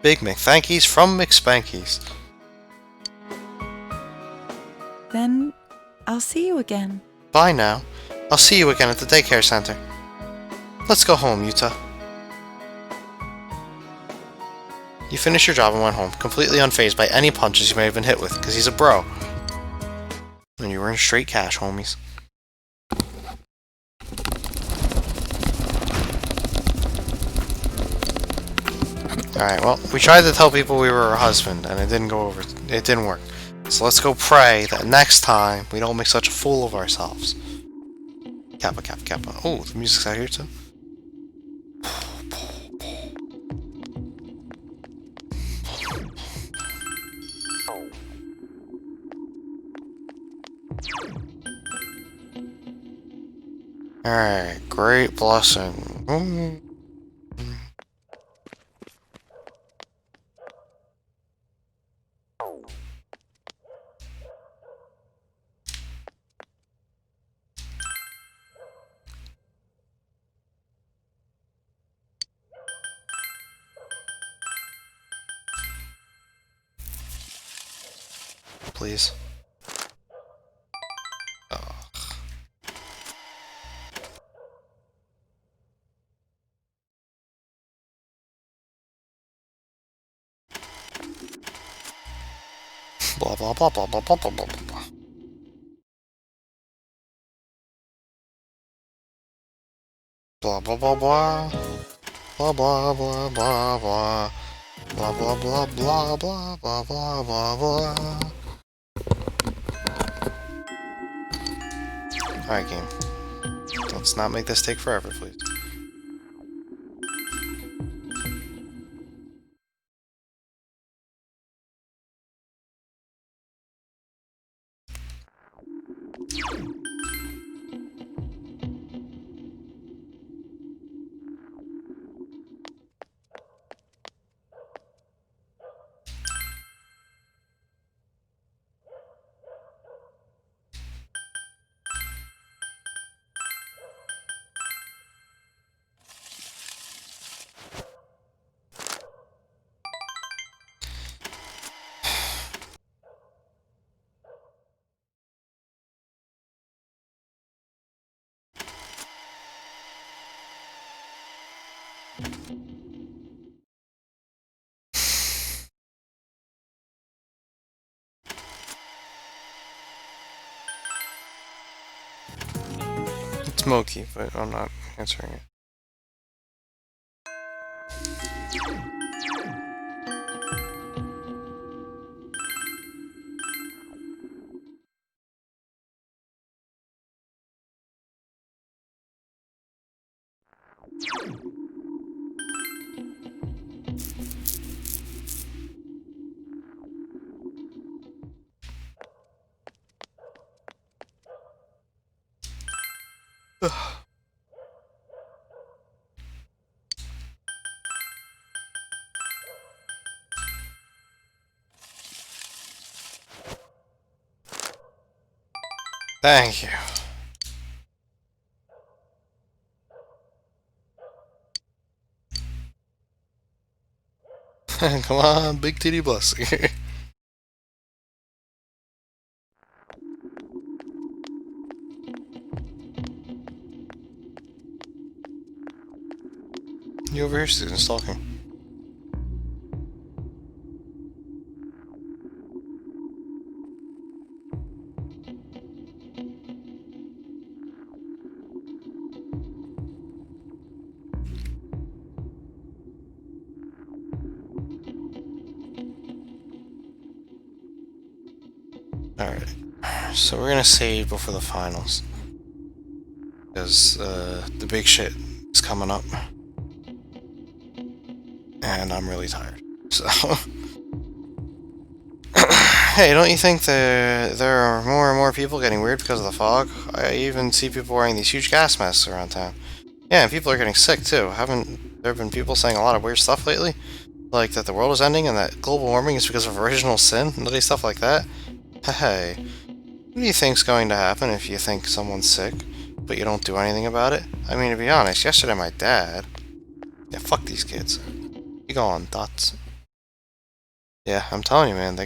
Big McThankies from McSpankies. Then I'll see you again. Bye now. I'll see you again at the daycare center. Let's go home, Yuta. You finished your job and went home, completely unfazed by any punches you may have been hit with, because he's a bro. And you were in straight cash, homies. Alright, well, we tried to tell people we were her husband, and it didn't work. So let's go pray that next time we don't make such a fool of ourselves. Kappa, kappa, kappa. Oh, the music's out here too. Alright, great blessing. Please. Blah blah blah blah blah blah blah blah blah. Blah blah blah blah. Blah blah blah blah blah. Blah blah blah blah blah blah blah blah blah. Alright, game. Let's not make this take forever, please. It's Moki, but I'm not answering it. Thank you. Come on, big titty blessing. You over here, students talking. Alright, so we're gonna save before the finals. Because the big shit is coming up. And I'm really tired. So... Hey, don't you think there are more and more people getting weird because of the fog? I even see people wearing these huge gas masks around town. Yeah, and people are getting sick too. Haven't there been people saying a lot of weird stuff lately? Like that the world is ending and that global warming is because of original sin? Nutty stuff like that? Hey, what do you think's going to happen if you think someone's sick, but you don't do anything about it? I mean, to be honest, yesterday my dad... Yeah, fuck these kids. You go on, Dots. Yeah, I'm telling you, man,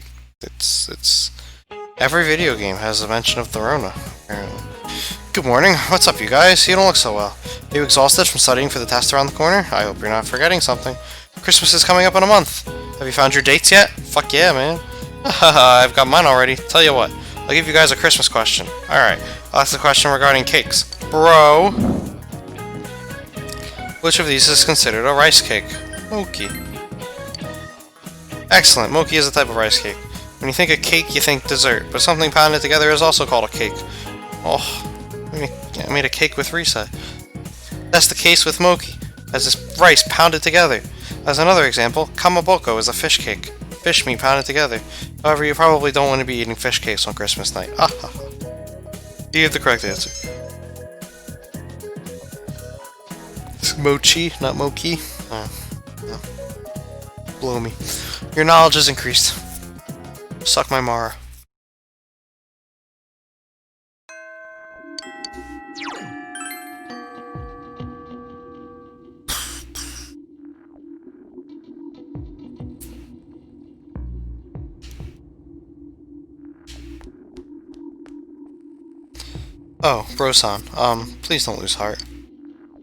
it's... Every video game has a mention of the Rona, apparently. Good morning. What's up, you guys? You don't look so well. Are you exhausted from studying for the test around the corner? I hope you're not forgetting something. Christmas is coming up in a month. Have you found your dates yet? Fuck yeah, man. Haha, I've got mine already. Tell you what, I'll give you guys a Christmas question. Alright, I'll ask the question regarding cakes. Bro! Which of these is considered a rice cake? Moki. Excellent, Moki is a type of rice cake. When you think of cake, you think dessert, but something pounded together is also called a cake. Oh, I made a cake with reset. That's the case with Moki, as this rice pounded together. As another example, kamaboko is a fish cake. Fish meat pounded together. However, you probably don't want to be eating fish cakes on Christmas night. Ah ha ha. You gave the correct answer. It's mochi, not moki. Oh. Blow me. Your knowledge has increased. Suck my Mara. Oh, Brosan, please don't lose heart.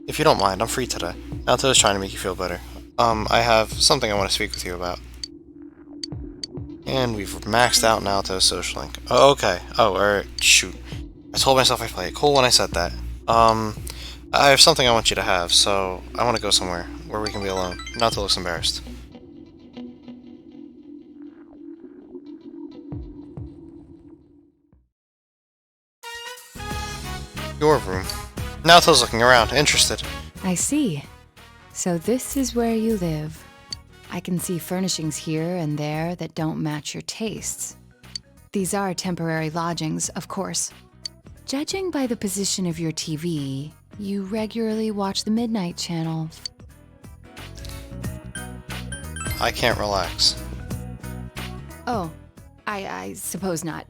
If you don't mind, I'm free today. Naoto is trying to make you feel better. I have something I want to speak with you about. And we've maxed out Naoto's social link. Oh, okay. Oh, shoot. I told myself I'd play it cool when I said that. I have something I want you to have, so I want to go somewhere where we can be alone. Naoto looks embarrassed. Your room. Naoto's looking around, interested. I see. So this is where you live. I can see furnishings here and there that don't match your tastes. These are temporary lodgings, of course. Judging by the position of your TV, you regularly watch the Midnight Channel. I can't relax. Oh, I suppose not.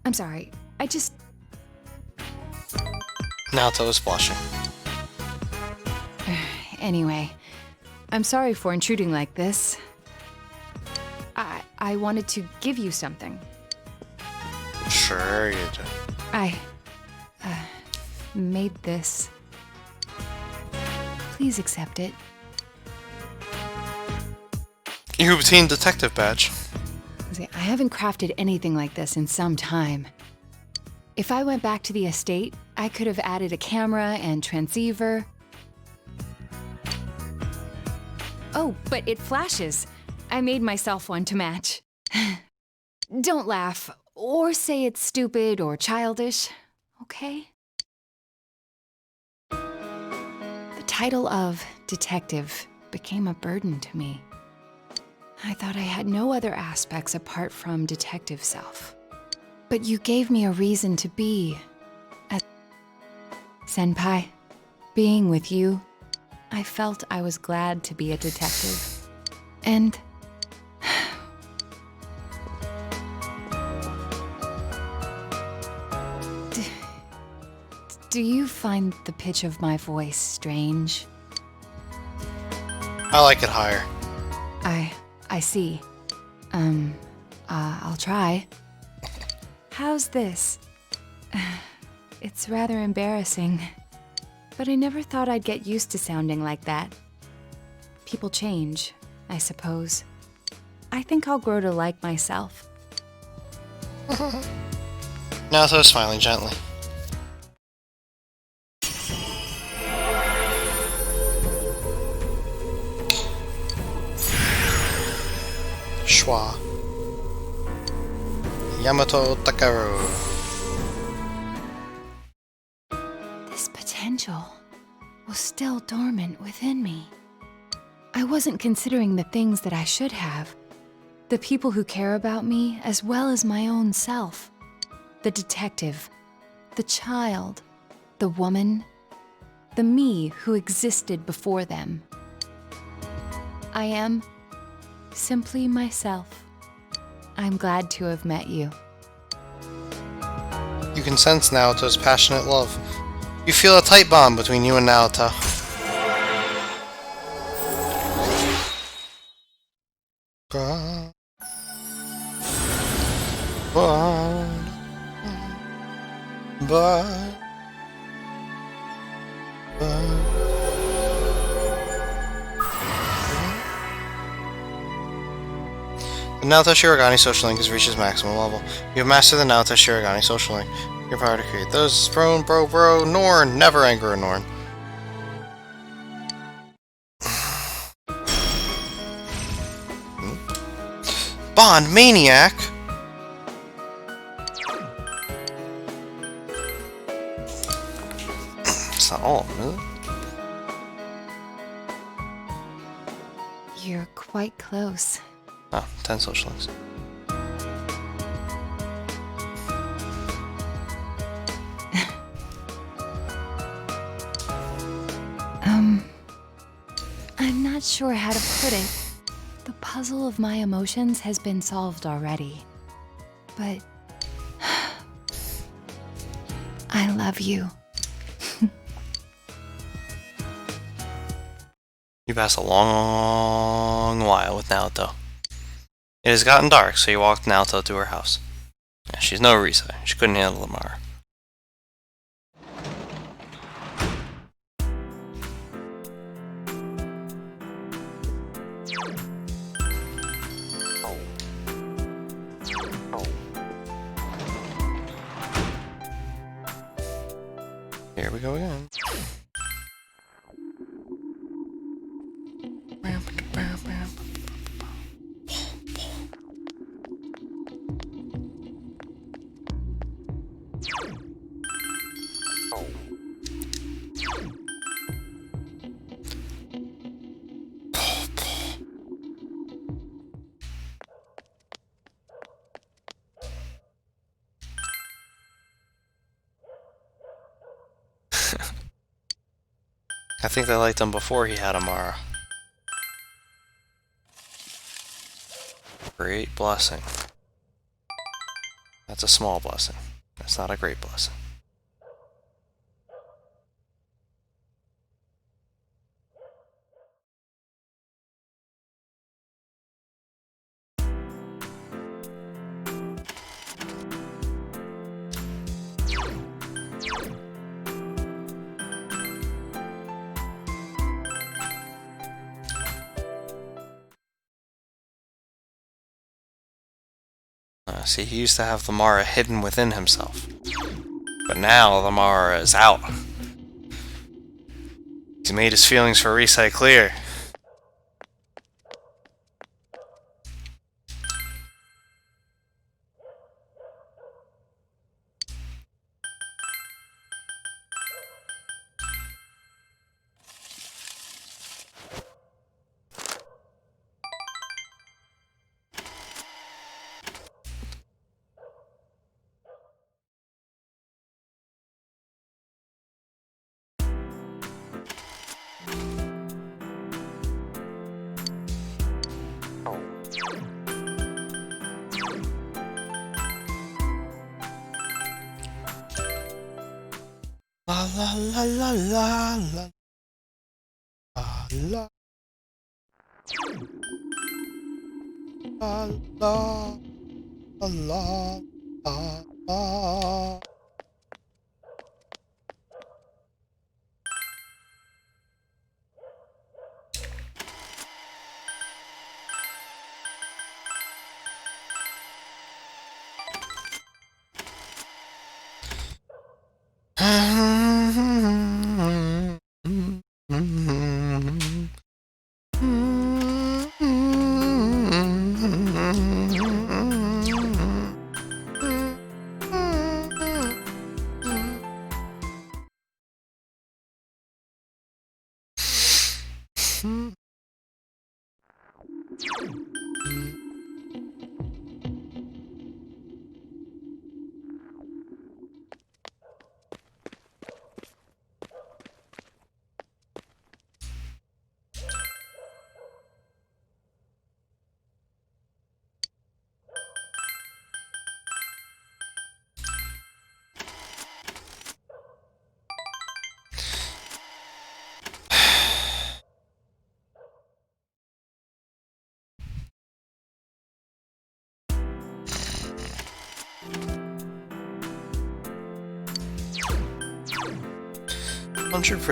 I'm sorry, I just... Naoto is blushing. Anyway, I'm sorry for intruding like this. I wanted to give you something. Sure you do. I made this. Please accept it. Your routine detective badge. See, I haven't crafted anything like this in some time. If I went back to the estate, I could have added a camera and transceiver. Oh, but it flashes. I made myself one to match. Don't laugh, or say it's stupid or childish, okay? The title of detective became a burden to me. I thought I had no other aspects apart from detective self. But you gave me a reason to be a senpai. Being with you, I felt I was glad to be a detective. And do you find the pitch of my voice strange? I like it higher. I see. I'll try. How's this? It's rather embarrassing. But I never thought I'd get used to sounding like that. People change, I suppose. I think I'll grow to like myself. Naoto is smiling gently. Schwa. Yamato Takaru. This potential was still dormant within me. I wasn't considering the things that I should have. The people who care about me, as well as my own self. The detective, the child, the woman, the me who existed before them. I am simply myself. I'm glad to have met you. You can sense Naoto's passionate love. You feel a tight bond between you and Naoto. Bond. Bond. Bond. Bond. The Naoto Shirogane social link has reached its maximum level. You have mastered the Naoto Shirogane social link. Your power to create those bro, Norn, never anger a Norn. Bond Maniac! It's not all of them, is it? You're quite close. Oh, 10 social links. I'm not sure how to put it. The puzzle of my emotions has been solved already. But I love you. You pass a long while with Naoto. It has gotten dark, so you walk Naoto to her house. Yeah, she's no Risa. She couldn't handle Amara. Here we go again. I think they liked him before he had Amara. Great blessing. That's a small blessing. That's not a great blessing. See, he used to have the Mara hidden within himself. But now the Mara is out. He's made his feelings for Risai clear. La la la la la la la la la la la la.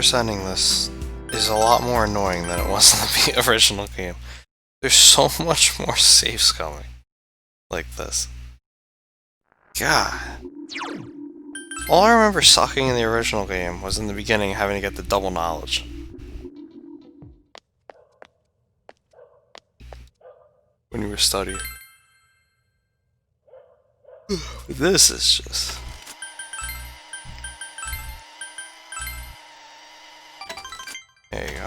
%ing this is a lot more annoying than it was in the original game. There's so much more safes coming like this. God. All I remember sucking in the original game was in the beginning having to get the double knowledge. When you were studying. This is just... There you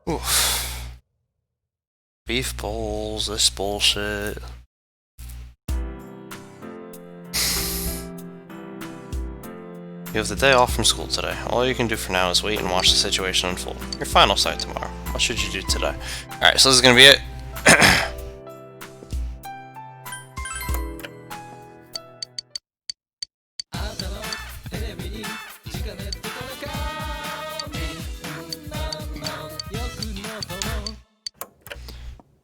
go. Oof. Beef bowls, this bullshit. You have the day off from school today. All you can do for now is wait and watch the situation unfold. Your final sight tomorrow. What should you do today? Alright, so this is gonna be it.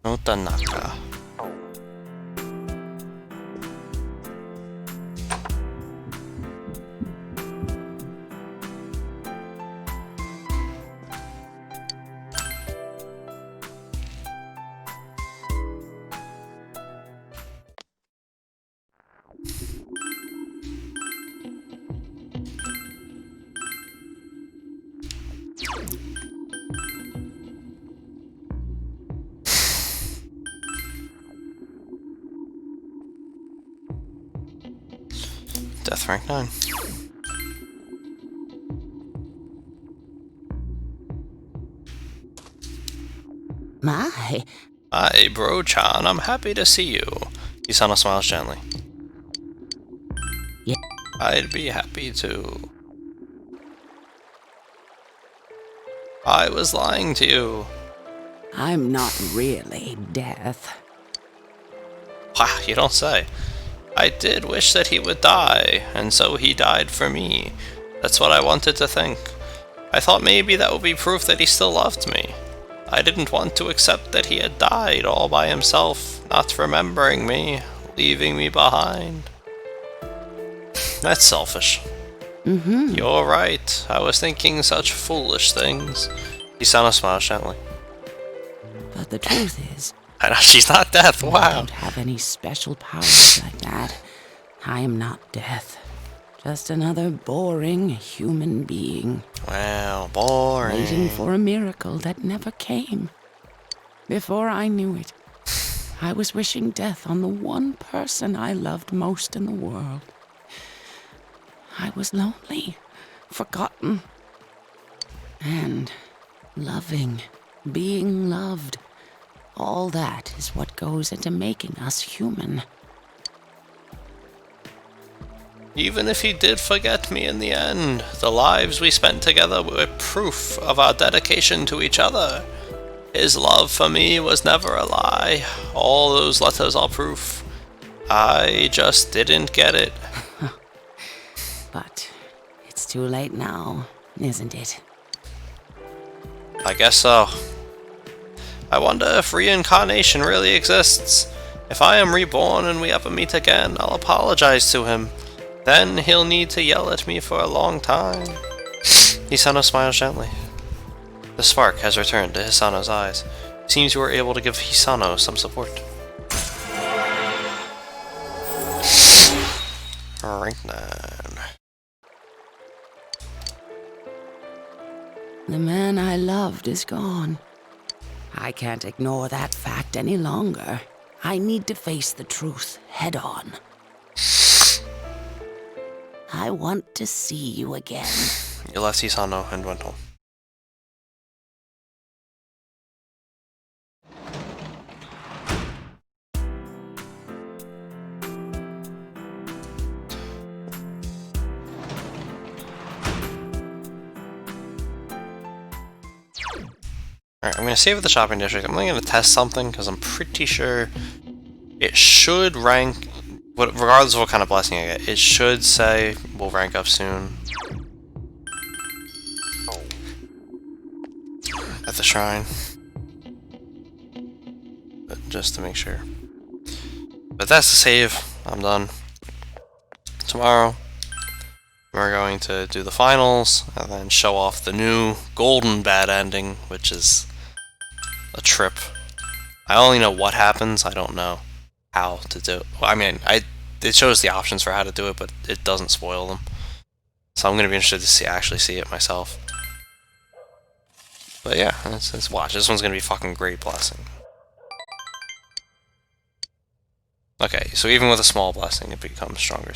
No Tanaka. Death rank 9. My. Hi, bro-chan. I'm happy to see you. Isana smiles gently. Yeah. I'd be happy too. I was lying to you. I'm not really Death. Wow, you don't say. I did wish that he would die, and so he died for me. That's what I wanted to think. I thought maybe that would be proof that he still loved me. I didn't want to accept that he had died all by himself, not remembering me, leaving me behind. That's selfish. Mm-hmm. You're right. I was thinking such foolish things. Isana smiles gently. But the truth is, I know, she's not death, I wow. don't have any special powers like that. I am not death. Just another boring human being. Wow, boring. Waiting for a miracle that never came. Before I knew it, I was wishing death on the one person I loved most in the world. I was lonely, forgotten, and loving, being loved. All that is what goes into making us human. Even if he did forget me in the end, the lives we spent together were proof of our dedication to each other. His love for me was never a lie. All those letters are proof. I just didn't get it. But it's too late now, isn't it? I guess so. I wonder if reincarnation really exists. If I am reborn and we ever meet again, I'll apologize to him. Then he'll need to yell at me for a long time. Hisano smiles gently. The spark has returned to Hisano's eyes. It seems you were able to give Hisano some support. Right then. The man I loved is gone. I can't ignore that fact any longer. I need to face the truth head on. I want to see you again. You left Hisano and went home. Alright, I'm going to save at the shopping district. I'm only going to test something because I'm pretty sure it should rank, regardless of what kind of blessing I get, it should say we'll rank up soon. At the shrine. But just to make sure. But that's the save. I'm done. Tomorrow, we're going to do the finals and then show off the new golden bad ending, which is a trip. I only know what happens, I don't know how to do it. Well, I mean, it shows the options for how to do it, but it doesn't spoil them. So I'm going to be interested to actually see it myself. But yeah, let's watch. This one's going to be fucking great blessing. Okay, so even with a small blessing, it becomes stronger.